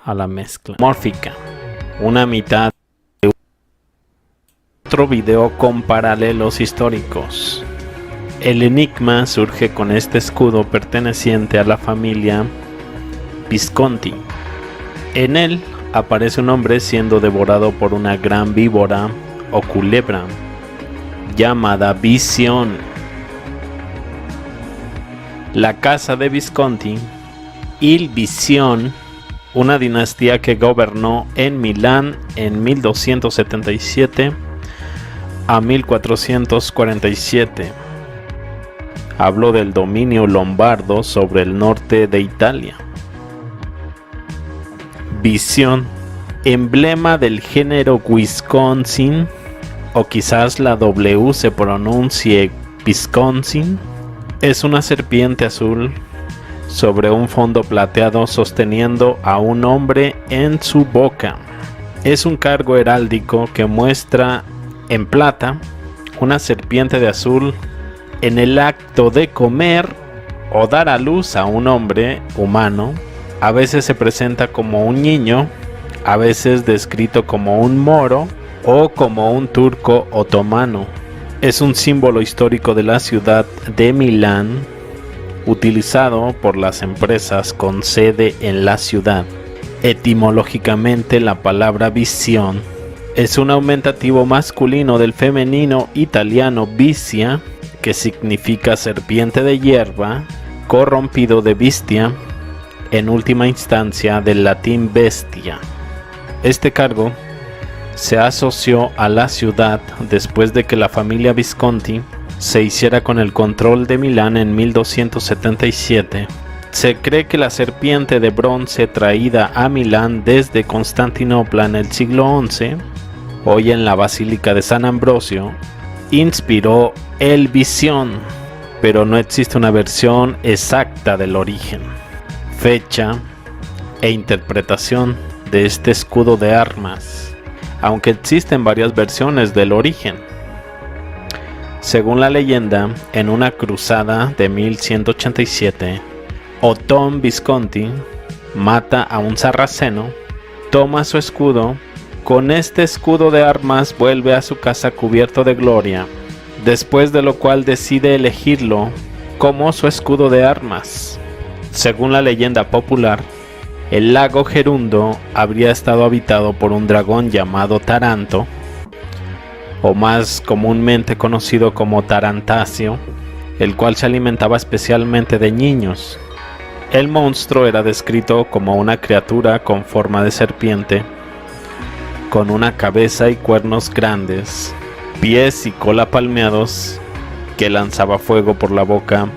S2: a la mezcla mórfica, una mitad de otro video con paralelos históricos. El enigma surge con este escudo perteneciente a la familia Visconti. En él aparece un hombre siendo devorado por una gran víbora o culebra llamada Visión. La casa de Visconti, Il Visión, una dinastía que gobernó en Milán en 1277 a 1447. Habló del dominio lombardo sobre el norte de Italia. Visión, emblema del género Wisconsin, o quizás la W se pronuncie Wisconsin, es una serpiente azul sobre un fondo plateado sosteniendo a un hombre en su boca. Es un cargo heráldico que muestra en plata una serpiente de azul en el acto de comer o dar a luz a un hombre humano. A veces se presenta como un niño, a veces descrito como un moro o como un turco otomano. Es un símbolo histórico de la ciudad de Milán, utilizado por las empresas con sede en la ciudad. Etimológicamente, la palabra visión es un aumentativo masculino del femenino italiano vicia, que significa serpiente de hierba, corrompido de bestia, en última instancia del latín bestia. Este cargo se asoció a la ciudad después de que la familia Visconti se hiciera con el control de Milán en 1277. Se cree que la serpiente de bronce traída a Milán desde Constantinopla en el siglo XI, hoy en la Basílica de San Ambrosio, inspiró el Visión, pero no existe una versión exacta del origen, fecha e interpretación de este escudo de armas, aunque existen varias versiones del origen. Según la leyenda, en una cruzada de 1187, Otón Visconti mata a un sarraceno, toma su escudo. Con este escudo de armas vuelve a su casa cubierto de gloria, después de lo cual decide elegirlo como su escudo de armas. Según la leyenda popular, el lago Gerundo habría estado habitado por un dragón llamado Taranto, o más comúnmente conocido como Tarantasio, el cual se alimentaba especialmente de niños. El monstruo era descrito como una criatura con forma de serpiente, con una cabeza y cuernos grandes, pies y cola palmeados, que lanzaba fuego por la boca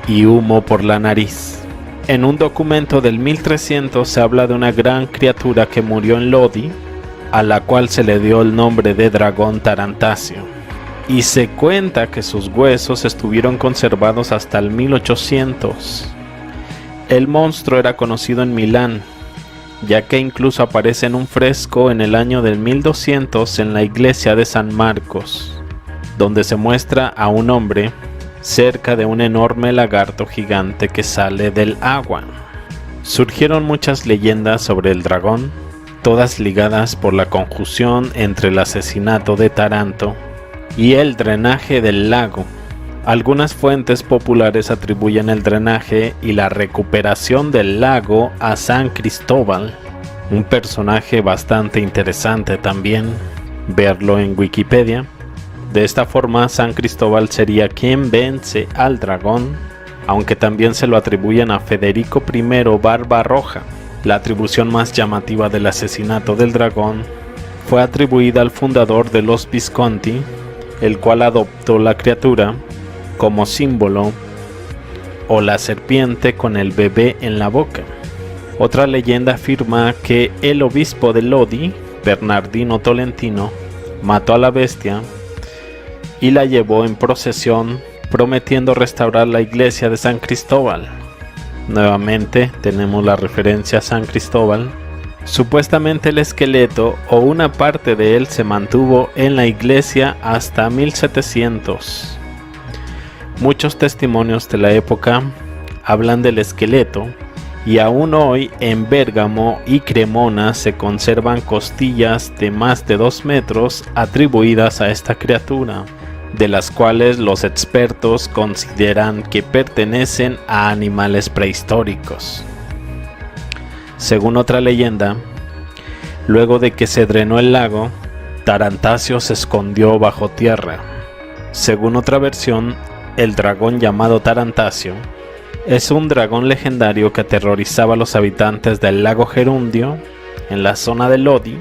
S2: y humo por la nariz. En un documento del 1300 se habla de una gran criatura que murió en Lodi, a la cual se le dio el nombre de dragón Tarantasio, y se cuenta que sus huesos estuvieron conservados hasta el 1800. El monstruo era conocido en Milán, ya que incluso aparece en un fresco en el año del 1200 en la iglesia de San Marcos, donde se muestra a un hombre cerca de un enorme lagarto gigante que sale del agua. Surgieron muchas leyendas sobre el dragón, todas ligadas por la conjunción entre el asesinato de Taranto y el drenaje del lago. Algunas fuentes populares atribuyen el drenaje y la recuperación del lago a San Cristóbal, un personaje bastante interesante también, verlo en Wikipedia. De esta forma, San Cristóbal sería quien vence al dragón, aunque también se lo atribuyen a Federico I Barbarroja. La atribución más llamativa del asesinato del dragón fue atribuida al fundador de los Visconti, el cual adoptó la criatura como símbolo, o la serpiente con el bebé en la boca. Otra leyenda afirma que el obispo de Lodi, Bernardino Tolentino, mató a la bestia y la llevó en procesión, prometiendo restaurar la iglesia de San Cristóbal. Nuevamente tenemos la referencia a San Cristóbal. Supuestamente el esqueleto o una parte de él se mantuvo en la iglesia hasta 1700. Muchos testimonios de la época hablan del esqueleto y aún hoy en Bérgamo y Cremona se conservan costillas de más de 2 metros atribuidas a esta criatura, de las cuales los expertos consideran que pertenecen a animales prehistóricos. Según otra leyenda, luego de que se drenó el lago, Tarantasio se escondió bajo tierra. Según otra versión, el dragón llamado Tarantasio es un dragón legendario que aterrorizaba a los habitantes del lago Gerundio, en la zona de Lodi,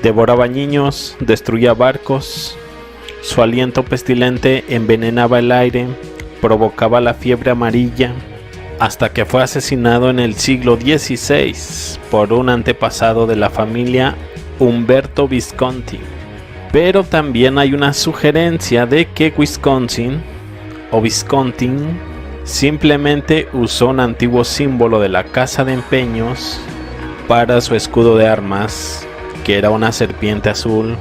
S2: devoraba niños, destruía barcos, su aliento pestilente envenenaba el aire, provocaba la fiebre amarilla, hasta que fue asesinado en el siglo XVI por un antepasado de la familia Umberto Visconti. Pero también hay una sugerencia de que Wisconsin o Viscontin simplemente usó un antiguo símbolo de la casa de empeños para su escudo de armas, que era una serpiente azul,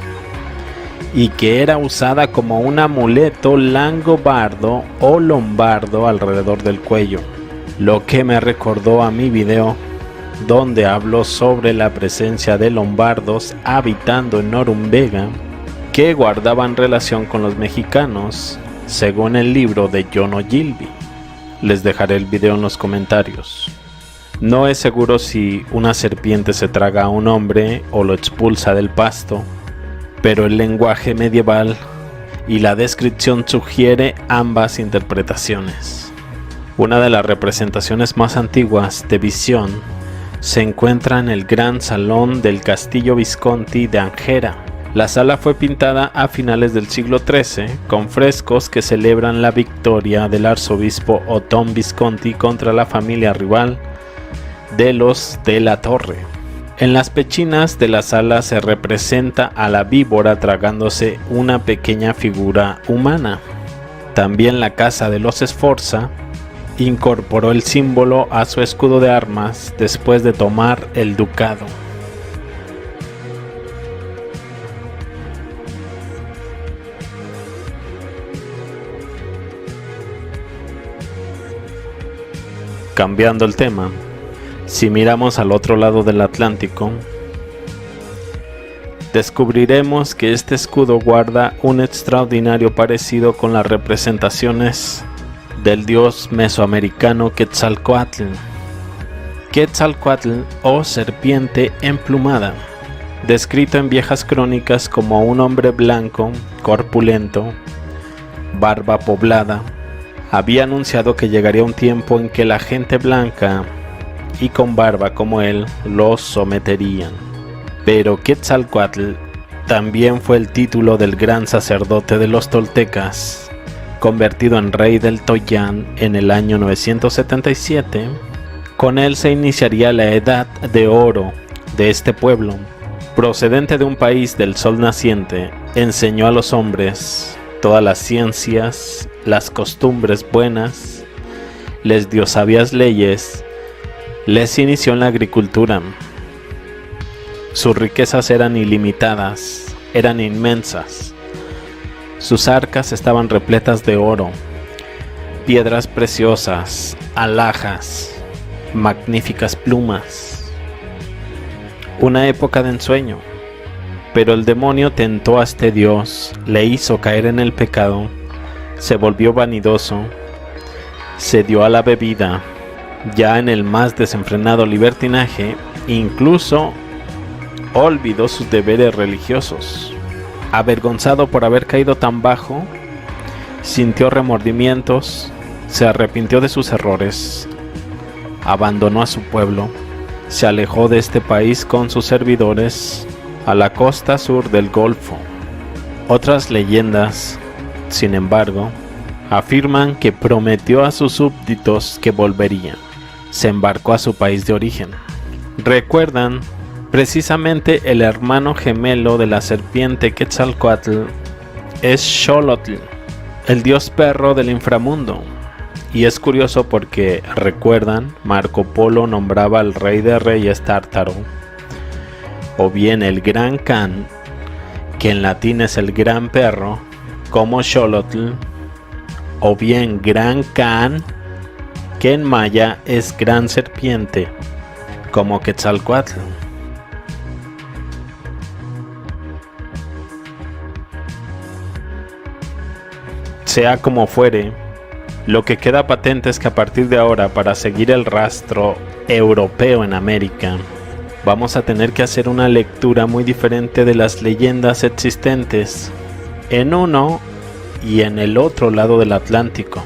S2: y que era usada como un amuleto langobardo o lombardo alrededor del cuello, lo que me recordó a mi video donde hablo sobre la presencia de lombardos habitando en Norumbega que guardaban relación con los mexicanos, según el libro de John Ogilvy. Les dejaré el video en los comentarios. No es seguro si una serpiente se traga a un hombre o lo expulsa del pasto, pero el lenguaje medieval y la descripción sugiere ambas interpretaciones. Una de las representaciones más antiguas de visión se encuentra en el gran salón del Castillo Visconti de Angera. La sala fue pintada a finales del siglo XIII con frescos que celebran la victoria del arzobispo Otón Visconti contra la familia rival de los de la Torre. En las pechinas de la sala se representa a la víbora tragándose una pequeña figura humana. También la casa de los Sforza incorporó el símbolo a su escudo de armas después de tomar el ducado. Cambiando el tema, si miramos al otro lado del Atlántico, descubriremos que este escudo guarda un extraordinario parecido con las representaciones del dios mesoamericano Quetzalcóatl. Quetzalcóatl o serpiente emplumada, descrito en viejas crónicas como un hombre blanco, corpulento, barba poblada, había anunciado que llegaría un tiempo en que la gente blanca y con barba como él los someterían. Pero Quetzalcóatl también fue el título del gran sacerdote de los toltecas, convertido en rey del Toyán en el año 977. Con él se iniciaría la edad de oro de este pueblo. Procedente de un país del sol naciente, enseñó a los hombres todas las ciencias, las costumbres buenas, les dio sabias leyes, les inició en la agricultura. Sus riquezas eran ilimitadas, eran inmensas. Sus arcas estaban repletas de oro, piedras preciosas, alhajas, magníficas plumas. Una época de ensueño, pero el demonio tentó a este Dios, le hizo caer en el pecado, se volvió vanidoso, se dio a la bebida, ya en el más desenfrenado libertinaje, incluso olvidó sus deberes religiosos. Avergonzado por haber caído tan bajo, sintió remordimientos, se arrepintió de sus errores, abandonó a su pueblo, se alejó de este país con sus servidores a la costa sur del Golfo. Otras leyendas, sin embargo, afirman que prometió a sus súbditos que volvería. Se embarcó a su país de origen. Recuerdan, precisamente el hermano gemelo de la serpiente Quetzalcóatl es Xolotl, el dios perro del inframundo. Y es curioso porque, recuerdan, Marco Polo nombraba al rey de reyes tártaro, o bien el Gran Khan, que en latín es el gran perro, como Xolotl, o bien Gran Khan, que en maya es gran serpiente, como Quetzalcóatl. Sea como fuere, lo que queda patente es que a partir de ahora, para seguir el rastro europeo en América, vamos a tener que hacer una lectura muy diferente de las leyendas existentes en uno y en el otro lado del Atlántico.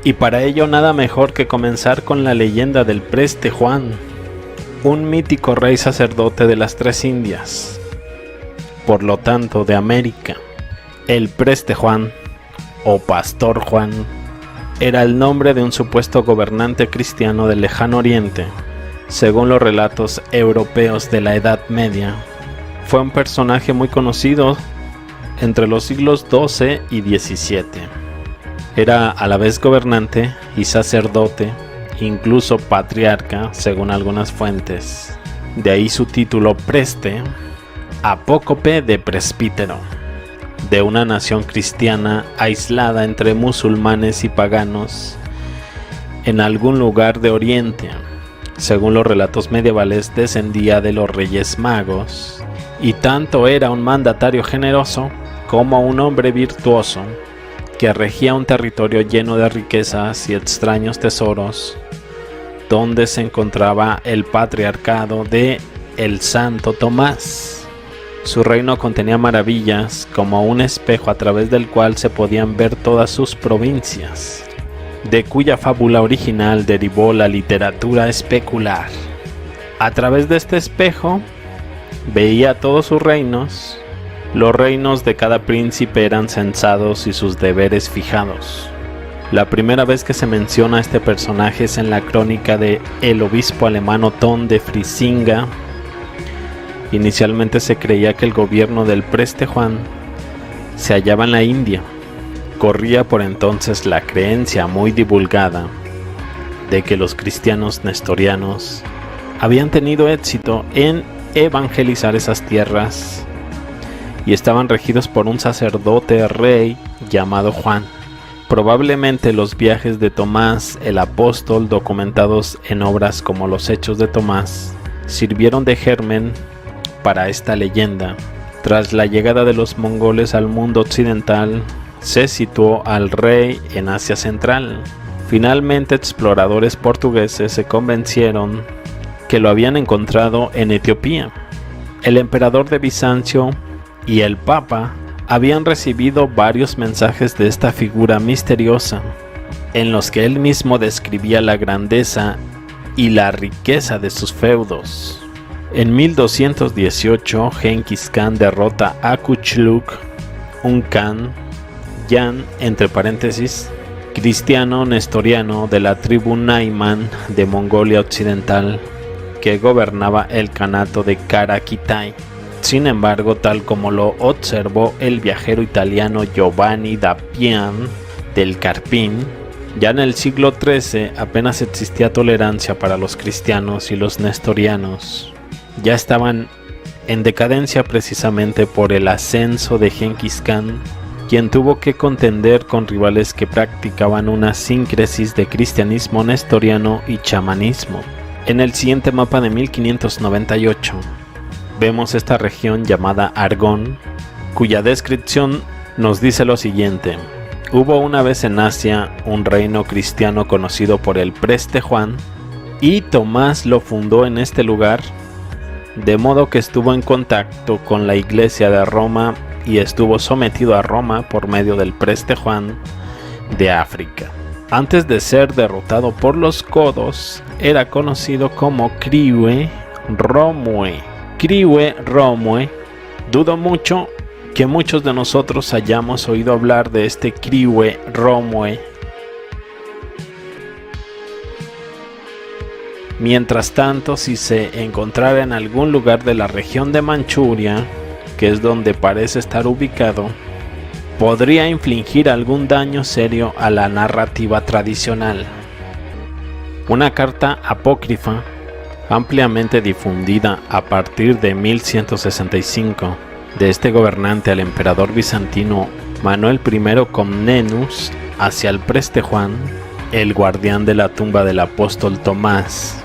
S2: Y para ello nada mejor que comenzar con la leyenda del Preste Juan, un mítico rey sacerdote de las Tres Indias, por lo tanto de América. El Preste Juan, o Pastor Juan, era el nombre de un supuesto gobernante cristiano del Lejano Oriente. Según los relatos europeos de la Edad Media, fue un personaje muy conocido entre los siglos XII y XVII. Era a la vez gobernante y sacerdote, incluso patriarca, según algunas fuentes. De ahí su título Preste, apócope de presbítero, de una nación cristiana aislada entre musulmanes y paganos en algún lugar de Oriente. Según los relatos medievales, descendía de los Reyes Magos, y tanto era un mandatario generoso como un hombre virtuoso que regía un territorio lleno de riquezas y extraños tesoros, donde se encontraba el patriarcado de el Santo Tomás. Su reino contenía maravillas, como un espejo a través del cual se podían ver todas sus provincias, de cuya fábula original derivó la literatura especular. A través de este espejo veía todos sus reinos. Los reinos de cada príncipe eran censados y sus deberes fijados. La primera vez que se menciona a este personaje es en la crónica de el obispo alemán Otón de Frisinga. Inicialmente se creía que el gobierno del Preste Juan se hallaba en la India. Corría por entonces la creencia muy divulgada de que los cristianos nestorianos habían tenido éxito en evangelizar esas tierras y estaban regidos por un sacerdote rey llamado Juan. Probablemente los viajes de Tomás el apóstol, documentados en obras como los Hechos de Tomás, sirvieron de germen para esta leyenda. Tras la llegada de los mongoles al mundo occidental, se situó al rey en Asia Central. Finalmente, exploradores portugueses se convencieron que lo habían encontrado en Etiopía. El emperador de Bizancio y el Papa habían recibido varios mensajes de esta figura misteriosa, en los que él mismo describía la grandeza y la riqueza de sus feudos. En 1218, Genghis Khan derrota a Kuchuluk, un Khan, Yan, entre paréntesis, cristiano nestoriano de la tribu Naiman de Mongolia Occidental, que gobernaba el Kanato de Karakitai. Sin embargo, tal como lo observó el viajero italiano Giovanni da Pian del Carpín, ya en el siglo XIII apenas existía tolerancia para los cristianos y los nestorianos. Ya estaban en decadencia precisamente por el ascenso de Genghis Khan, quien tuvo que contender con rivales que practicaban una síncresis de cristianismo nestoriano y chamanismo. En el siguiente mapa de 1598 vemos esta región llamada Argón, cuya descripción nos dice lo siguiente: hubo una vez en Asia un reino cristiano conocido por el Preste Juan, y Tomás lo fundó en este lugar, de modo que estuvo en contacto con la iglesia de Roma y estuvo sometido a Roma por medio del Preste Juan de África. Antes de ser derrotado por los godos, era conocido como Kriwe Romue. Kriwe Romue. Dudo mucho que muchos de nosotros hayamos oído hablar de este Kriwe Romue. Mientras tanto, si se encontrara en algún lugar de la región de Manchuria, que es donde parece estar ubicado, podría infligir algún daño serio a la narrativa tradicional. Una carta apócrifa ampliamente difundida a partir de 1165 de este gobernante al emperador bizantino Manuel I Comnenus hacia el preste Juan, el guardián de la tumba del apóstol Tomás.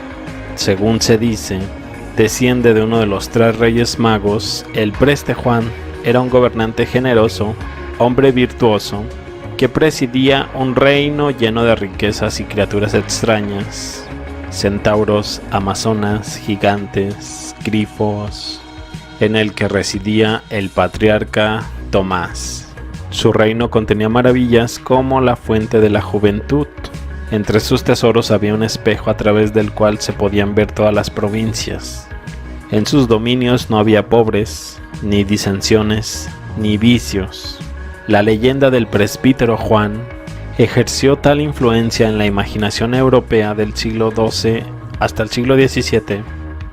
S2: Según se dice, desciende de uno de los 3 reyes magos. El preste Juan era un gobernante generoso, hombre virtuoso, que presidía un reino lleno de riquezas y criaturas extrañas, centauros, amazonas, gigantes, grifos, en el que residía el patriarca Tomás. Su reino contenía maravillas como la fuente de la juventud. Entre sus tesoros había un espejo a través del cual se podían ver todas las provincias. En sus dominios no había pobres, ni disensiones, ni vicios. La leyenda del presbítero Juan ejerció tal influencia en la imaginación europea del siglo XII hasta el siglo XVII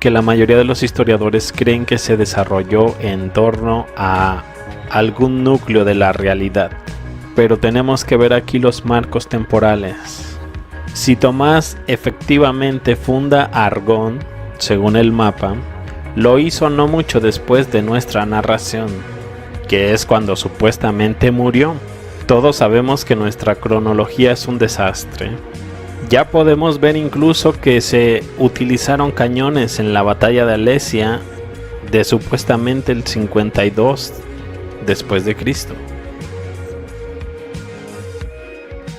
S2: que la mayoría de los historiadores creen que se desarrolló en torno a algún núcleo de la realidad. Pero tenemos que ver aquí los marcos temporales. Si Tomás efectivamente funda Argón, según el mapa, lo hizo no mucho después de nuestra narración, que es cuando supuestamente murió. Todos sabemos que nuestra cronología es un desastre. Ya podemos ver incluso que se utilizaron cañones en la batalla de Alesia de supuestamente el 52 después de Cristo.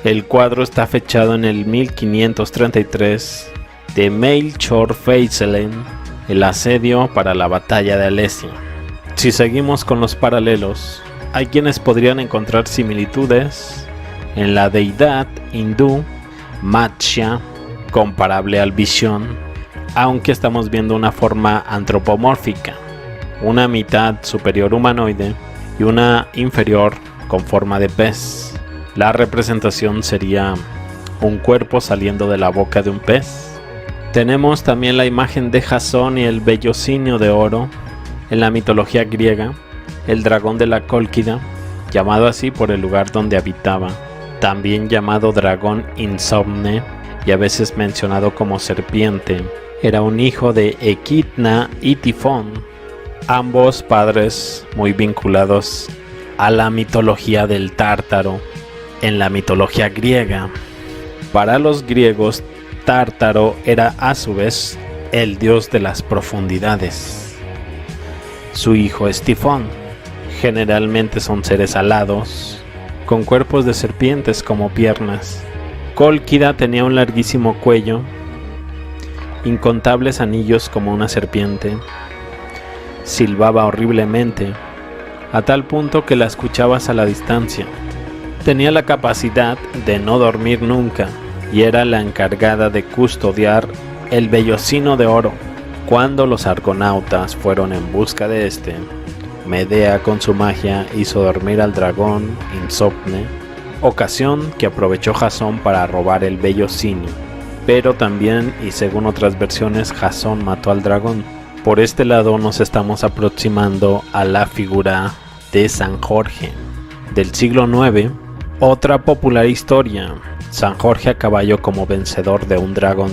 S2: El cuadro está fechado en el 1533 de Melchor Feiselen, el asedio para la batalla de Alesia. Si seguimos con los paralelos, hay quienes podrían encontrar similitudes en la deidad hindú Matsya, comparable al Vishon, aunque estamos viendo una forma antropomórfica, una mitad superior humanoide y una inferior con forma de pez. La representación sería un cuerpo saliendo de la boca de un pez. Tenemos también la imagen de Jasón y el vellocinio de oro en la mitología griega, el dragón de la Cólquida, llamado así por el lugar donde habitaba, también llamado dragón insomne y a veces mencionado como serpiente. Era un hijo de Equidna y Tifón, ambos padres muy vinculados a la mitología del Tártaro en la mitología griega. Para los griegos, Tártaro era a su vez el dios de las profundidades. Su hijo es Tifón. Generalmente son seres alados, con cuerpos de serpientes como piernas. Cólquida tenía un larguísimo cuello, incontables anillos como una serpiente. Silbaba horriblemente, a tal punto que la escuchabas a la distancia. Tenía la capacidad de no dormir nunca y era la encargada de custodiar el vellocino de oro. Cuando los argonautas fueron en busca de este, Medea con su magia hizo dormir al dragón insomne, ocasión que aprovechó Jasón para robar el vellocino. Pero también, y según otras versiones, Jasón mató al dragón. Por este lado nos estamos aproximando a la figura de San Jorge del siglo IX. Otra popular historia, San Jorge a caballo como vencedor de un dragón.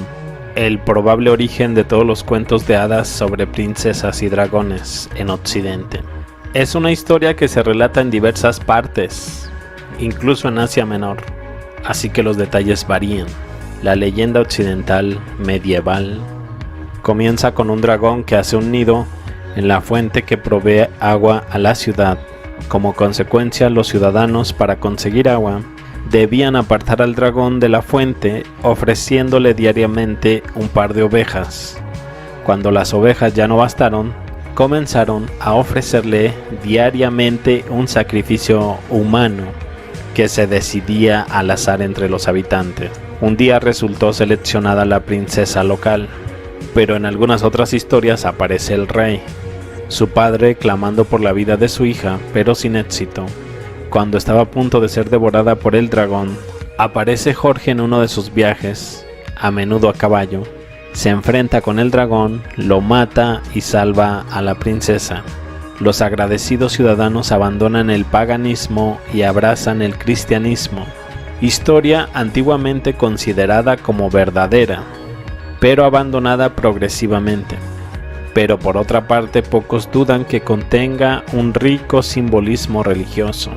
S2: El probable origen de todos los cuentos de hadas sobre princesas y dragones en Occidente. Es una historia que se relata en diversas partes, incluso en Asia Menor, así que los detalles varían. La leyenda occidental medieval comienza con un dragón que hace un nido en la fuente que provee agua a la ciudad. Como consecuencia, los ciudadanos, para conseguir agua, debían apartar al dragón de la fuente ofreciéndole diariamente un par de ovejas. Cuando las ovejas ya no bastaron, comenzaron a ofrecerle diariamente un sacrificio humano que se decidía al azar entre los habitantes. Un día resultó seleccionada la princesa local, pero en algunas otras historias aparece el rey, su padre clamando por la vida de su hija, pero sin éxito. Cuando estaba a punto de ser devorada por el dragón, aparece Jorge en uno de sus viajes, a menudo a caballo. Se enfrenta con el dragón, lo mata y salva a la princesa. Los agradecidos ciudadanos abandonan el paganismo y abrazan el cristianismo, historia antiguamente considerada como verdadera, pero abandonada progresivamente. Pero por otra parte, pocos dudan que contenga un rico simbolismo religioso.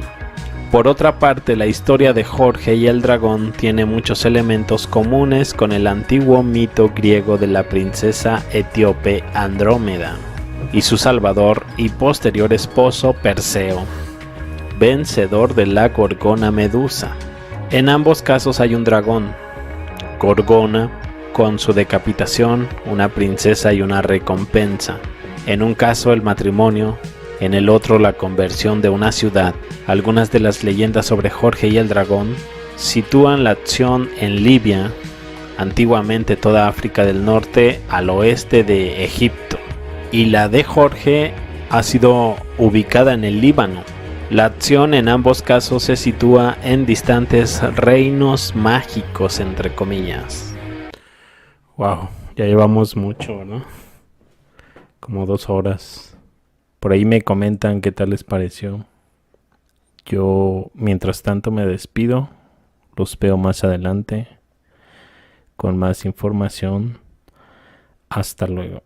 S2: Por otra parte, la historia de Jorge y el dragón tiene muchos elementos comunes con el antiguo mito griego de la princesa etíope Andrómeda y su salvador y posterior esposo Perseo, vencedor de la gorgona Medusa. En ambos casos hay un dragón, Gorgona, con su decapitación, una princesa y una recompensa. En un caso el matrimonio, en el otro la conversión de una ciudad. Algunas de las leyendas sobre Jorge y el dragón sitúan la acción en Libia, antiguamente toda África del Norte al oeste de Egipto, y la de Jorge ha sido ubicada en el Líbano. La acción en ambos casos se sitúa en distantes reinos mágicos, entre comillas.
S1: Wow, ya llevamos mucho, ¿no? Como 2 horas. Por ahí me comentan qué tal les pareció. Yo, mientras tanto, me despido. Los veo más adelante con más información. Hasta luego.